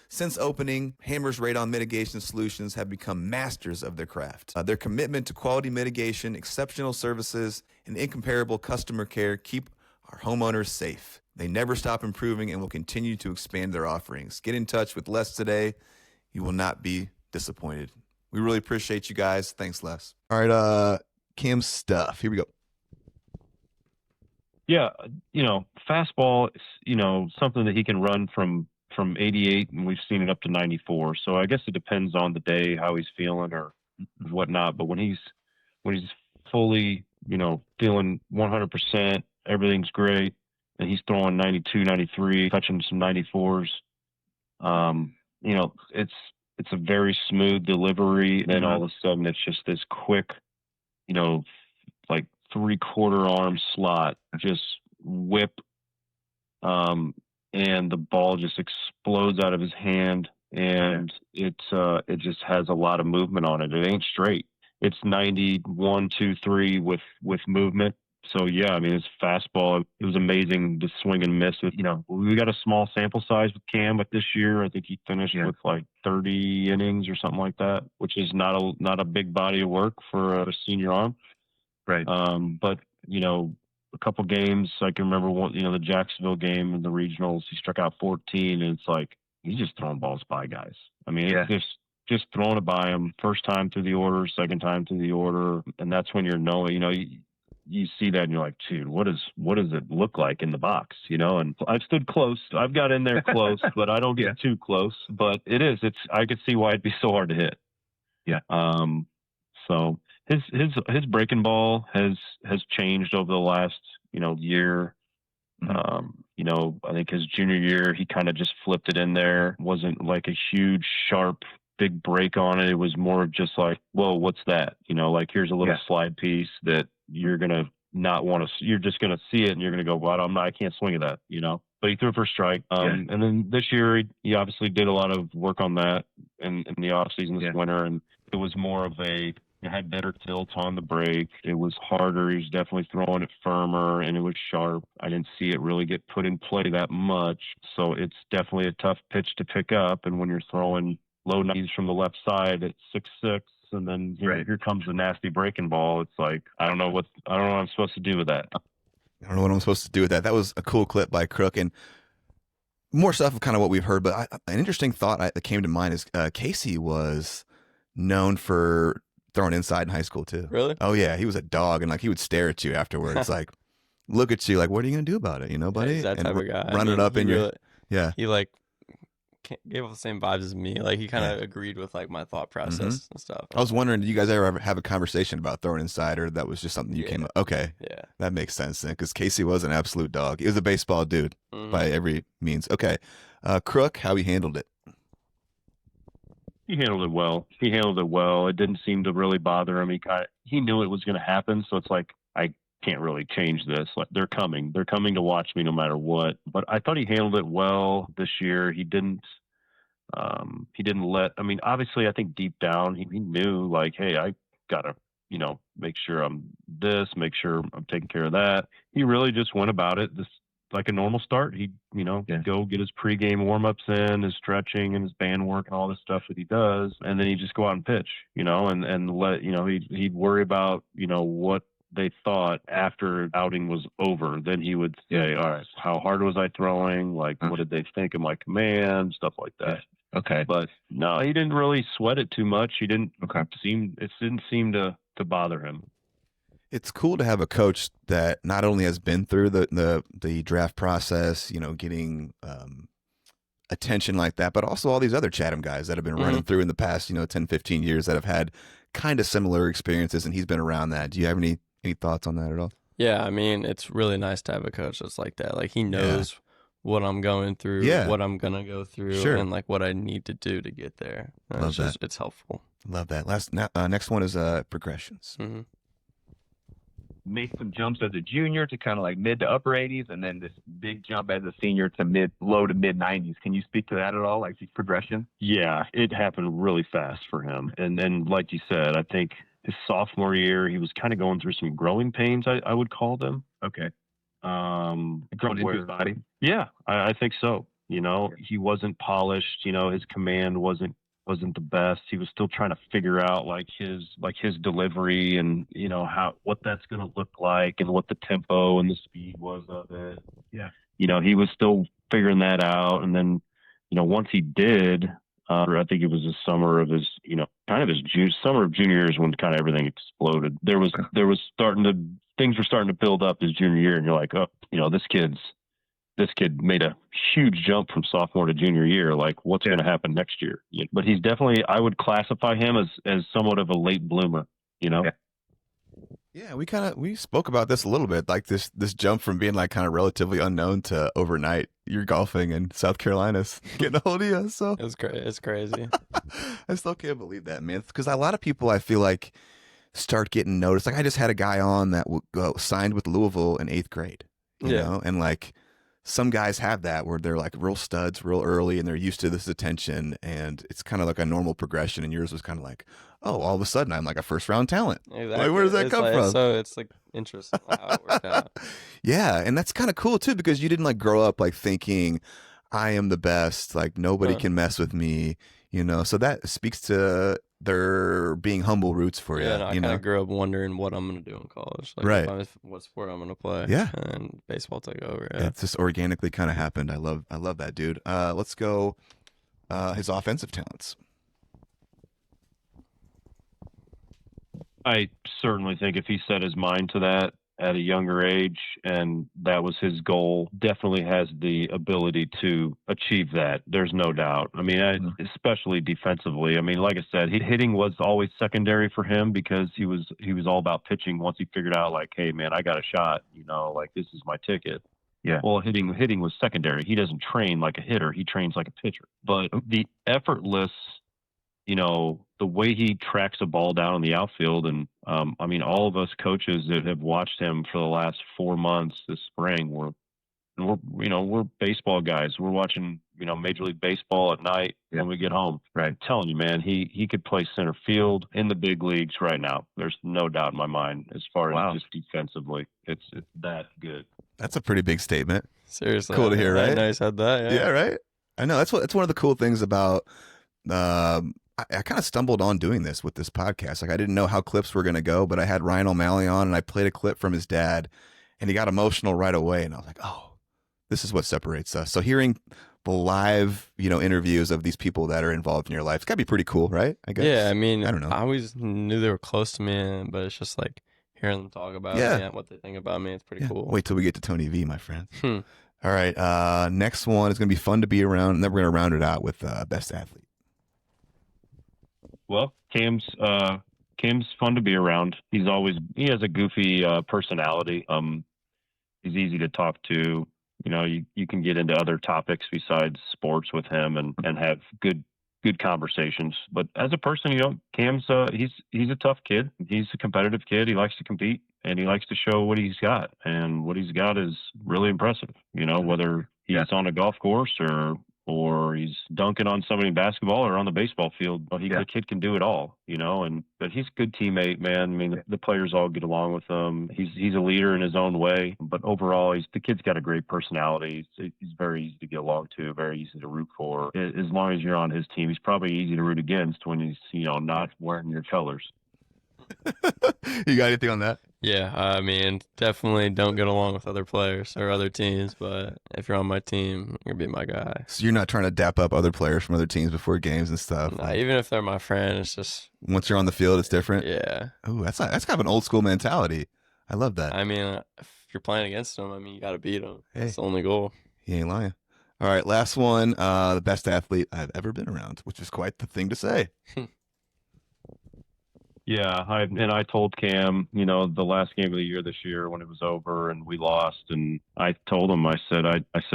Since opening, Hammers Radon Mitigation Solutions have become masters of their craft. Their commitment to quality mitigation, exceptional services, and incomparable customer care keep our homeowners safe. They never stop improving and will continue to expand their offerings. Get in touch with Les today. You will not be disappointed. We really appreciate you guys. Thanks, Les. All right, Cam's stuff. Here we go. Yeah, fastball is, something that he can run from 88, and we've seen it up to 94. So I guess it depends on the day, how he's feeling or whatnot. But when he's fully, feeling 100%, everything's great, and he's throwing 92, 93, touching some 94s, it's a very smooth delivery. And then all of a sudden it's just this quick, like 3/4 arm slot, just whip. And the ball just explodes out of his hand, and it just has a lot of movement on it. It ain't straight. It's 91, 2, 3 with movement. So yeah, his fastball, it was amazing to swing and miss with. We got a small sample size with Cam, but this year I think he finished with like 30 innings or something like that, which is not a big body of work for a senior arm. Right. But a couple games, I can remember one, the Jacksonville game in the regionals, he struck out 14, and it's like he's just throwing balls by guys. It's just throwing it by him. First time through the order, second time through the order, and that's when you're knowing. You see that and you're like, dude, what does it look like in the box? And I've stood close. I've got in there close, but I don't get too close. But I could see why it'd be so hard to hit. Yeah. So his breaking ball has changed over the last, year. Mm-hmm. I think his junior year, he kind of just flipped it in there. Wasn't like a huge, sharp, big break on it. It was more of just like, whoa, what's that? Like here's a little slide piece that you're going to not want to, you're just going to see it and you're going to go, well, I can't swing at that, but he threw it for a strike. And then this year he obviously did a lot of work on that in the off season this winter. And it was more of it had better tilt on the break. It was harder. He was definitely throwing it firmer, and it was sharp. I didn't see it really get put in play that much. So it's definitely a tough pitch to pick up. And when you're throwing low 90s from the left side at 6'6", and then here comes a nasty breaking ball. It's like I don't know what I'm supposed to do with that. I don't know what I'm supposed to do with that. That was a cool clip by Crook, and more stuff of kind of what we've heard. But an interesting thought that came to mind is Casey was known for throwing inside in high school too. Really? Oh yeah, he was a dog, and like he would stare at you afterwards, like look at you, like what are you gonna do about it, buddy? Yeah, he's that type of guy. Run it up in your He like gave off the same vibes as me. Like he kind of agreed with like my thought process and stuff. I was wondering, did you guys ever have a conversation about throwing inside, or that was just something you came up? Okay, yeah, that makes sense then, because Casey was an absolute dog. He was a baseball dude by every means. Okay, Crook, how he handled it. He handled it well. It didn't seem to really bother him. He knew it was going to happen, so it's like I can't really change this. Like they're coming to watch me no matter what. But I thought he handled it well this year. He didn't let. I mean, obviously, I think deep down he knew like, hey, I gotta make sure I'm this, make sure I'm taking care of that. He really just went about it like a normal start. He'd go get his pregame warm-ups in, his stretching and his band work and all this stuff that he does, and then he'd just go out and pitch, and let he'd worry about what they thought after outing was over. Then he would say, all right, how hard was I throwing? Like, what did they think of my command? Stuff like that. Okay. But no, he didn't really sweat it too much. It didn't seem to bother him. It's cool to have a coach that not only has been through the draft process, getting attention like that, but also all these other Chatham guys that have been running through in the past, 10, 15 years that have had kind of similar experiences, and he's been around that. Do you have any thoughts on that at all? Yeah, I mean, it's really nice to have a coach that's like that. Like he knows what I'm going through, what I'm going to go through, and like what I need to do to get there. Love that. It's helpful. Love that. Next one is progressions. Made some jumps as a junior to kind of like mid to upper 80s, and then this big jump as a senior to low to mid 90s. Can you speak to that at all, like the progression? Yeah, it happened really fast for him. And then, like you said, I think his sophomore year, he was kind of going through some growing pains, I would call them. Okay. Growing into his body? Yeah, I think so. He wasn't polished. His command wasn't the best. He was still trying to figure out his delivery and what that's going to look like and what the tempo and the speed was of it. Yeah. He was still figuring that out. And then, once he did, I think it was the summer of his, summer of junior year is when kind of everything exploded. Things were starting to build up his junior year, and you're like, oh, this kid made a huge jump from sophomore to junior year. Like, what's going to happen next year? But he's definitely, I would classify him as somewhat of a late bloomer, Yeah, we spoke about this a little bit, like this jump from being like kind of relatively unknown to overnight. You're golfing in South Carolina's getting a hold of you. So it's crazy. I still can't believe that, man. Because a lot of people, I feel like, start getting noticed. Like I just had a guy on that signed with Louisville in 8th grade, you know, and like some guys have that where they're like real studs real early and they're used to this attention, and it's kind of like a normal progression. And yours was kind of like, oh, all of a sudden I'm like a first round talent. Exactly. Like, where does that come from? So it's like interesting how it worked out. Yeah, and that's kind of cool too, because you didn't like grow up like thinking I am the best, like nobody can mess with me, So that speaks to their being humble roots for you. Yeah, no, I kind of grew up wondering what I'm going to do in college. Like, right. What sport I'm going to play. Yeah. And baseball took over. Yeah. It's just organically kind of happened. I love that dude. Let's go his offensive talents. I certainly think if he set his mind to that at a younger age and that was his goal, definitely has the ability to achieve that. There's no doubt. I mean, especially defensively. I mean, like I said, hitting was always secondary for him because he was all about pitching once he figured out like, hey man, I got a shot, like this is my ticket. Yeah. Well, hitting was secondary. He doesn't train like a hitter. He trains like a pitcher. But the effortless, the way he tracks a ball down in the outfield, and I mean, all of us coaches that have watched him for the last 4 months this spring, we're baseball guys. We're watching, Major League Baseball at night when we get home. Right. I'm telling you, man, he could play center field in the big leagues right now. There's no doubt in my mind as far as just defensively. It's that good. That's a pretty big statement. Seriously. Cool to hear, right? I said that. Yeah, right? I know. That's one of the cool things about I kind of stumbled on doing this with this podcast. Like I didn't know how clips were going to go, but I had Ryan O'Malley on and I played a clip from his dad and he got emotional right away. And I was like, oh, this is what separates us. So hearing the live, interviews of these people that are involved in your life, it's gotta be pretty cool, right? I guess. Yeah, I mean, I don't know. I always knew they were close to me, but it's just like hearing them talk about me and what they think about me. It's pretty cool. Wait till we get to Tony V, my friend. All right. Next one is going to be fun to be around, and then we're going to round it out with best athlete. Well, Cam's fun to be around. He has a goofy personality. He's easy to talk to. You can get into other topics besides sports with him and have good conversations. But as a person, Cam's he's a tough kid. He's a competitive kid. He likes to compete and he likes to show what he's got. And what he's got is really impressive. Whether he's on a golf course or he's dunking on somebody in basketball or on the baseball field, but the kid can do it all, but he's a good teammate, man. I mean, the players all get along with him. He's a leader in his own way, but overall, the kid's got a great personality. He's very easy to get along to, very easy to root for. As long as you're on his team, he's probably easy to root against when he's, not wearing your colors. You got anything on that? Yeah, I mean, definitely don't get along with other players or other teams, but if you're on my team, you're gonna be my guy. So you're not trying to dap up other players from other teams before games and stuff? Nah, even if they're my friend, it's just... Once you're on the field, it's different? Yeah. Oh, that's kind of an old school mentality. I love that. I mean, if you're playing against them, you got to beat them. Hey, that's the only goal. He ain't lying. All right, last one, the best athlete I've ever been around, which is quite the thing to say. Yeah, I told Cam, the last game of the year this year when it was over and we lost, and I told him, I said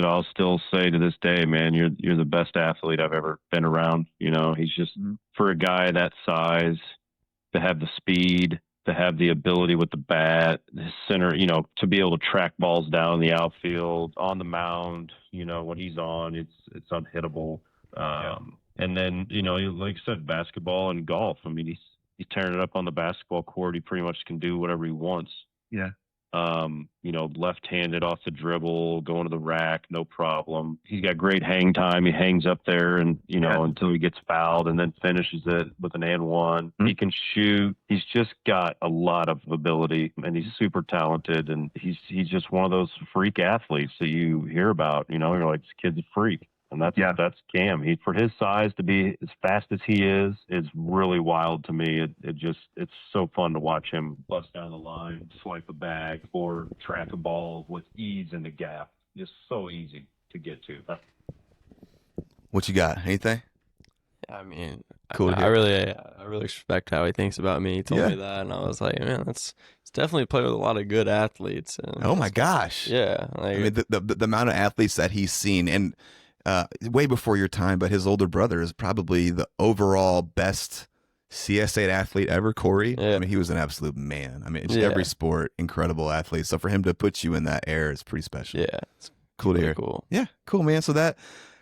I'll still say to this day, man, you're the best athlete I've ever been around. He's just, for a guy that size, to have the speed, to have the ability with the bat, his center, to be able to track balls down the outfield, on the mound, when he's on, it's unhittable. And then, like I said, basketball and golf. I mean, he's tearing it up on the basketball court. He pretty much can do whatever he wants. Yeah. Left-handed off the dribble, going to the rack, no problem. He's got great hang time. He hangs up there and, until he gets fouled and then finishes it with an and one. He can shoot. He's just got a lot of ability and he's super talented. And he's just one of those freak athletes that you hear about, you're like, this kid's a freak. And that's Cam. For his size to be as fast as he is really wild to me. It's so fun to watch him bust down the line, swipe a bag, or track a ball with ease in the gap. Just so easy to get to. What you got? Anything? I mean, cool. I really respect how he thinks about me. He told me that, and I was like, man, it's definitely played with a lot of good athletes. And oh my gosh! Yeah, I mean, the amount of athletes that he's seen, and way before your time, but his older brother is probably the overall best CS8 athlete ever, Corey. Yeah. I mean, he was an absolute man. I mean, every sport, incredible athlete. So for him to put you in that air is pretty special. Yeah, it's cool to hear. Cool. Yeah, cool, man. So that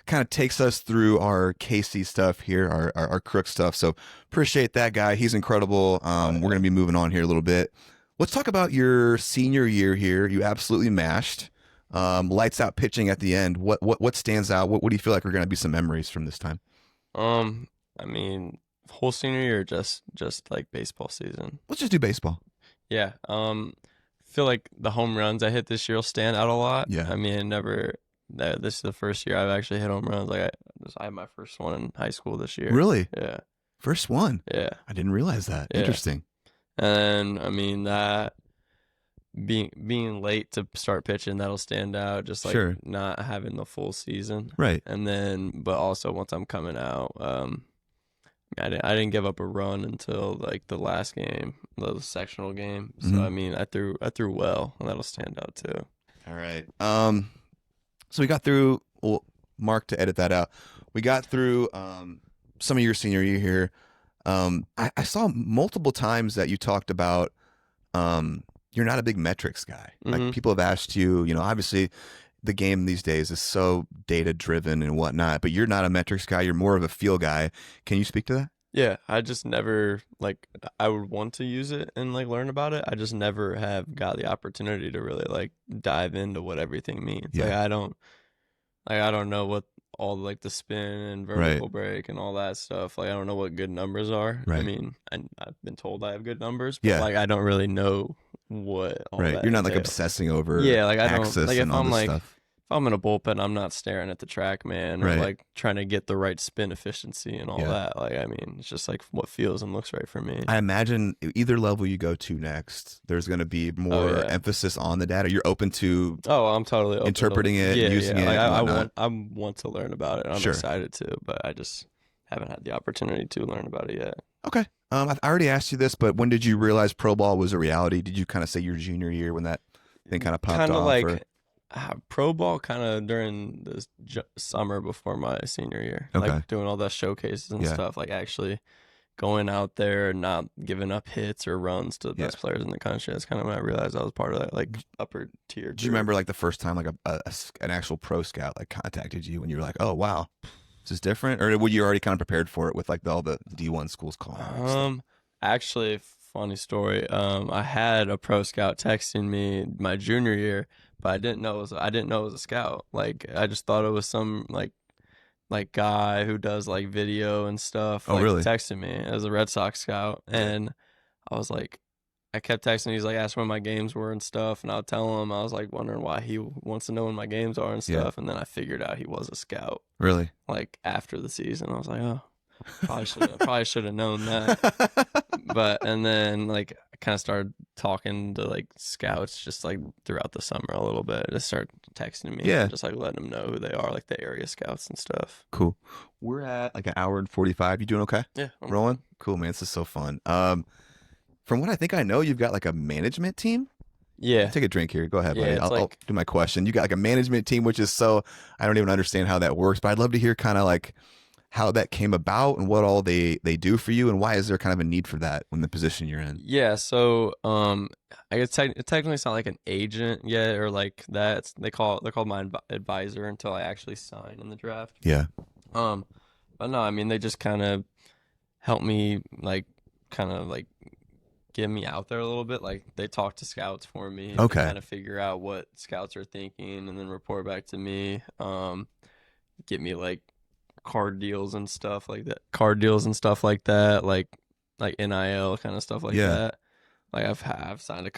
kind of takes us through our KC stuff here, our Crook stuff. So appreciate that guy. He's incredible. We're going to be moving on here a little bit. Let's talk about your senior year here. You absolutely mashed. Lights out pitching at the end. What stands out? What do you feel like are going to be some memories from this time? I mean, whole senior year, just like baseball season. Let's just do baseball. Yeah. Feel like the home runs I hit this year will stand out a lot. Yeah. I mean, this is the first year I've actually hit home runs. Like I had my first one in high school this year. Really? Yeah. First one? Yeah. I didn't realize that. Yeah. Interesting. And I mean that being late to start pitching, that'll stand out, just like not having the full season. Right. And then, but also once I'm coming out, I didn't give up a run until like the last game, the sectional game. So I mean, I threw well, and that'll stand out too. All right. So we got through. Well, Mark to edit that out. We got through some of your senior year here. I saw multiple times that you talked about you're not a big metrics guy. Like people have asked you, obviously the game these days is so data driven and whatnot, but you're not a metrics guy. You're more of a feel guy. Can you speak to that? Yeah, I just never I would want to use it and learn about it. I just never have got the opportunity to really dive into what everything means. Yeah. I don't Like, I don't know what all like the spin and vertical break and all that stuff. Like, I don't know what good numbers are. I Right. mean, I've been told I have good numbers, but Yeah. like I don't really know what all Right. that You're not like entails. obsessing over Yeah, like I don't axis like if and all I'm this like stuff. if I'm in a bullpen, I'm not staring at the track, man, or Right. like trying to get the right spin efficiency and all Yeah. that. Like, I mean, it's just like what feels and looks right for me. I imagine either level you go to next, there's going to be more yeah. emphasis on the data. You're open to Oh, I'm totally open interpreting to, it, yeah, using yeah. it, Like, and I whatnot. want to learn about it. I'm Sure. excited to, but I just haven't had the opportunity to learn about it yet. Okay. I already asked you this, but when did you realize pro ball was a reality? Did you kind of say your junior year when that thing kind of popped Kind of off? like or? pro ball kind of during this summer before my senior year. Okay. Like doing all the showcases and Yeah. stuff, like actually going out there and not giving up hits or runs to the Yeah. best players in the country. That's kind of when I realized I was part of that like upper tier Do you remember like the first time like an actual pro scout like contacted you and you were like, oh wow, this is different, or were you already kind of prepared for it with like all the D1 schools calling? Actually, funny story. I had a pro scout texting me my junior year, but I didn't know it was a scout. Like, I just thought it was some like guy who does like video and stuff. Oh, like, really? Texting me as a Red Sox scout, and I was like, I kept texting. He's like, ask when my games were and stuff, and I'll tell him. I was like wondering why he wants to know when my games are and stuff, Yeah. and then I figured out he was a scout. Really? Like after the season, I was like, oh, probably should have known that. But and then like I kind of started talking to like scouts just like throughout the summer a little bit. Just start texting me, Yeah. just like letting them know who they are, like the area scouts and stuff. Cool. We're at like an hour and 45. You doing okay? Yeah, I'm Rolling? Cool, man. This is so fun. From what I think I know, you've got like a management team. Yeah, Take a drink here. Go ahead, Yeah, buddy. it's I'll like- do my question. You got like a management team, which is so I don't even understand how that works, but I'd love to hear kind of like how that came about and what all they do for you, and why is there kind of a need for that in the position you're in? Yeah, so I guess technically it's not like an agent yet or like that. They're called my advisor until I actually sign in the draft. Yeah. But no, I mean they just kind of help me like kind of like get me out there a little bit. Like they talk to scouts for me. And Okay. kind of figure out what scouts are thinking and then report back to me. Get me like card deals and stuff like that. Like NIL kind of stuff like Yeah. that. Like I've signed a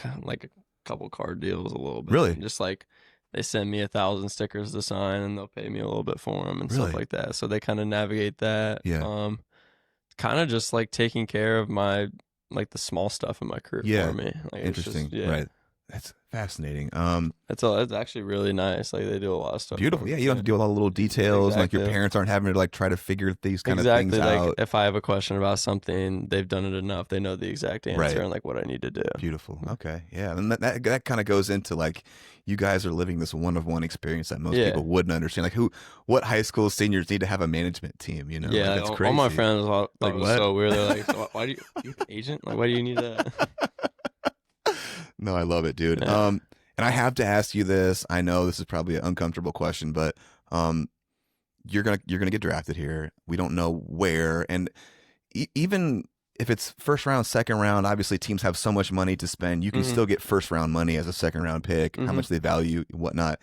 couple card deals a little bit. Really? Just like they send me 1,000 stickers to sign and they'll pay me a little bit for them and Really? stuff like that. So they kind of navigate that. Yeah. Kind of just like taking care of my like the small stuff in my career Yeah. for me. Like, it's just- Interesting. yeah. Right. That's fascinating. It's actually really nice. Like they do a lot of stuff. Beautiful. for Yeah, me. you don't have to deal with all the little details. Like your Exactly. parents aren't having to like try to figure these kind of Exactly. things Like out. if I have a question about something, they've done it enough. They know the exact answer Right. and like what I need to do. Beautiful. Okay. Yeah. And that kind of goes into like you guys are living this one-of-one experience that most Yeah. people wouldn't understand. Like what high school seniors need to have a management team, you know? Yeah, Like, that's crazy. all my friends thought Like, it was what? so weird. They're like, "Why do you an agent? Like, why do you need that?" No, I love it, dude. Yeah. And I have to ask you this. I know this is probably an uncomfortable question, but you're gonna get drafted here. We don't know where, and even if it's first round, second round, obviously teams have so much money to spend. You can Mhm. still get first round money as a second round pick. How Mhm. much they value, whatnot.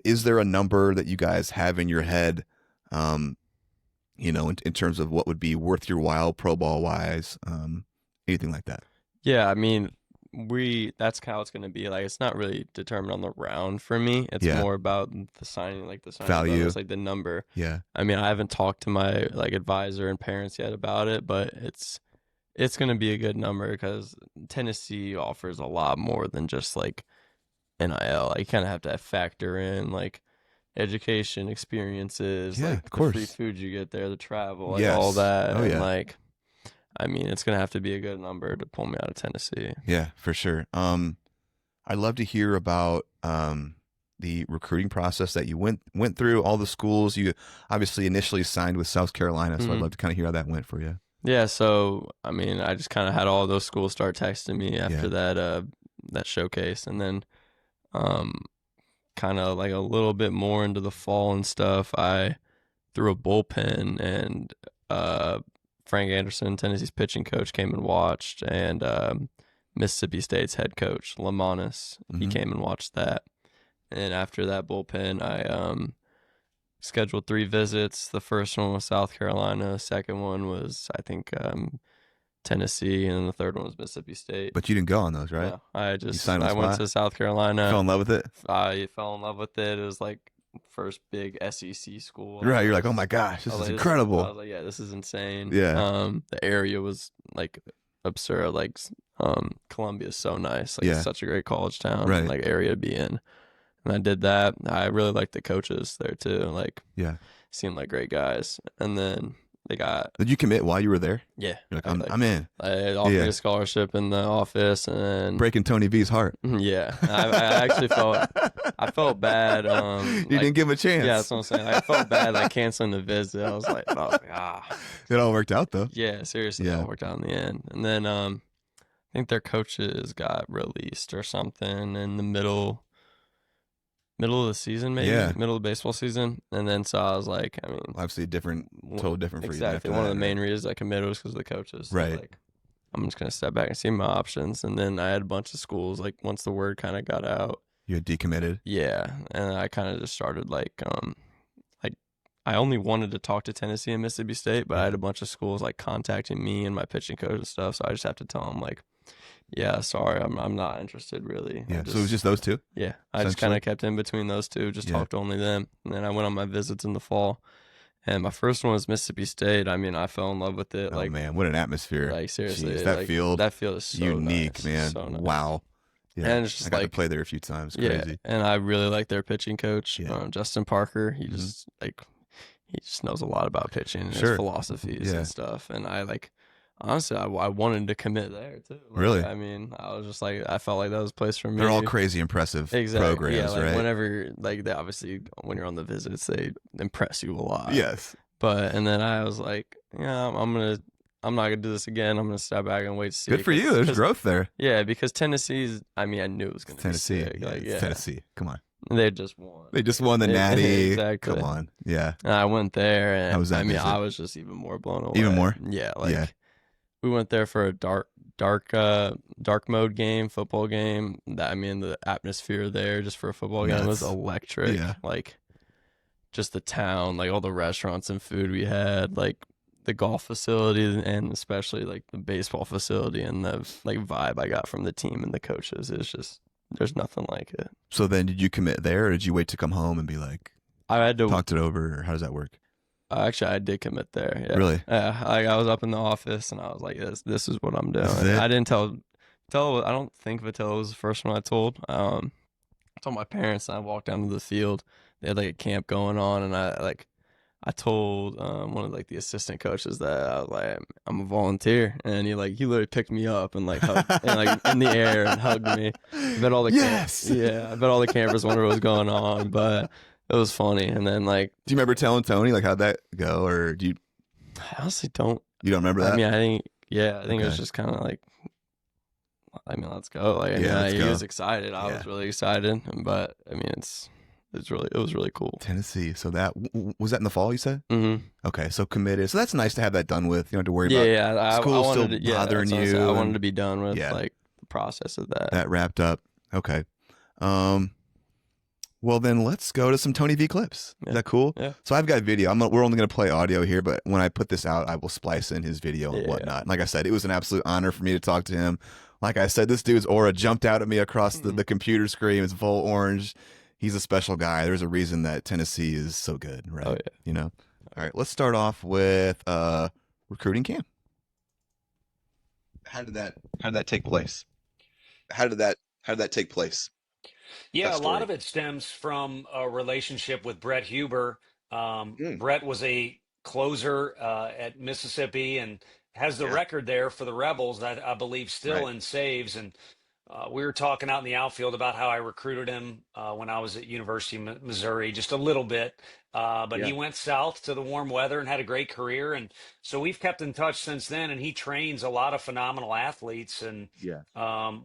Is there a number that you guys have in your head? In terms of what would be worth your while, pro ball wise, anything like that. Yeah, I mean, that's how it's going to be. Like, it's not really determined on the round for me. It's Yeah. more about the signing, like the signing Value. bonus, like the number. Yeah. I mean, I haven't talked to my like advisor and parents yet about it, but it's going to be a good number because Tennessee offers a lot more than just like NIL. Like, you kind of have to factor in like education, experiences, Yeah, like of course. the free food you get there, the travel, like Yes. all that. Oh, and yeah. like, I mean, it's going to have to be a good number to pull me out of Tennessee. Yeah, for sure. I'd love to hear about the recruiting process that you went through, all the schools. You obviously initially signed with South Carolina, so I'd Mhm. love to kind of hear how that went for you. Yeah, so I mean, I just kind of had all those schools start texting me after that showcase, and then kind of like a little bit more into the fall and stuff, I threw a bullpen, and Frank Anderson, Tennessee's pitching coach, came and watched, and Mississippi State's head coach, Lamanis, he Mhm. came and watched that. And after that bullpen, I scheduled 3 visits. The first one was South Carolina. Second one was, I think, Tennessee, and then the third one was Mississippi State. But you didn't go on those, right? No, I signed on the went spot? to South Carolina. Fell in love with it? I fell in love with it. It was like first big SEC school. Right, you're like, oh my gosh, this is incredible. I was like, yeah, this is insane. Yeah. The area was like absurd. Like, Columbia is so nice. Like, Yeah. it's such a great college town, Right. like area to be in. And I did that. I really liked the coaches there too. Like, Yeah. seemed like great guys. And then they got, Did you commit while you were there? yeah, You're like, I'm in. I offered me a scholarship in the office, and then Breaking Tony V's heart. yeah, I actually felt bad. You didn't give him a chance. Yeah, that's what I'm saying. I felt bad like canceling the visit. I was like, It all worked out though. yeah, seriously, Yeah. it all worked out in the end. And then I think their coaches got released or something in the middle of the season, maybe middle of the baseball season. And then so I was like, I mean, Obviously total different for you. exactly. after One of that, the right? main reasons I committed was because of the coaches. So, Right. like, I'm just gonna step back and see my options. And then I had a bunch of schools. Like, once the word kind of got out, You had decommitted. yeah, and I kind of just started like I only wanted to talk to Tennessee and Mississippi State, but I had a bunch of schools like contacting me and my pitching coach and stuff. So I just have to tell them like, yeah, sorry, I'm not interested really. Yeah. So it was just those two? yeah. I just kind essentially? of kept in between those two, just Yeah. talked to only them, and then I went on my visits in the fall. And my first one was Mississippi State. I mean, I fell in love with it. Oh like, man, what an atmosphere. like seriously, Jeez, that like, field that field is so unique, nice, man. so nice. Wow. Yeah. And it's just I got to like- play there a few times. Yeah, Crazy. and I really like their pitching coach, Yeah. Justin Parker. He Mhm. just he just knows a lot about pitching and Sure. his philosophies Yeah. and stuff. And I honestly, I wanted to commit there too. Like, Really? I mean, I was just like, I felt like that was a place for me. They're all crazy impressive exactly. programs, Yeah, like right? whenever they obviously when you're on the visits, they impress you a lot. Yes. But and then I was like, yeah, I'm not gonna do this again. I'm gonna step back and wait to see. Good for you. There's 'cause- growth there. Yeah, because Tennessee's. I mean, I knew it was gonna Tennessee. be sick. Yeah, Like, it's yeah, Tennessee. Come on. they just won. They just won the Yeah, Natty. exactly. Come on. Yeah. And I went there, and How was that I mean, visit? I was just even more blown away. Even more? Yeah, like Yeah. we went there for a dark mode game, football game. That I mean, the atmosphere there just for a football game was Nuts. electric. Yeah. Like just the town, like all the restaurants and food we had, like the golf facility, and especially like the baseball facility, and the like vibe I got from the team and the coaches is just there's nothing like it. So then did you commit there, or did you wait to come home and be like, I had to talked it over, or how does that work? actually I did commit there. Yeah. Really? Yeah, I was up in the office and I was like, this is what I'm doing. This is it? I didn't tell. I don't think Vitello was the first one I told. I told my parents, and I walked down to the field. They had like a camp going on, and I told one of like the assistant coaches that I was like, I'm a volunteer, and he literally picked me up and like hugged, and like in the air and hugged me. I bet all the Yes! I bet all the campers wondered what was going on, but it was funny. And then like Do you remember telling Tony like how'd that go, or do you I honestly don't. remember that? I mean, I think it was Okay. just kind of like, I mean, let's go. Like, Yeah, let's he go. was excited. I Yeah. was really excited, but I mean, it was really cool. Tennessee. So that was that in the fall, you said? Mm-hmm. Okay, so committed. So that's nice to have that done with. You don't have to worry Yeah, about yeah. I school wanted still to, yeah, bothering that's what I'm saying. you I wanted and- to be done with Yeah. like the process of that. that wrapped up. Okay. Well, then let's go to some Tony V clips. Yeah. Is that cool? Yeah. So I've got video. We're only going to play audio here, but when I put this out, I will splice in his video and Yeah. whatnot. Like I said, it was an absolute honor for me to talk to him. Like I said, this dude's aura jumped out at me across the computer screen. It's full orange. He's a special guy. There's a reason that Tennessee is so good, right? Oh, yeah. You know? All right, let's start off with recruiting camp. How did that take place? How did that take place? Yeah, That a lot story. of it stems from a relationship with Brett Huber. Brett was a closer at Mississippi and has the Yeah. record there for the Rebels, I believe, still Right. in saves. And we were talking out in the outfield about how I recruited him when I was at University of Missouri, just a little bit. But Yeah. he went south to the warm weather and had a great career. And so we've kept in touch since then. And he trains a lot of phenomenal athletes. And Yeah.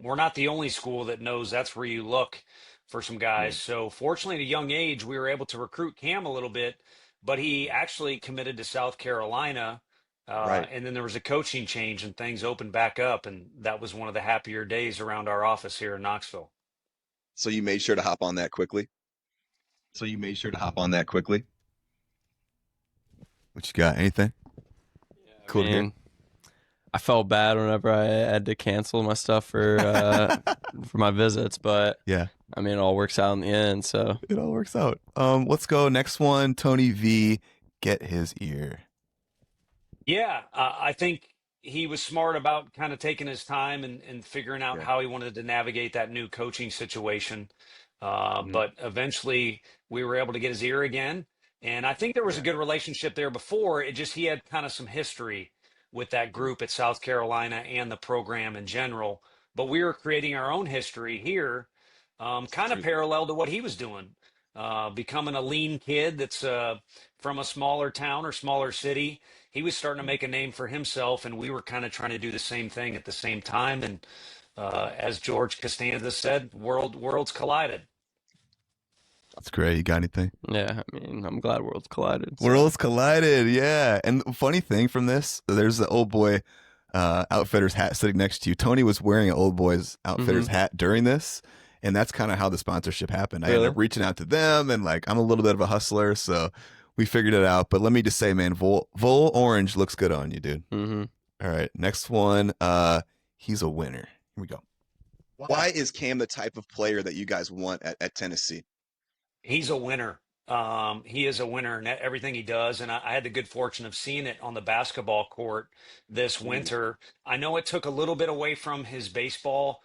we're not the only school that knows that's where you look for some guys. Yeah. So fortunately, at a young age, we were able to recruit Cam a little bit, but he actually committed to South Carolina. Right. And then there was a coaching change and things opened back up. And that was one of the happier days around our office here in Knoxville. So you made sure to hop on that quickly? What you got? Anything? Cool to hear. I felt bad whenever I had to cancel my stuff for my visits, but yeah, I mean, it all works out in the end. So it all works out. Let's go next one. Tony V, get his ear. Yeah, I think he was smart about kind of taking his time and figuring out how he wanted to navigate that new coaching situation. But eventually we were able to get his ear again. And I think there was a good relationship there before. It just, he had kind of some history with that group at South Carolina and the program in general. But we were creating our own history here, kind of parallel to what he was doing, becoming a lean kid that's from a smaller town or smaller city. He was starting to make a name for himself, and we were kind of trying to do the same thing at the same time. And as George Costanza said, worlds collided. That's great. You got anything? Yeah, I mean, I'm glad worlds collided. So. Worlds collided, yeah. And the funny thing from this, there's the Old Boy Outfitters hat sitting next to you. Tony was wearing an Old Boys Outfitters hat during this, and that's kind of how the sponsorship happened. I ended up reaching out to them, and like, I'm a little bit of a hustler, so we figured it out. But let me just say, man, Vol Orange looks good on you, dude. All right, next one. He's a winner. Here we go. Why is Cam the type of player that you guys want at Tennessee? He's a winner. He is a winner in everything he does. And I had the good fortune of seeing it on the basketball court this winter. I know it took a little bit away from his baseball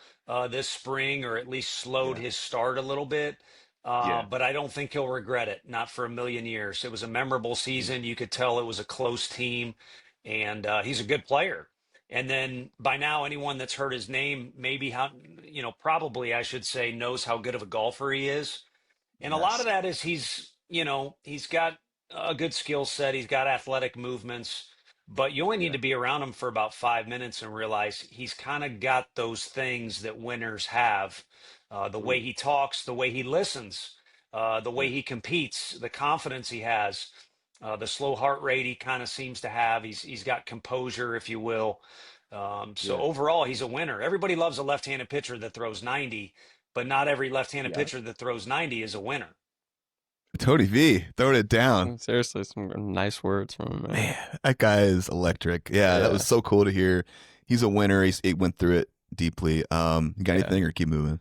this spring, or at least slowed his start a little bit. But I don't think he'll regret it. Not for a million years. It was a memorable season. You could tell it was a close team, and he's a good player. And then by now, anyone that's heard his name, probably I should say, knows how good of a golfer he is. And a lot of that is he's got a good skill set. He's got athletic movements, but you only need to be around him for about 5 minutes and realize he's kind of got those things that winners have. The way he talks, the way he listens, the way he competes, the confidence he has, the slow heart rate he kind of seems to have. He's got composure, if you will. So overall, he's a winner. Everybody loves a left-handed pitcher that throws 90. But not every left-handed pitcher that throws 90 is a winner. Tony V, throwing it down. Seriously, some nice words from him. Man, that guy is electric. Yeah, that was so cool to hear. He's a winner. He went through it deeply. You got anything, or keep moving?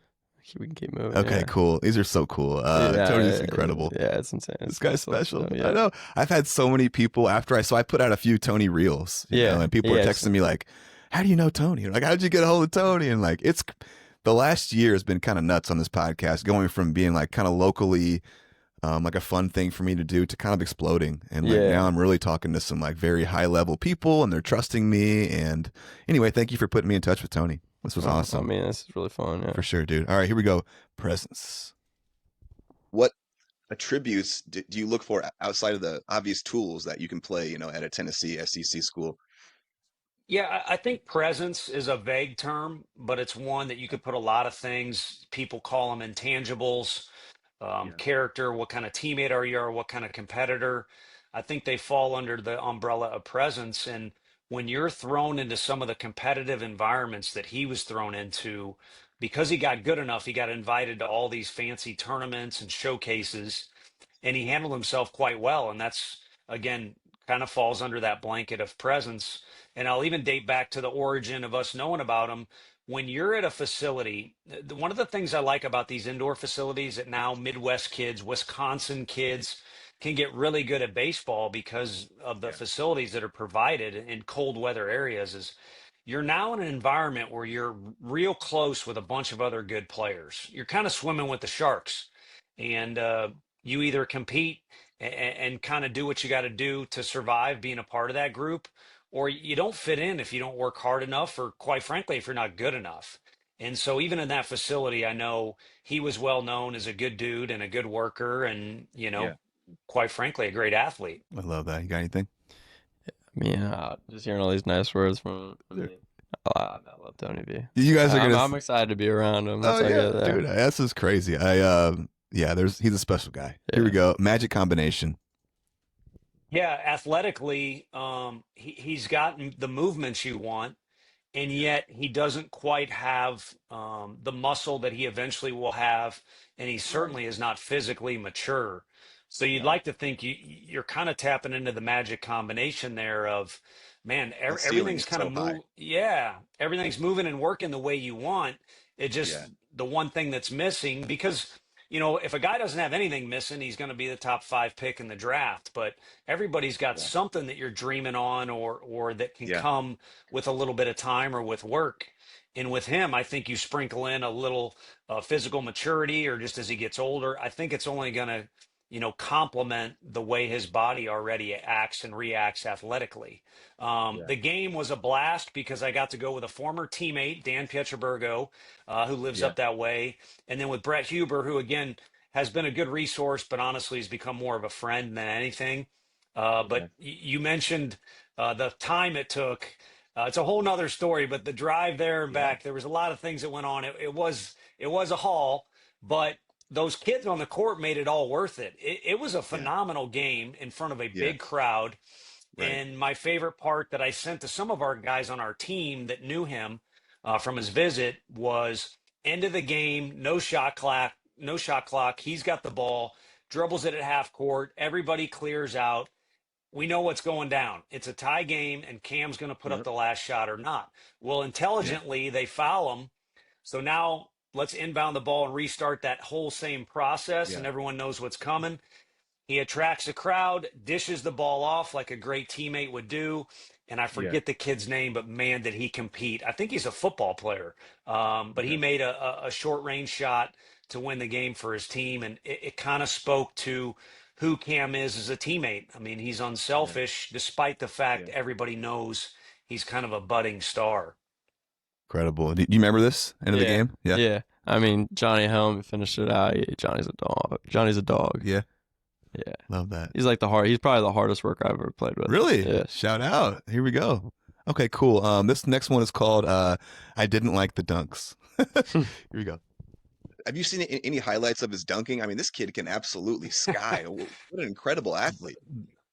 We can keep moving. Okay, cool. These are so cool. Tony's incredible. Yeah, it's insane. This guy's special. I know. I've had so many people after I put out a few Tony reels. You know, and people are texting me like, "How do you know Tony?" Like, "How did you get a hold of Tony?" And like, it's. The last year has been kind of nuts on this podcast, going from being like kind of locally, like a fun thing for me to do, to kind of exploding. And like now I'm really talking to some like very high level people, and they're trusting me. And anyway, thank you for putting me in touch with Tony. This was awesome. I mean, this is really fun. Yeah. For sure, dude. All right, here we go. Presence. What attributes do you look for outside of the obvious tools that you can play, at a Tennessee SEC school? Yeah, I think presence is a vague term, but it's one that you could put a lot of things. People call them intangibles, character, what kind of teammate are you, or what kind of competitor. I think they fall under the umbrella of presence. And when you're thrown into some of the competitive environments that he was thrown into, because he got good enough, he got invited to all these fancy tournaments and showcases, and he handled himself quite well. And that's, again, kind of falls under that blanket of presence. And I'll even date back to the origin of us knowing about him. When you're at a facility, one of the things I like about these indoor facilities that now Midwest kids, Wisconsin kids can get really good at baseball because of the facilities that are provided in cold weather areas, is you're now in an environment where you're real close with a bunch of other good players. You're kind of swimming with the sharks, and you either compete and kind of do what you got to do to survive being a part of that group, or you don't fit in if you don't work hard enough, or quite frankly, if you're not good enough. And so even in that facility, I know he was well known as a good dude and a good worker, and, quite frankly, a great athlete. I love that. You got anything? I mean, just hearing all these nice words from I love Tony V. You guys are I'm excited to be around him. Oh, yeah, dude, this is crazy. He's a special guy. Here we go. Magic combination. Yeah, athletically, he's gotten the movements you want, and yet he doesn't quite have the muscle that he eventually will have, and he certainly is not physically mature. So you'd like to think you're kind of tapping into the magic combination there of, man, The ceiling everything's is kind so of high. everything's moving and working the way you want. It just Yeah. the one thing that's missing because if a guy doesn't have anything missing, he's going to be the top 5 pick in the draft. But everybody's got Yeah. something that you're dreaming on, or that can Yeah. come with a little bit of time or with work. And with him, I think you sprinkle in a little physical maturity, or just as he gets older, I think it's only going to complement the way his body already acts and reacts athletically. The game was a blast because I got to go with a former teammate, Dan Pietroburgo, who lives up that way. And then with Brett Huber, who again has been a good resource, but honestly has become more of a friend than anything. But you mentioned the time it took. It's a whole nother story, but the drive there and back, there was a lot of things that went on. It was a haul, but those kids on the court made it all worth it. It was a phenomenal game in front of a big crowd. Right. And my favorite part that I sent to some of our guys on our team that knew him from his visit was end of the game, no shot clock. He's got the ball, dribbles it at half court. Everybody clears out. We know what's going down. It's a tie game, and Cam's going to put up the last shot or not. Well, intelligently, they foul him. So now let's inbound the ball and restart that whole same process, and everyone knows what's coming. He attracts a crowd, dishes the ball off like a great teammate would do. And I forget the kid's name, but man, did he compete. I think he's a football player, but he made a short-range shot to win the game for his team, and it kind of spoke to who Cam is as a teammate. I mean, he's unselfish despite the fact everybody knows he's kind of a budding star. Incredible. Do you remember this end of the game? Yeah. I mean, Johnny Helm finished it out. Yeah, Johnny's a dog. Yeah. Yeah. Love that. He's probably the hardest worker I've ever played with. Really? Yeah. Shout out. Here we go. Okay, cool. This next one is called I Didn't Like the Dunks. Here we go. Have you seen any highlights of his dunking? I mean, this kid can absolutely sky. What an incredible athlete.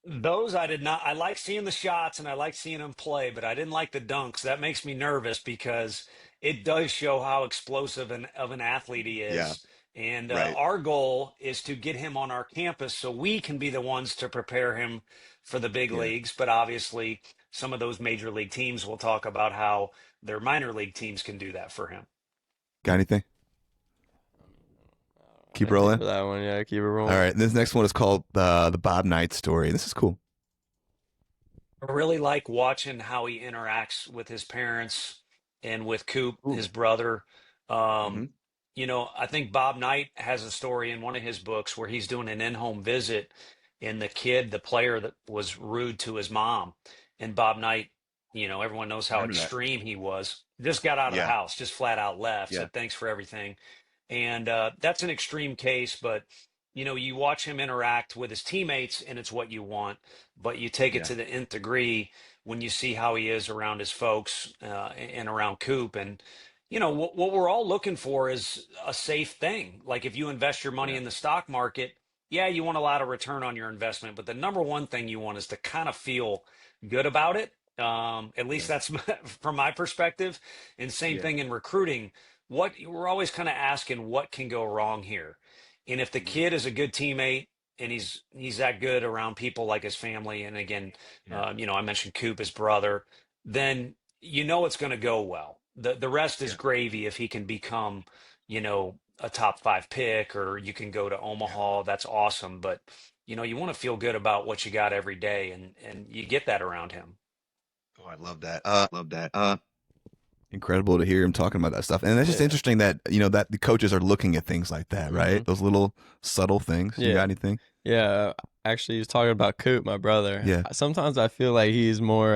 Those I did not. I like seeing the shots and I like seeing him play, but I didn't like the dunks. That makes me nervous because it does show how explosive of an athlete he is. Yeah. And Right. our goal is to get him on our campus so we can be the ones to prepare him for the big leagues. But obviously, some of those major league teams will talk about how their minor league teams can do that for him. Got anything? Keep rolling. For that one, yeah, keep it rolling. All right. This next one is called the Bob Knight story. This is cool. I really like watching how he interacts with his parents and with Coop, his brother. I think Bob Knight has a story in one of his books where he's doing an in-home visit, and the player that was rude to his mom, and Bob Knight, everyone knows how extreme he was. Just got out of the house, just flat out left. Said thanks for everything. And that's an extreme case, but you watch him interact with his teammates and it's what you want, but you take it to the nth degree when you see how he is around his folks and around Coop. And, what we're all looking for is a safe thing. Like if you invest your money in the stock market, you want a lot of return on your investment, but the number one thing you want is to kind of feel good about it. At least that's from my perspective. And same thing in recruiting. We're always kind of asking what can go wrong here. And if the kid is a good teammate and he's that good around people like his family, and again, I mentioned Coop, his brother, then it's going to go well. The rest is gravy if he can become, a top 5 pick, or you can go to Omaha. That's awesome. But, you want to feel good about what you got every day, and you get that around him. Oh, I love that. Incredible to hear him talking about that stuff. And it's just interesting that, that the coaches are looking at things like that, right? Those little subtle things. You got anything? Yeah. Actually, he was talking about Coop, my brother. Yeah. Sometimes I feel like he's more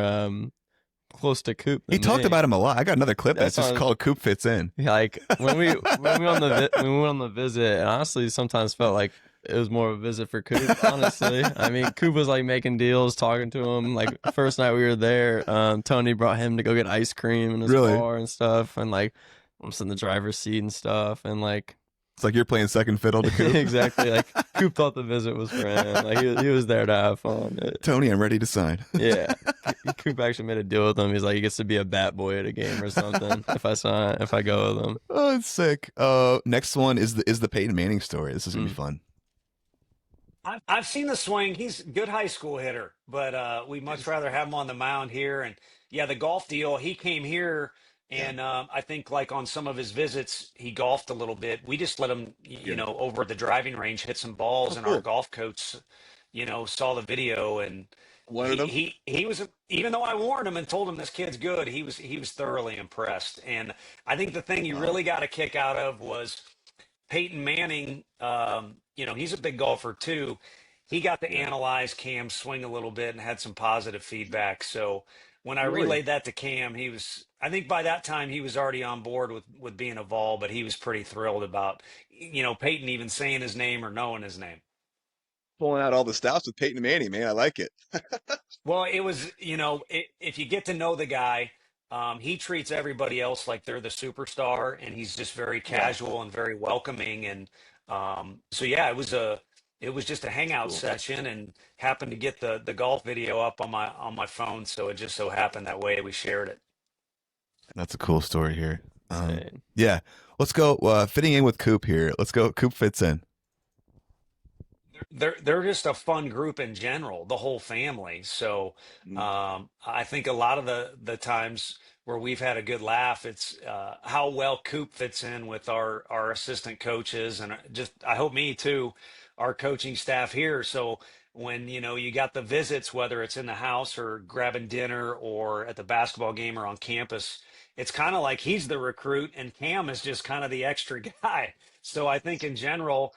close to Coop than He talked me. about him a lot. I got another clip that's just called Coop Fits In. Like when we went on the visit, and honestly sometimes felt like it was more of a visit for Coop, honestly. I mean, Coop was like making deals, talking to him. Like first night we were there, Tony brought him to go get ice cream in his car and stuff, and like I'm sitting in the driver's seat and stuff, and like it's like you're playing second fiddle to Coop. Exactly. Like Coop thought the visit was for him. Like he was there to have fun. Tony, I'm ready to sign. Yeah. Coop actually made a deal with him. He's like, he gets to be a bat boy at a game or something if I go with him. Oh, it's sick. Next one is the Peyton Manning story. This is gonna be fun. I've seen the swing. He's a good high school hitter, but we much rather have him on the mound here. And yeah, the golf deal. He came here, Yeah. and I think like on some of his visits, he golfed a little bit. We just let him, Yeah. over at the driving range hit some Oh, balls, and our cool. golf coach, saw the video, and Wanted him. he was, even though I warned him and told him this kid's good, he was thoroughly impressed. And I think the thing you Wow. really got a kick out of was Peyton Manning, he's a big golfer too. He got to Yeah. analyze Cam's swing a little bit and had some positive feedback. So when I Really? relayed that to Cam, I think by that time he was already on board with being a Vol, but he was pretty thrilled about, Peyton even saying his name or knowing his name. Pulling out all the stops with Peyton Manning, man. I like it. Well, it was, if you get to know the guy, he treats everybody else like they're the superstar, and he's just very Yeah. casual and very welcoming. And so, yeah, it was just a hangout Cool. session, and happened to get the golf video up on my phone. So it just so happened that way we shared it. That's a cool story here. Insane. Yeah. Let's go. Fitting in with Coop here. Let's go. Coop fits in. They're just a fun group in general, the whole family. So I think a lot of the times where we've had a good laugh, it's how well Coop fits in with our assistant coaches, and just I hope me too, our coaching staff here. So when you got the visits, whether it's in the house or grabbing dinner or at the basketball game or on campus, it's kind of like he's the recruit and Cam is just kind of the extra guy. So I think in general,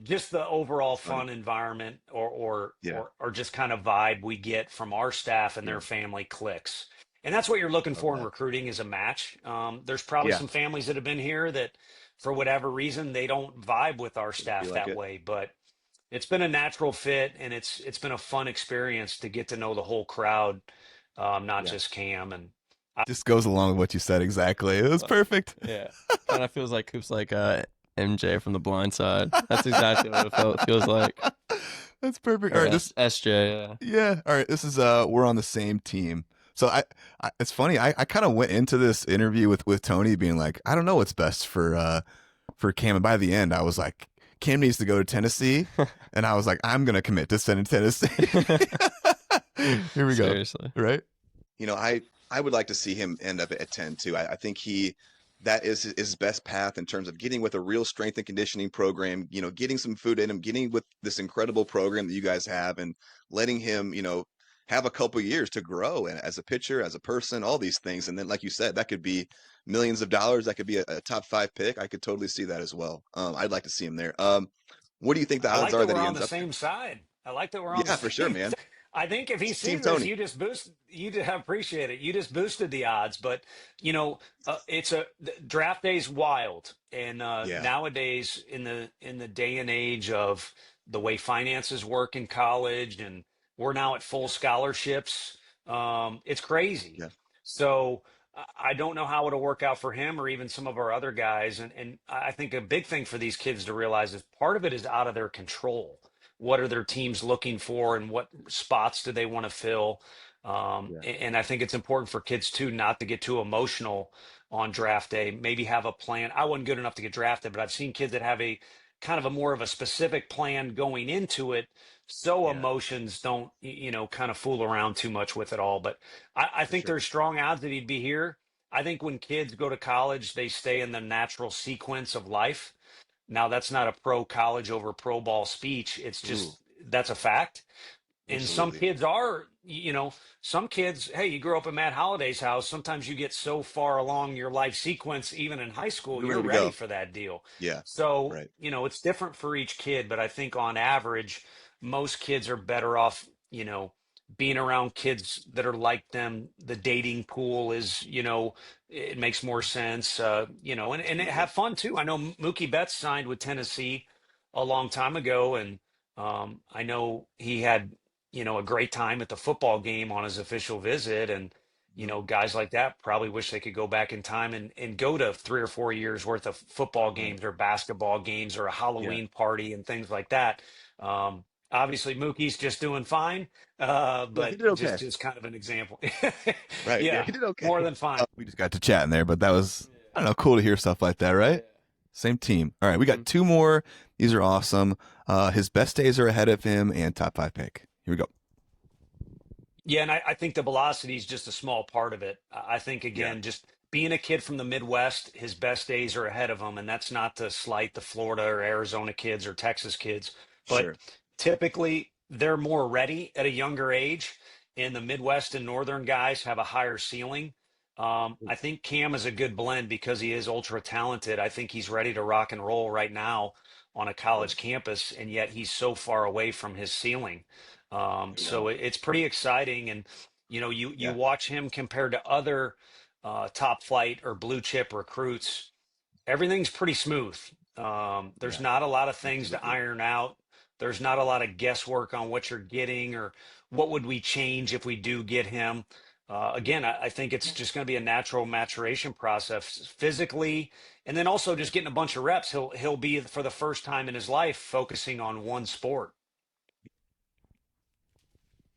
just the overall fun environment Yeah. or just kind of vibe we get from our staff and Yeah. their family clicks. And that's what you're looking Love for in that. recruiting is a match. There's probably Yeah. some families that have been here that for whatever reason, they don't vibe with our Didn't staff feel like that it. way, but it's been a natural fit, and it's been a fun experience to get to know the whole crowd, not Yeah. just Cam. And Just goes along with what you said exactly. It was perfect. Yeah. Kind of feels like Coop's like MJ from The Blind Side. That's exactly what it feels like. That's perfect. Or All right. This. SJ, yeah. Yeah. All right. This is we're on the same team. So it's funny. I kind of went into this interview with Tony being like, I don't know what's best for Cam, and by the end I was like, Cam needs to go to Tennessee, and I was like, I'm gonna commit to sending Tennessee. Here we go. Seriously. Right. I would like to see him end up at 10 too. I think that is his best path in terms of getting with a real strength and conditioning program, getting some food in him, getting with this incredible program that you guys have, and letting him, have a couple years to grow and as a pitcher, as a person, all these things. And then, like you said, that could be millions of dollars. That could be a top 5 pick. I could totally see that as well. I'd like to see him there. What do you think the I odds like are that that we're he on ends the up there? same side. I like that we're on the Yeah, for sure, same man. side. I think if he Team sees us, Tony. you just appreciate it. You just boosted the odds, but it's draft day's wild, and Yeah. nowadays in the day and age of the way finances work in college, and we're now at full scholarships. It's crazy. Yeah. So I don't know how it'll work out for him or even some of our other guys. And I think a big thing for these kids to realize is part of it is out of their control. What are their teams looking for, and what spots do they want to fill? Yeah. And I think it's important for kids too not to get too emotional on draft day. Maybe have a plan. I wasn't good enough to get drafted, but I've seen kids that have a kind of a more of a specific plan going into it, so Yeah. emotions don't kind of fool around too much with it all. But I think sure. there's strong odds that he'd be here. I think when kids go to college, they stay in the natural sequence of life. Now, that's not a pro college over pro ball speech. It's just that's a fact. And some Absolutely. kids are, some kids, hey, you grew up in Matt Holliday's house. Sometimes you get so far along your life sequence, even in high school, You're you're ready to ready go. for that deal. Yeah. So, Right. it's different for each kid, but I think on average, most kids are better off, being around kids that are like them. The dating pool is, it makes more sense, and have fun too. I know Mookie Betts signed with Tennessee a long time ago, and I know he had, a great time at the football game on his official visit. And, guys like that probably wish they could go back in time and go to 3 or 4 years worth of football games or basketball games or a Halloween party and things like that. Obviously Mookie's just doing fine. Yeah, he But did okay. just kind of an example. Right. Yeah, Yeah, he did okay. more than fine. We just got to chatting there, but that was, I don't know, cool to hear stuff like that, right? Same team. All right, we got two more. These are awesome. His best days are ahead of him and top 5 pick. Here we go. Yeah, and I think the velocity is just a small part of it. I think, again, just being a kid from the Midwest, his best days are ahead of him. And that's not to slight the Florida or Arizona kids or Texas kids, but typically they're more ready at a younger age. And the Midwest and Northern guys have a higher ceiling. I think Cam is a good blend because he is ultra talented. I think he's ready to rock and roll right now on a college campus, and yet he's so far away from his ceiling. So it's pretty exciting. And, you watch him compared to other top flight or blue chip recruits, everything's pretty smooth. There's not a lot of things to iron out. There's not a lot of guesswork on what you're getting or what would we change if we do get him. Again, I think it's just going to be a natural maturation process physically, and then also just getting a bunch of reps. He'll be for the first time in his life focusing on one sport.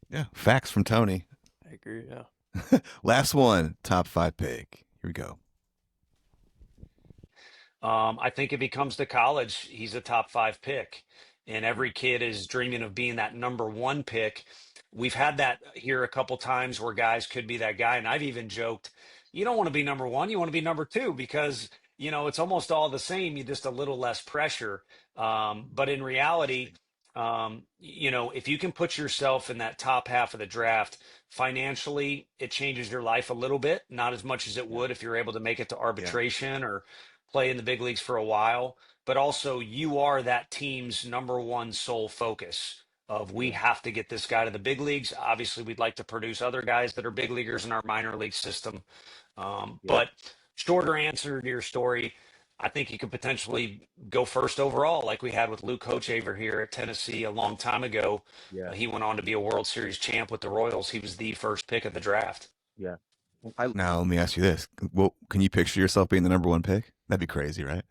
Yeah, facts from Tony. I agree. Yeah. Last one, top 5 pick. Here we go. I think if he comes to college, he's a top 5 pick. And every kid is dreaming of being that number 1 pick. We've had that here a couple times where guys could be that guy. And I've even joked, you don't want to be number 1, you want to be number 2 because, it's almost all the same. You just a little less pressure. But in reality, if you can put yourself in that top half of the draft financially, it changes your life a little bit, not as much as it would if you're able to make it to arbitration or play in the big leagues for a while, but also you are that team's number 1 sole focus of we have to get this guy to the big leagues. Obviously we'd like to produce other guys that are big leaguers in our minor league system. But shorter answer to your story, I think he could potentially go first overall, like we had with Luke Hochevar here at Tennessee a long time ago. He went on to be a World Series champ with the Royals. He was the first pick of the draft. Now, let me ask you this. Well, can you picture yourself being the number 1 pick? That'd be crazy, right?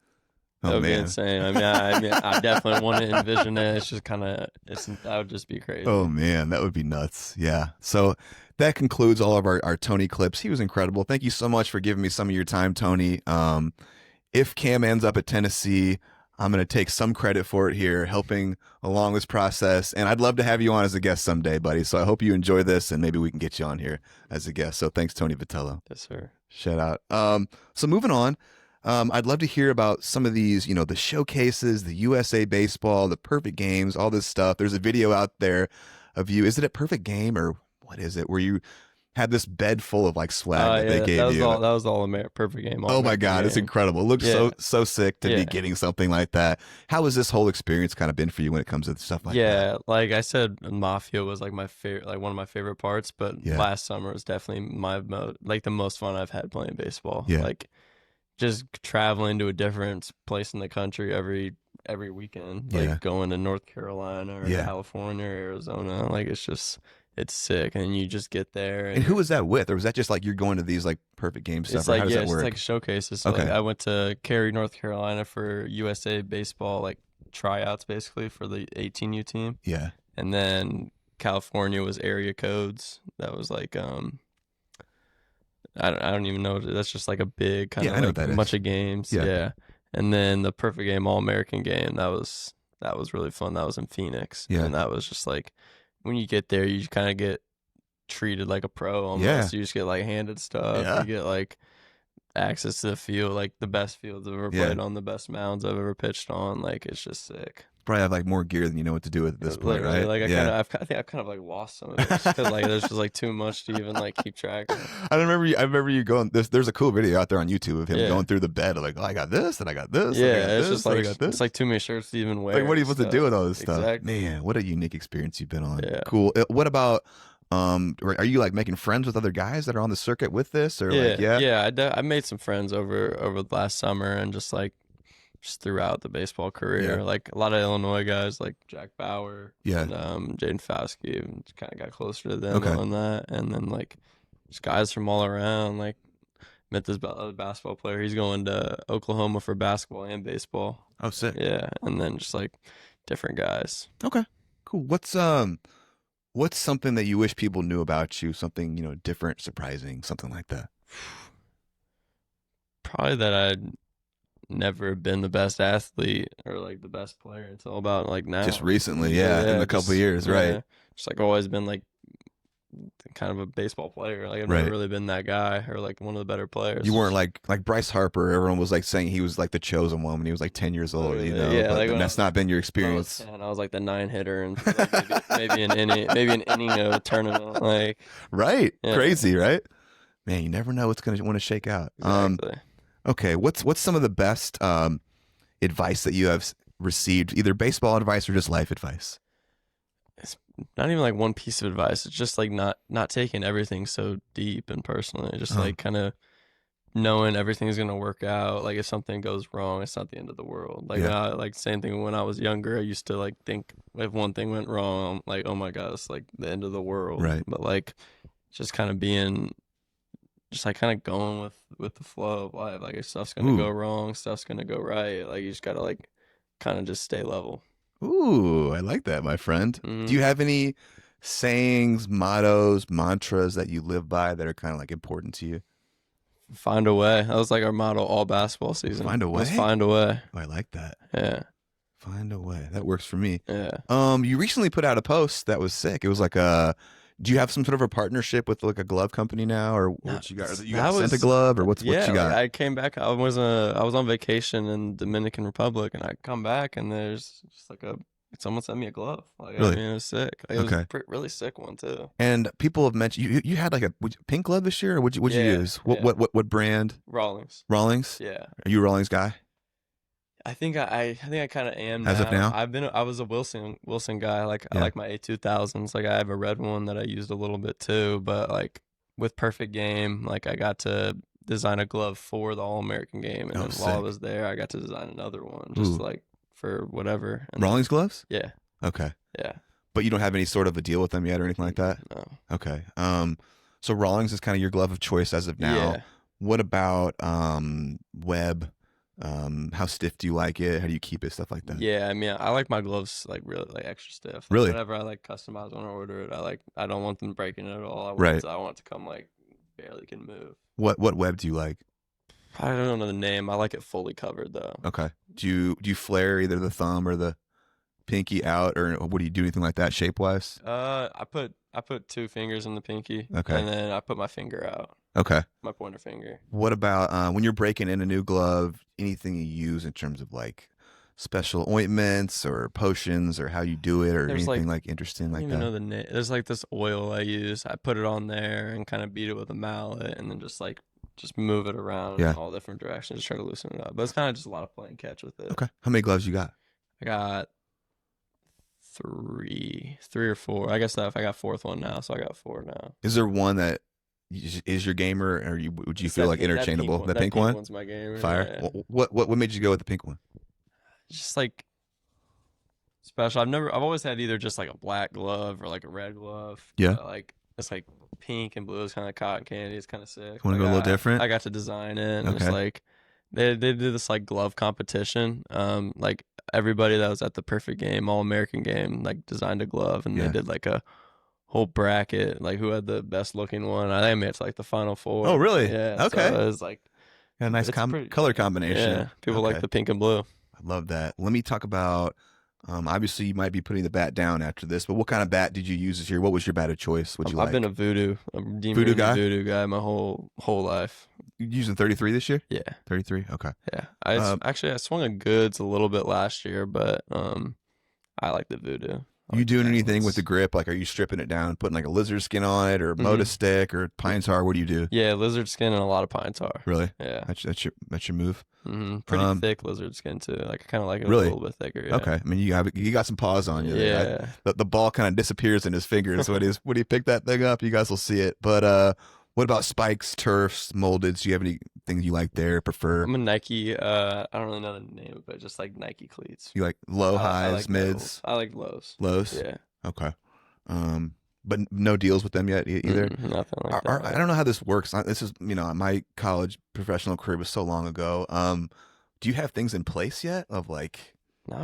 That would be insane. I definitely want to envision it. It's just that would just be crazy. Oh, man, that would be nuts. Yeah. So that concludes all of our Tony clips. He was incredible. Thank you so much for giving me some of your time, Tony. If Cam ends up at Tennessee, I'm going to take some credit for it here, helping along this process. And I'd love to have you on as a guest someday, buddy. So I hope you enjoy this, and maybe we can get you on here as a guest. So thanks, Tony Vitello. Yes, sir. Shout out. So moving on, I'd love to hear about some of these, the showcases, the USA Baseball, the Perfect Games, all this stuff. There's a video out there of you. Is it a Perfect Game or what is it? Where you had this bed full of like swag that they gave you. That was all Perfect Game. Oh my God, it's incredible. It looks so sick to be getting something like that. How has this whole experience kind of been for you when it comes to stuff like that? Yeah, like I said, Mafia was like my favorite, like one of my favorite parts. But last summer was definitely the most fun I've had playing baseball. Yeah. Like just traveling to a different place in the country every weekend, like going to North Carolina or California or Arizona. Like it's sick, and you just get there. And who was that with? Or was that just like you're going to these like Perfect Game stuff? It's like, how does that work? It's like showcases. So like I went to Cary, North Carolina for USA Baseball, like tryouts basically for the 18U team. Yeah. And then California was area codes. That was like, I don't even know. That's just like a big kind of like a bunch of games. Yeah. And then the Perfect Game All-American game, that was really fun. That was in Phoenix. Yeah. And that was just like, when you get there, you kind of get treated like a pro almost. Yeah. You just get like handed stuff. Yeah. You get like access to the field, like the best fields I've ever played on, the best mounds I've ever pitched on. Like it's just sick. Probably have like more gear than you know what to do with at this point, right? Like I think I've kind of like lost some of it because like there's just like too much to even like keep track of. I remember you going. There's a cool video out there on YouTube of him going through the bed. Like, oh, I got this and I got this. Yeah, I got it's this, just like I got this. It's like too many shirts to even wear. Like, what are you supposed to do with all this stuff? Exactly. Man, what a unique experience you've been on. Yeah. Cool. What about? Are you like making friends with other guys that are on the circuit with this, or I made some friends over the last summer and just throughout the baseball career. Yeah. Like a lot of Illinois guys like Jack Bauer and Jaden Fauske, and just kind of got closer to them on that. And then like just guys from all around. Like met this other basketball player. He's going to Oklahoma for basketball and baseball. Oh, sick. Yeah, and then just like different guys. Okay, cool. What's something that you wish people knew about you? Something, different, surprising, something like that. Probably that never been the best athlete or like the best player until about like now. Just recently, in a couple of years, right? Just like always been like kind of a baseball player. Like I've Right. never really been that guy or like one of the better players. You weren't like Bryce Harper. Everyone was like saying he was like the chosen one when he was like 10 years old. You know, Yeah, but like when that's not been your experience. I was like the 9 hitter and like maybe an inning of a tournament. Like Right, Yeah. crazy, right? Man, you never know what's going to want to shake out. exactly. Okay, what's some of the best advice that you have received, either baseball advice or just life advice? It's not even like one piece of advice. It's just like not taking everything so deep and personally. Just like kind of knowing everything's gonna work out. Like if something goes wrong, it's not the end of the world. Like like same thing when I was younger. I used to like think if one thing went wrong, I'm like, oh my god, it's like the end of the world. Right. But like just kind of being, just like kind of going with the flow of life. Like if stuff's gonna go wrong, stuff's gonna go right. Like you just gotta like kind of just stay level. Ooh, I like that, my friend. Mhm. Do you have any sayings, mottos, mantras that you live by that are kind of like important to you? Find a way. That was like our motto all basketball season. Find a way? Let's find a way. Oh, I like that. Yeah. Find a way. That works for me. Yeah. You recently put out a post that was sick. It was like do you have some sort of a partnership with like a glove company now, or what you got? You got sent a glove, or what you got? Like I came back. I was on vacation in Dominican Republic, and I come back, and there's just like someone sent me a glove. Like Really? I mean, it was sick. Like, Okay. It was really sick one too. And people have mentioned you had like a pink glove this year, or what'd you use? What brand? Rawlings. Rawlings. Yeah. Are you a Rawlings guy? I think I kind of am As of now? I was a Wilson guy. Like I like my A2000s. Like I have a red one that I used a little bit too. But like with Perfect Game, like I got to design a glove for the All American game, and then while I was there, I got to design another one just like for whatever. And Rawlings gloves? Yeah. Okay. Yeah. But you don't have any sort of a deal with them yet or anything like that? No. Okay. So Rawlings is kind of your glove of choice as of now. Yeah. What about Webb? How stiff do you like it? How do you keep it? Stuff like that. Yeah, I mean, I like my gloves like really like extra stiff. Like, Really? Whenever I like customize when I order it, I don't want them breaking it at all. I want it to come like barely can move. What web do you like? I don't know the name. I like it fully covered though. Okay. Do you flare either the thumb or the pinky out, or what do you do? Anything like that shape wise? I put 2 fingers in the pinky. Okay. And then I put my finger out. Okay. My pointer finger. What about when you're breaking in a new glove? Anything you use in terms of like special ointments or potions, or how you do it, or There's, anything like interesting like I don't that? even know the name. There's like this oil I use. I put it on there and kind of beat it with a mallet, and then just move it around in all different directions to try to loosen it up. But it's kind of just a lot of play and catch with it. Okay. How many gloves you got? I got 3 or 4. I guess that if I got 4th one now, so I got 4 now. Is there one that is your gamer, or would you feel like interchangeable? That pink one? One's my gamer. Fire. Yeah. What made you go with the pink one? Just like special. I've always had either just like a black glove or like a red glove. Yeah. Like it's like pink and blue is kind of cotton candy. It's kind of sick. Want to go a little different? I got to design it. And Okay. It's like they did this like glove competition. Like everybody that was at the Perfect Game, All American game, like designed a glove, and they did like a whole bracket, like who had the best looking one. I think I made it to like the final 4. Oh, really? Yeah. Okay. So it was like Got a nice pretty- color combination. yeah. People Okay. like the pink and blue. I love that. Let me talk about. Obviously, you might be putting the bat down after this, but what kind of bat did you use this year? What was your bat of choice? What'd you I've like? been a voodoo Voodoo guy? voodoo guy my whole life. You using 33 this year? Yeah. 33. Okay. Yeah. I swung a goods a little bit last year, but I like the voodoo. You doing anything with the grip? Like, are you stripping it down, putting like a lizard skin on it, or Moda stick, or pine tar? What do you do? Yeah, lizard skin and a lot of pine tar. Really? Yeah. That's your move. Pretty thick lizard skin too. Like I kind of like it Really? a little bit thicker. Yeah. Okay. I mean, you got some paws on you. Yeah. The ball kind of disappears in his fingers when he pick that thing up. You guys will see it. But what about spikes, turfs, moldeds? Do you have anything you like there? Prefer? I'm a Nike. I don't really know the name, but just like Nike cleats. You like low, I highs, like mids? I like lows. Lows. Yeah. Okay. But no deals with them yet either. Nothing like that. I don't know how this works. This is my college professional career was so long ago. Do you have things in place yet of like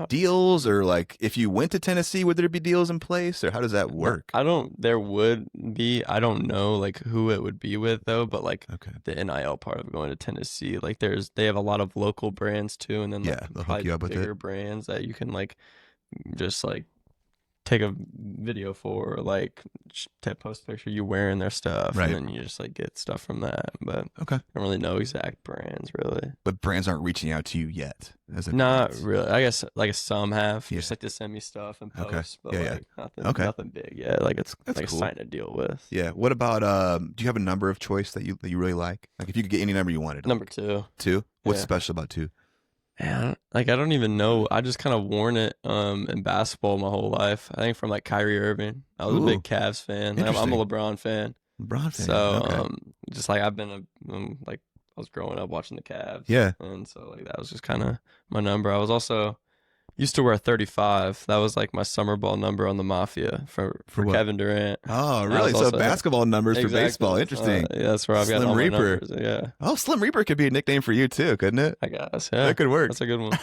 deals, or like if you went to Tennessee, would there be deals in place, or how does that work? There would be. I don't know like who it would be with though, but like the NIL part of going to Tennessee, like they have a lot of local brands too, and then like they'll hook you up with bigger brands that you can like just like take a video for, like post a picture you wearing their stuff, and then you just like get stuff from that. But I don't really know exact brands really. But brands aren't reaching out to you yet, not really. I guess like some have just like to send me stuff and post, but nothing big yet. Like it's like cool. Sign to deal with. Yeah. What about do you have a number of choice that you really like? Like if you could get any number you wanted. Number 2. 2. What's special about 2? Man, like I don't even know. I just kind of worn it in basketball my whole life. I think from like Kyrie Irving. I was a big Cavs fan. Like, I'm a LeBron fan. So just like I've been like I was growing up watching the Cavs. Yeah. And so like that was just kind of my number. I was also used to wear 35. That was like my summer ball number on the Mafia for Kevin Durant. Oh, really? So basketball numbers for baseball. Interesting. Yeah, that's where I've got all my numbers. Yeah. Oh, Slim Reaper could be a nickname for you too, couldn't it? I guess. Yeah. That could work. That's a good one.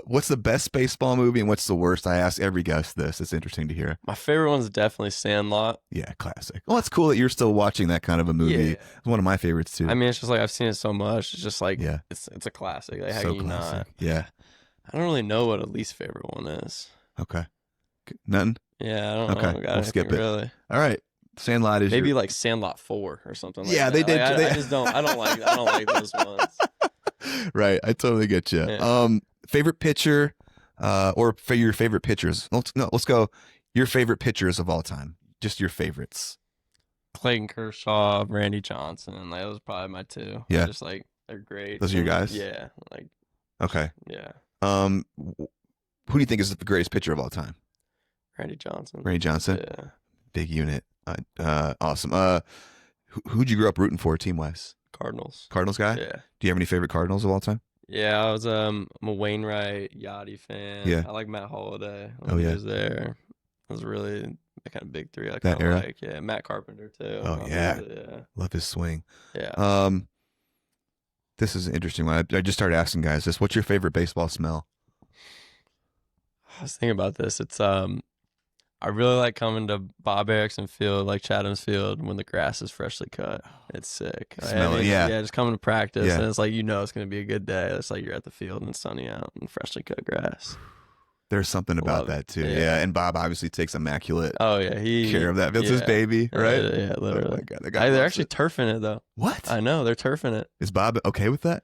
What's the best baseball movie and what's the worst? I ask every guest this. It's interesting to hear. My favorite one's definitely Sandlot. Yeah, classic. Well, it's cool that you're still watching that kind of a movie. Yeah. It's one of my favorites too. I mean, it's just like I've seen it so much. It's just like it's a classic. Like how can you not? Yeah. I don't really know what a least favorite one is. Okay. Nothing? Yeah, I don't know. Okay, we'll skip it. Really. All right. Sandlot is maybe like Sandlot 4 or something like that. Yeah, they did. Like, I just don't like those ones. Right. I totally get you. Yeah. Favorite pitcher or for your favorite pitchers. Let's go your favorite pitchers of all time. Just your favorites. Clayton Kershaw, Randy Johnson. Like, those are probably my 2. Yeah. Just like they're great. Those are your guys? Yeah. Like okay. Yeah. Who do you think is the greatest pitcher of all time? Randy Johnson. Randy Johnson? Yeah. Big unit. Awesome. Who'd you grow up rooting for team-wise? Cardinals. Cardinals guy? Yeah. Do you have any favorite Cardinals of all time? Yeah, I was I'm a Wainwright, Yachty fan. Yeah. I like Matt Holliday. Oh, yeah. He was there. It was really kind of big 3. I that kind era? of like. Yeah, Matt Carpenter too. Oh, yeah. Yeah. Love his swing. Yeah. This is an interesting one. I just started asking guys this. What's your favorite baseball smell? I was thinking about this. It's I really like coming to Bob Erickson Field, like Chatham's Field, when the grass is freshly cut. It's sick. Smell it, yeah. Yeah, just coming to practice, Yeah. and it's like it's going to be a good day. It's like you're at the field and it's sunny out and freshly cut grass. There's something about Love it. that too. Yeah. And Bob obviously takes immaculate Oh yeah, care of that. It's his baby, right? Yeah, literally. Oh my God, the guy They're loves actually it. turfing it though. What? I know they're turfing it. Is Bob okay with that?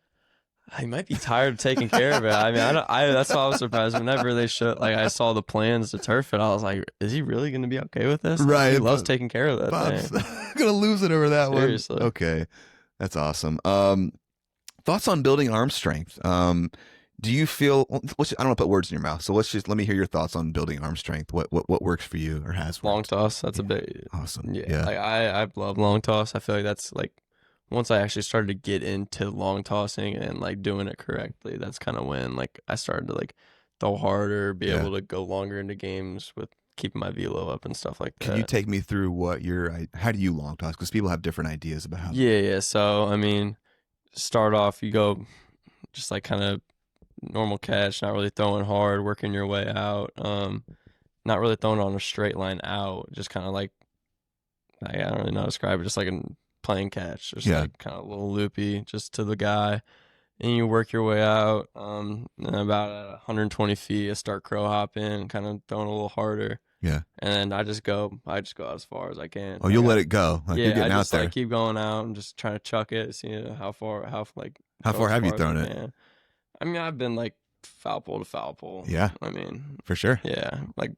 He might be tired of taking care of it. I mean, that's why I was surprised whenever they showed. Like, I saw the plans to turf it. I was like, is he really going to be okay with this? Right. He loves taking care of that Bob's thing. gonna lose it over that Seriously. one. Okay, that's awesome. Thoughts on building arm strength? Do you feel? I don't want to put words in your mouth, so let me hear your thoughts on building arm strength. What works for you or has worked? Long toss. That's a big awesome. Yeah. Like I love long toss. I feel like that's like once I actually started to get into long tossing and like doing it correctly, that's kind of when like I started to like throw harder, be able to go longer into games with keeping my velo up and stuff like that. Can you take me through how do you long toss? Because people have different ideas about how. Yeah. So I mean, start off, you go just like kind of normal catch, not really throwing hard, working your way out. Not really throwing on a straight line out, just kind of like I don't really know how to describe it, just like a playing catch, just like kind of a little loopy just to the guy. And you work your way out. And about at 120 feet, I start crow hopping, kind of throwing a little harder. Yeah. And I just go out as far as I can. Oh, you'll let it go. Like, you're getting I out just there. like keep going out and just trying to chuck it, see how far far as have you as thrown I it? can. I mean, I've been like foul pole to foul pole. Yeah. I mean, for sure. Yeah. Like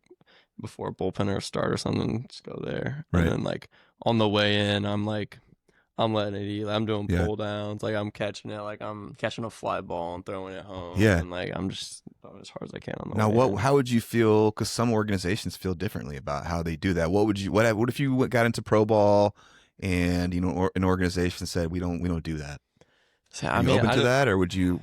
before a bullpen or a start or something, just go there. Right. And then like on the way in, I'm letting it eat. I'm doing pull downs. Like I'm catching it. Like I'm catching a fly ball and throwing it home. Yeah. And like I'm just throwing as hard as I can on the Now, way in. how would you feel? Because some organizations feel differently about how they do that. What if you got into pro ball and an organization said we don't do that? So, Are you open to that, or would you?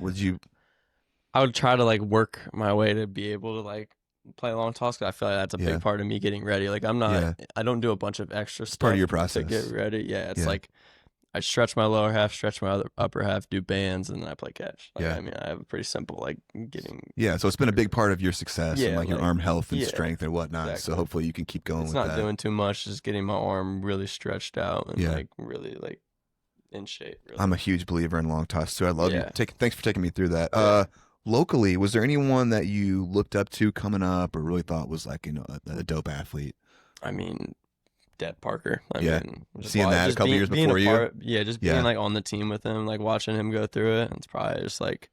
I would try to like work my way to be able to like play long toss, because I feel like that's a big part of me getting ready. Like I don't do a bunch of extra stuff part of your process to get ready. Yeah, it's like I stretch my lower half, stretch my upper half, do bands, and then I play catch. Like, Yeah. I mean, I have a pretty simple like getting. Yeah, so it's been a big part of your success and like your arm health and strength and whatnot. Exactly. So hopefully you can keep going It's with not that. doing too much, just getting my arm really stretched out and like really like in shape. Really. I'm a huge believer in long toss too. I love you. Thanks for taking me through that. Yeah. Locally, was there anyone that you looked up to coming up or really thought was like, a dope athlete? I mean, Derek Parker. I mean, seeing that a couple years before you. Just being like on the team with him, like watching him go through it. It's probably just like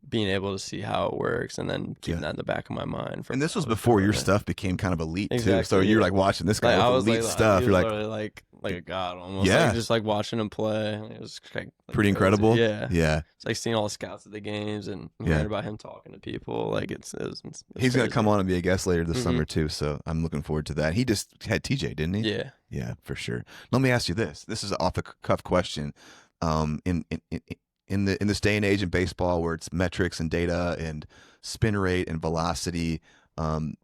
being able to see how it works and then keeping that in the back of my mind. And this was before your stuff became kind of elite Exactly, too. So you're like watching this guy with elite stuff. You're like a god almost. Yeah. Like, just like watching him play. It was like pretty incredible. Yeah. Yeah. It's like seeing all the scouts at the games and hearing about him talking to people. Like it's he's going to come on and be a guest later this summer too. So I'm looking forward to that. He just had TJ, didn't he? Yeah. Yeah, for sure. Let me ask you this. This is an off the cuff question. In this day and age in baseball where it's metrics and data and spin rate and velocity, arm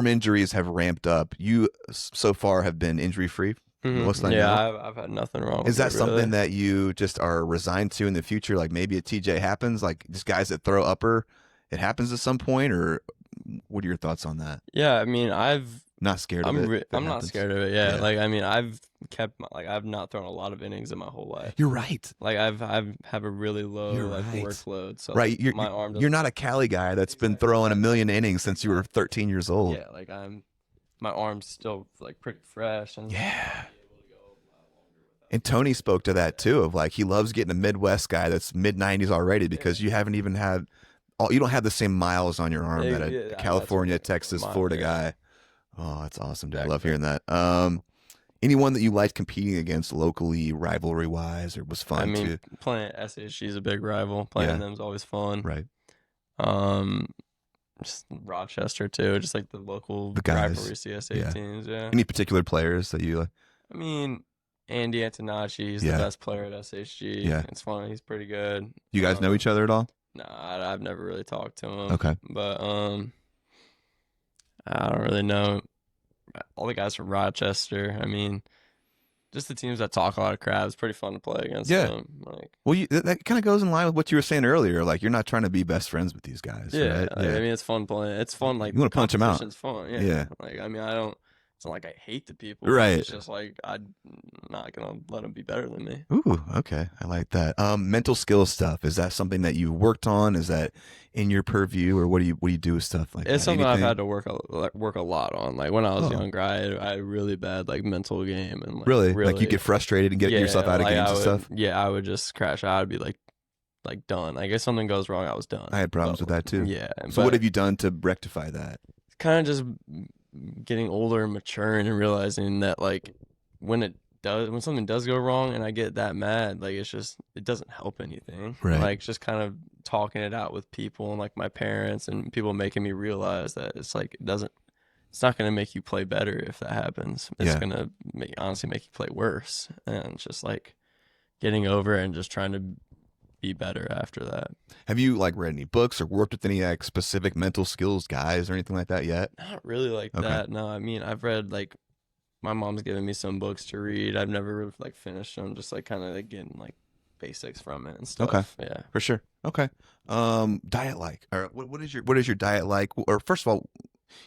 injuries have ramped up. You so far have been injury free. I've had nothing wrong with Is that it, something really. that you just are resigned to in the future? Like maybe a TJ happens, like just guys that throw upper, it happens at some point, or what are your thoughts on that? Yeah, I mean, not scared of it. I'm not scared of it. Yeah. Like I mean, I've not thrown a lot of innings in my whole life. You're right. Like I've have a really low workload. So right. like, my arm. You're not a Cali guy that's been throwing a million innings since you were 13 years old. Yeah, like my arm's still like pretty fresh. And And Tony spoke to that too, of like he loves getting a Midwest guy that's mid 90s already because you haven't even had, you don't have the same miles on your arm that a California, Texas, Florida guy. Oh, that's awesome, dude. I love hearing that. Anyone that you liked competing against locally, rivalry wise, or was fun? I mean, too? playing SHG is a big rival. Playing them's always fun. Right. Just Rochester too, just like the local guys. rivalry CSA teams. Yeah. Any particular players that you like? I mean, Andy Antonacci, he's the best player at SHG. Yeah. It's fun. He's pretty good. You guys know each other at all? Nah, I've never really talked to him. Okay. But I don't really know all the guys from Rochester. I mean, just the teams that talk a lot of crap. It's pretty fun to play against them. Like, well, that kind of goes in line with what you were saying earlier. Like, you're not trying to be best friends with these guys. Yeah, right? I mean, it's fun playing. It's fun. Like, you want to punch them out. It's fun. Yeah. Yeah. Like, I mean, I don't. It's not like I hate the people. Right. It's just like I'm not gonna let them be better than me. Ooh, okay, I like that. Mental skills stuff, is that something that you worked on? Is that in your purview, or what do you do with stuff like that? It's something Anything? I've had to work a lot on. Like when I was younger, I had a really bad like mental game and like, really like you get frustrated and get yourself out of games and stuff. Yeah, I would just crash out. I'd be like done. Like if something goes wrong, I was done. I had problems with that too. Yeah. So what have you done to rectify that? Kind of just getting older and maturing and realizing that like when something does go wrong and I get that mad, like it doesn't help anything. Right. Like just kind of talking it out with people and like my parents and people making me realize that it's like it's not going to make you play better if that happens. It's going to honestly make you play worse. And it's just like getting over it and just trying to be better after that. Have you like read any books or worked with any like specific mental skills guys or anything like that yet? Not really like that. No, I mean, I've read like my mom's given me some books to read. I've never like finished them, just like kind of like getting like basics from it and stuff. Okay. Yeah. For sure. Okay. Diet like, or what is your diet like? Or first of all,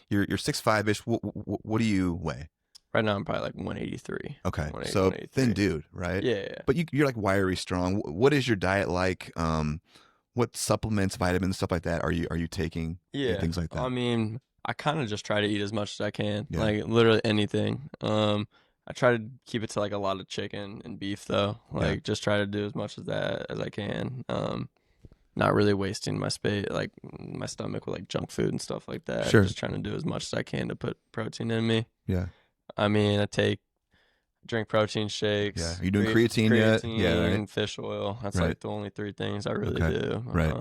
you're 6'5"-ish. What do you weigh? Right now I'm probably like 183. Okay. So thin dude, right? Yeah. But you're like wiry strong. What is your diet like? What supplements, vitamins, stuff like that are you taking? Yeah. And things like that. I mean, I kind of just try to eat as much as I can. Yeah. Like literally anything. I try to keep it to like a lot of chicken and beef though. Like just try to do as much of that as I can. Not really wasting my space, like my stomach with like junk food and stuff like that. Sure. Just trying to do as much as I can to put protein in me. Yeah. I mean, drink protein shakes. Yeah. Are you doing creatine yet? Yeah. Right. Fish oil. That's Right. like the only three things I really do. Right.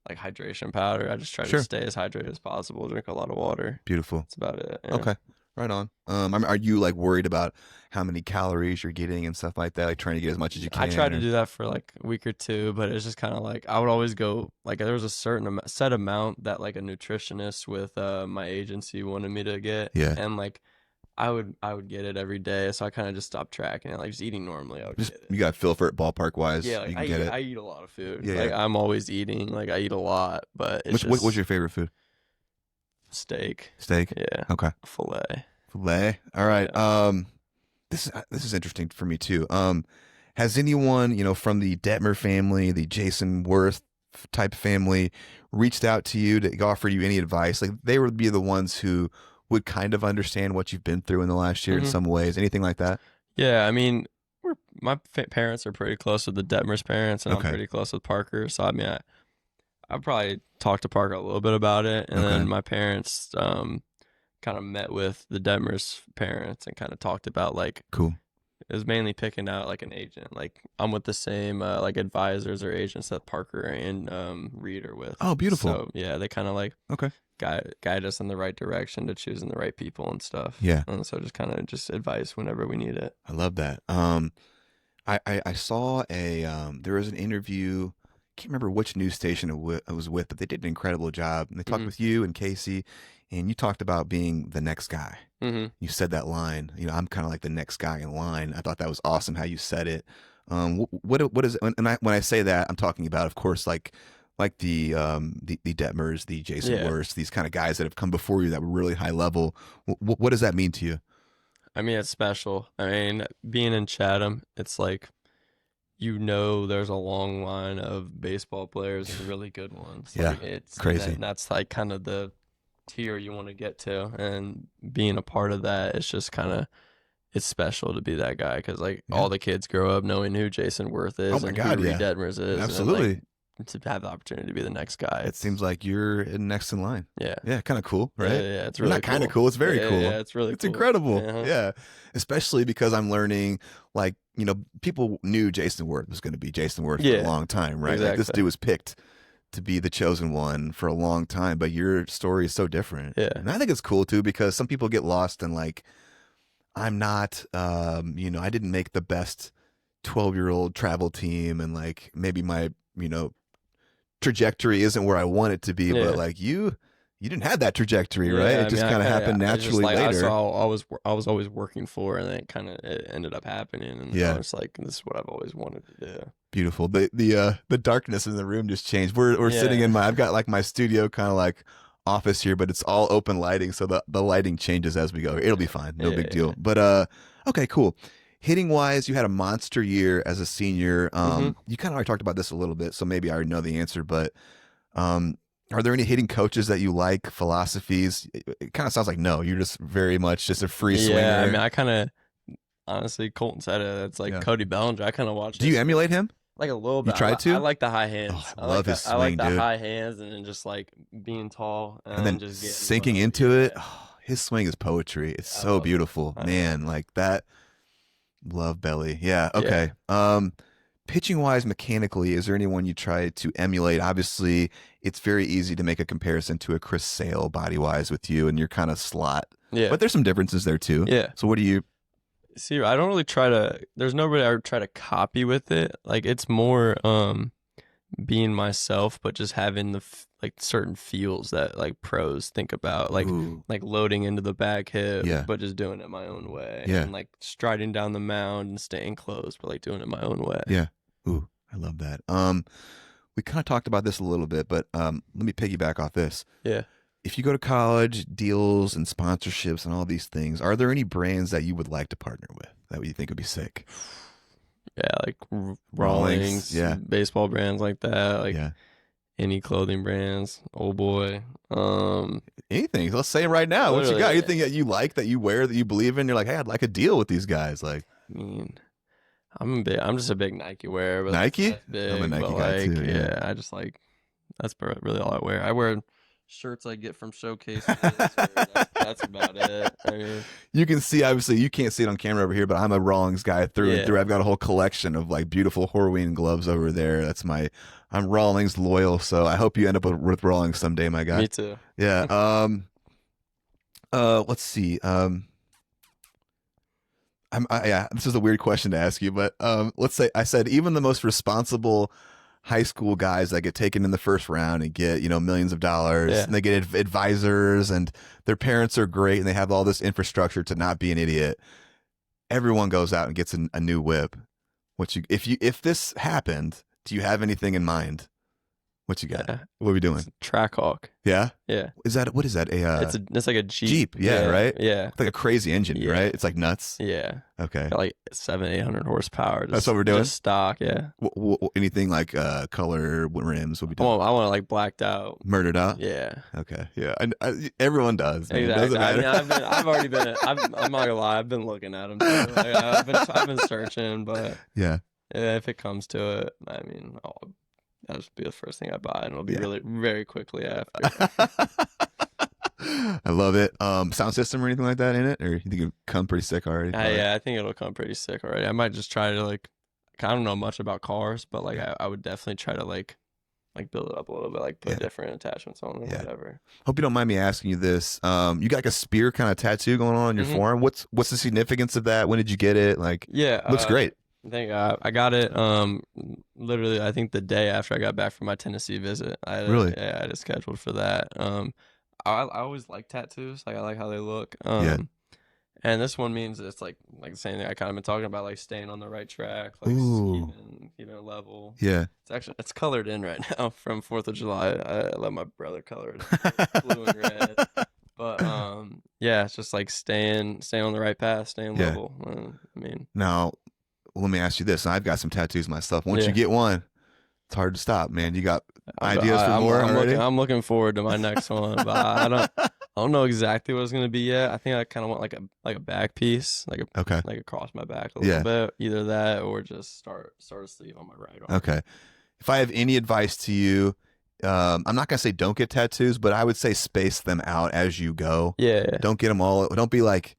Like hydration powder. I just try to stay as hydrated as possible. Drink a lot of water. Beautiful. That's about it. Yeah. Okay. Right on. Are you like worried about how many calories you're getting and stuff like that? Like trying to get as much as you can? I tried to do that for like a week or two, but it's just kind of like I would always go like there was a certain set amount that like a nutritionist with my agency wanted me to get. Yeah. And like I would get it every day, so I kind of just stopped tracking it, like just eating normally. I would Just get it. you got to feel for it ballpark wise. Yeah, You like can get it. I eat a lot of food. Yeah, Like yeah. I'm always eating. Like I eat a lot, but it's just What's your favorite food? steak. Steak. Yeah. Okay. Filet. All right. Yeah. This is interesting for me too. Has anyone, from the Detmer family, the Jason Worth type family, reached out to you to offer you any advice? Like they would be the ones who would kind of understand what you've been through in the last year in some ways. Anything like that? Yeah, I mean, my parents are pretty close with the Detmer's parents, and Okay. I'm pretty close with Parker. So I mean, I probably talked to Parker a little bit about it, and then my parents kind of met with the Detmer's parents and kind of talked about like Cool. It was mainly picking out like an agent. Like I'm with the same like advisors or agents that Parker and Reed are with. Oh, beautiful. So yeah, they kind of like Okay. guide us in the right direction to choosing the right people and stuff. Yeah. And so just kind of just advice whenever we need it. I love that. I saw there was an interview. Can't remember which news station it was with, but they did an incredible job. And they talked with you and Casey, and you talked about being the next guy. You said that line. I'm kind of like the next guy in line. I thought that was awesome how you said it. What is it? When I say that, I'm talking about, of course, like the Detmers, the Jason Worths, these kind of guys that have come before you that were really high level. What does that mean to you? I mean, it's special. I mean, being in Chatham, it's like, there's a long line of baseball players and really good ones. Yeah, like it's crazy. And that's like kind of the tier you want to get to, and being a part of that, it's just kind of, it's special to be that guy because all the kids grow up knowing who Jason Worth is my and God, who yeah. Reed Detmers is. Absolutely. And, to have the opportunity to be the next guy. It seems like you're next in line. Yeah. Yeah, kind of cool, right? Yeah, it's really not kind of cool. It's very cool. Yeah, it's really It's cool. incredible. Uh-huh. Yeah. Especially because I'm learning, people knew Jason Worth was going to be Jason Worth for a long time, right? Exactly. Like this dude was picked to be the chosen one for a long time, but your story is so different. Yeah. And I think it's cool too because some people get lost in I'm not, I didn't make the best 12-year-old travel team and maybe my, trajectory isn't where I want it to be, but you didn't have that trajectory, right? It just kind of happened naturally later. I was always working for, and then it ended up happening, and I was like, this is what I've always wanted to do. Beautiful. The darkness in the room just changed. We're sitting in I've got my studio kind of office here, but it's all open lighting, so the lighting changes as we go. It'll be fine, no big deal. But okay, cool. Hitting wise, you had a monster year as a senior. You kind of already talked about this a little bit, so maybe I already know the answer. But are there any hitting coaches that you like? Philosophies? It kind of sounds like no. You're just very much just a free swinger. Yeah, I mean, I kind of honestly, Colton said it. It's like Cody Bellinger. I kind of watched. Do you emulate him? Like a little bit. You tried to? I like the high hands. Oh, I love his swing, I like the dude. high hands and then just being tall and then just sinking into it. Oh, his swing is poetry. It's so beautiful, man. Like that. Love Belly. Yeah. Okay. Pitching wise, mechanically, is there anyone you try to emulate? Obviously, it's very easy to make a comparison to a Chris Sale body wise with you and your kind of slot. Yeah. But there's some differences there too. Yeah. So what do you see? I don't really there's nobody I would try to copy with it. It's more being myself, but just having the certain feels that pros think about, loading into the back hip, but just doing it my own way, and striding down the mound and staying close, but doing it my own way. Yeah. Ooh, I love that. We kind of talked about this a little bit, but let me piggyback off this. Yeah. If you go to college, deals and sponsorships and all these things, are there any brands that you would like to partner with that you think would be sick? Yeah, Rawlings, baseball brands like that, any clothing brands, Old Boy, anything. Let's say it right now. What you got? Anything that you like, that you wear, that you believe in? You're like, hey, I'd like a deal with these guys. I mean, I'm just a big Nike wearer. But Nike? Big, I'm a Nike guy too. Yeah, I just that's really all I wear. I wear shirts I get from showcases. That's about it. I mean, you can see, obviously, you can't see it on camera over here, but I'm a Rawlings guy through and through. I've got a whole collection of beautiful whirlwind gloves over there. I'm Rawlings loyal, so I hope you end up with Rawlings someday, my guy. Me too. Yeah. Let's see. This is a weird question to ask you, but let's say I said even the most responsible high school guys that get taken in the first round and get, millions of dollars, Yeah. and they get advisors, and their parents are great, and they have all this infrastructure to not be an idiot. Everyone goes out and gets a new whip. If this happened, do you have anything in mind? What you got? Yeah. What are we doing? It's a Trackhawk. Yeah. Yeah. What is that? It's like a Jeep. Jeep. Yeah. Right. Yeah. It's like a crazy engine, Yeah. right? It's like nuts. Yeah. Okay. Got like 700-800 horsepower. That's what we're doing? Just stock, yeah. Anything like color rims? What we doing? I want it like blacked out. Murdered out? Yeah. Okay. Yeah. Everyone does. Man. Exactly. It doesn't matter. I've already been. I'm not gonna lie. I've been looking at them. Too. Like, I've been searching, but yeah. If it comes to it, I mean, that'll just be the first thing I buy, and it'll be really very quickly after. I love it. Sound system or anything like that in it, or you think it'll come pretty sick already? Yeah, I think it'll come pretty sick already. I might just try to I don't know much about cars, but I would definitely try to like build it up a little bit, put different attachments on it, whatever. Hope you don't mind me asking you this. You got like a spear kind of tattoo going on your forearm. What's the significance of that? When did you get it? Looks great. I think I got it literally I think the day after I got back from my Tennessee visit. Really? Yeah, I had it scheduled for that. I always like tattoos. I like how they look. And this one means it's like the same thing I kind of been talking about, like staying on the right track, keeping level. Yeah. It's colored in right now from 4th of July. I let my brother color it blue and red. But it's just like staying on the right path, staying level. Now, let me ask you this. I've got some tattoos myself. Once you get one, it's hard to stop, man. You got ideas for more already? I'm looking forward to my next one, but I don't know exactly what it's gonna be yet. I think I kind of want like a back piece, like across my back a little bit, either that or just start a sleeve on my right arm. Okay. If I have any advice to you, I'm not gonna say don't get tattoos, but I would say space them out as you go. Yeah. Don't get them all. Don't be like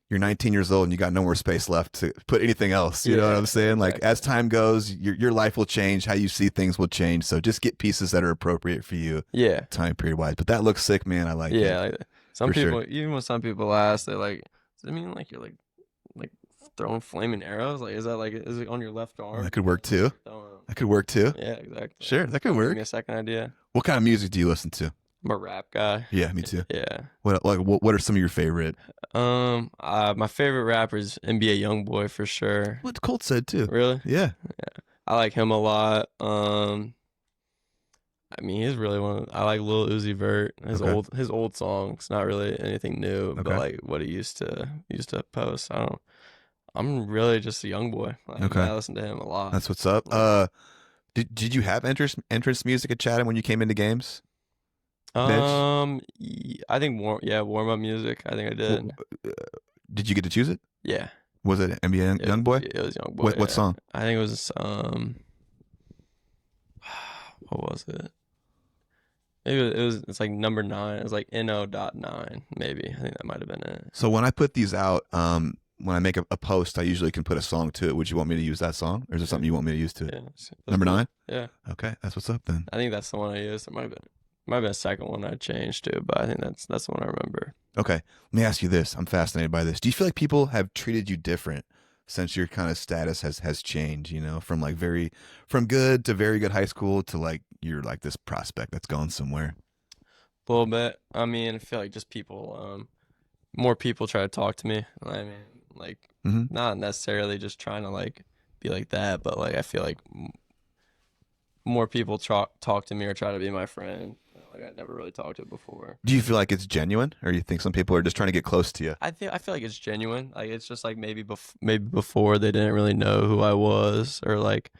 you're 19 years old and you got no more space left to put anything else. You know what I'm saying? Exactly. Like as time goes, your life will change. How you see things will change. So just get pieces that are appropriate for you. Yeah. Time period wise. But that looks sick, man. I like it. Yeah. Some people, even when some people ask, they're like, does it mean like you're like throwing flaming arrows? Like, is it on your left arm? That could work too. That could work too. Yeah, exactly. Sure. That could work. Give me a second idea. What kind of music do you listen to? I'm a rap guy. Yeah, me too. Yeah. What are some of your favorite? My favorite rapper is NBA YoungBoy for sure. What Colt said too. Really? Yeah. I like him a lot. He's really I like Lil Uzi Vert. His old songs, not really anything new, but like what he used to post. I'm really just a young boy. I listen to him a lot. That's what's up. Did you have entrance music at Chatham when you came into games? I think warm up music. I think I did. Did you get to choose it? Yeah. Was it NBA YoungBoy? It was YoungBoy. What song? I think it was what was it? Maybe it's like number 9. It was like NO.9 maybe. I think that might have been it. So when I put these out, when I make a post, I usually can put a song to it. Would you want me to use that song, or is there something you want me to use to it? Yeah, number 9? Yeah. Okay, that's what's up then. I think that's the one I used. It might have been a second one I changed to, but I think that's the one I remember. Okay, let me ask you this. I'm fascinated by this. Do you feel like people have treated you different since your kind of status has changed? From good to very good high school to like you're like this prospect that's going somewhere. A little bit. I feel like just people, more people try to talk to me. Not necessarily just trying to like be like that, but like I feel like more people talk to me or try to be my friend. Like I never really talked to it before. Do you feel like it's genuine, or do you think some people are just trying to get close to you? I feel like it's genuine. Like it's just like maybe before they didn't really know who I was, or like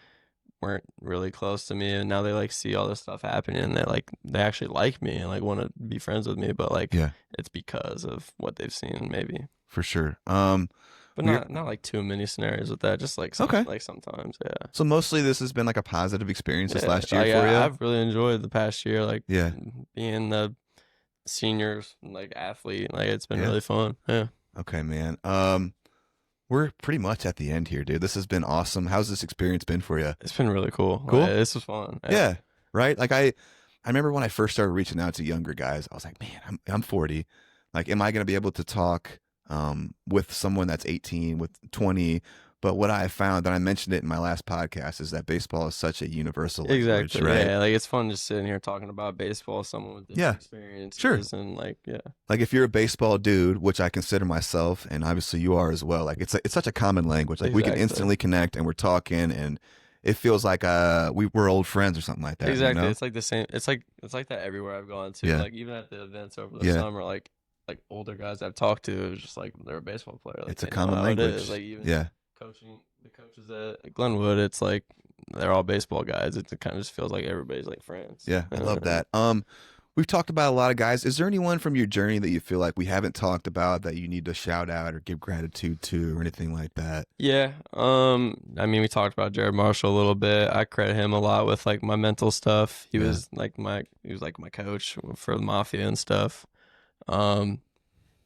weren't really close to me, and now they like see all this stuff happening, and they actually like me and like want to be friends with me. But like it's because of what they've seen, maybe. For sure. But not like too many scenarios with that. Just like like sometimes, yeah. So mostly this has been like a positive experience this last year for you. I've really enjoyed the past year, like being the seniors like athlete. Like it's been really fun. Yeah. Okay, man. We're pretty much at the end here, dude. This has been awesome. How's this experience been for you? It's been really cool. Cool. This was fun. Yeah. Right. Like I remember when I first started reaching out to younger guys, I was like, man, I'm 40. Like, am I going to be able to talk with someone that's 18, with 20, But what I found, and I mentioned it in my last podcast, is that baseball is such a universal language, Exactly. right? Yeah, like it's fun just sitting here talking about baseball with someone with different experiences. Sure. And like, yeah. Like if you're a baseball dude, which I consider myself, and obviously you are as well, like it's such a common language. Like we can instantly connect and we're talking and it feels like we're old friends or something like that. Exactly. You know? It's like the same. It's like that everywhere I've gone to. Yeah. Like even at the events over the summer, like older guys I've talked to, it was just like they're a baseball player. Like, it's a common language. Like even coaching the coaches at Glenwood, it's like they're all baseball guys. It kind of just feels like everybody's like friends. Yeah, I love that. We've talked about a lot of guys. Is there anyone from your journey that you feel like we haven't talked about that you need to shout out or give gratitude to or anything like that? Yeah. I mean, we talked about Jared Marshall a little bit. I credit him a lot with like my mental stuff. He was like my coach for the Mafia and stuff.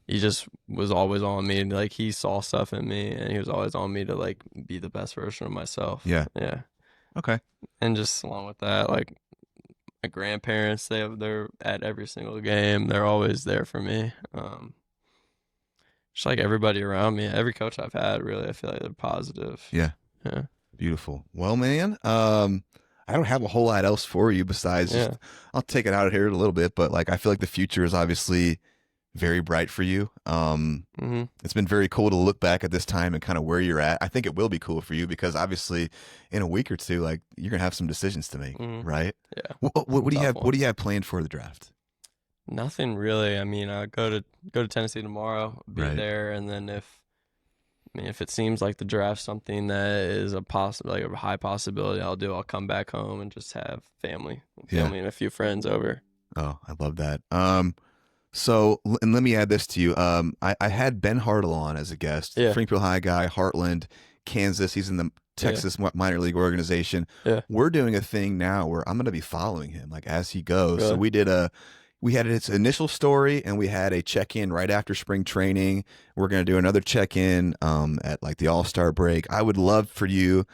He just was always on me. Like he saw stuff in me and he was always on me to like be the best version of myself. Yeah. Yeah. Okay. And just along with that, like my grandparents, they're at every single game. They're always there for me. Just like everybody around me, every coach I've had, really, I feel like they're positive. Yeah. Yeah. Beautiful. Well, man, I don't have a whole lot else for you besides just, I'll take it out of here a little bit, but like I feel like the future is obviously very bright for you. It's been very cool to look back at this time and kind of where you're at. I think it will be cool for you because obviously in a week or two, like you're gonna have some decisions to make, right? Yeah. What do you have? What do you have planned for the draft? Nothing really. I mean, I go to Tennessee tomorrow, be there, and then if it seems like the draft's something that is a high possibility, I'll come back home and just have family and a few friends over. Oh, I love that. So, and let me add this to you. I had Ben Hartle on as a guest, Springfield High guy, Heartland, Kansas. He's in the Texas minor league organization. Yeah. We're doing a thing now where I'm going to be following him like as he goes. Really? So we had its initial story and we had a check-in right after spring training. We're going to do another check-in at like the All-Star break. I would love for you,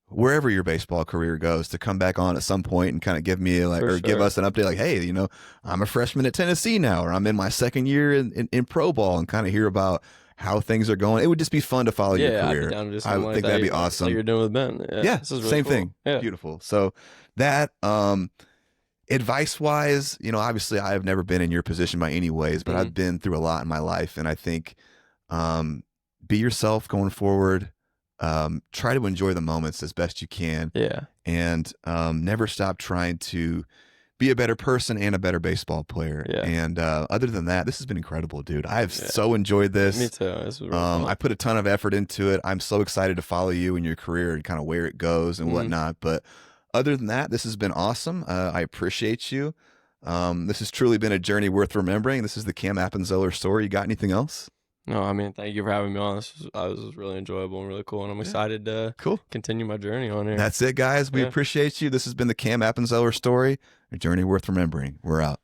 wherever your baseball career goes, to come back on at some point and kind of give me give us an update like, hey, you know, I'm a freshman at Tennessee now, or I'm in my second year in pro ball, and kind of hear about how things are going. It would just be fun to follow your career. I think that'd be awesome. Like you're doing with Ben. Yeah, this is really same cool. thing. Yeah. Beautiful. So that advice-wise, you know, obviously I have never been in your position by any ways, but I've been through a lot in my life, and I think be yourself going forward. Try to enjoy the moments as best you can. Yeah. And never stop trying to be a better person and a better baseball player. Yeah. And other than that, this has been incredible, dude. I've so enjoyed this. Me too. This was really fun. I put a ton of effort into it. I'm so excited to follow you in your career and kind of where it goes and whatnot. But other than that, this has been awesome. I appreciate you. This has truly been a journey worth remembering. This is the Cam Appenzeller Story. You got anything else? No, I mean, thank you for having me on. This was really enjoyable and really cool, and I'm excited to continue my journey on here. That's it, guys. We appreciate you. This has been the Cam Appenzeller Story, a journey worth remembering. We're out.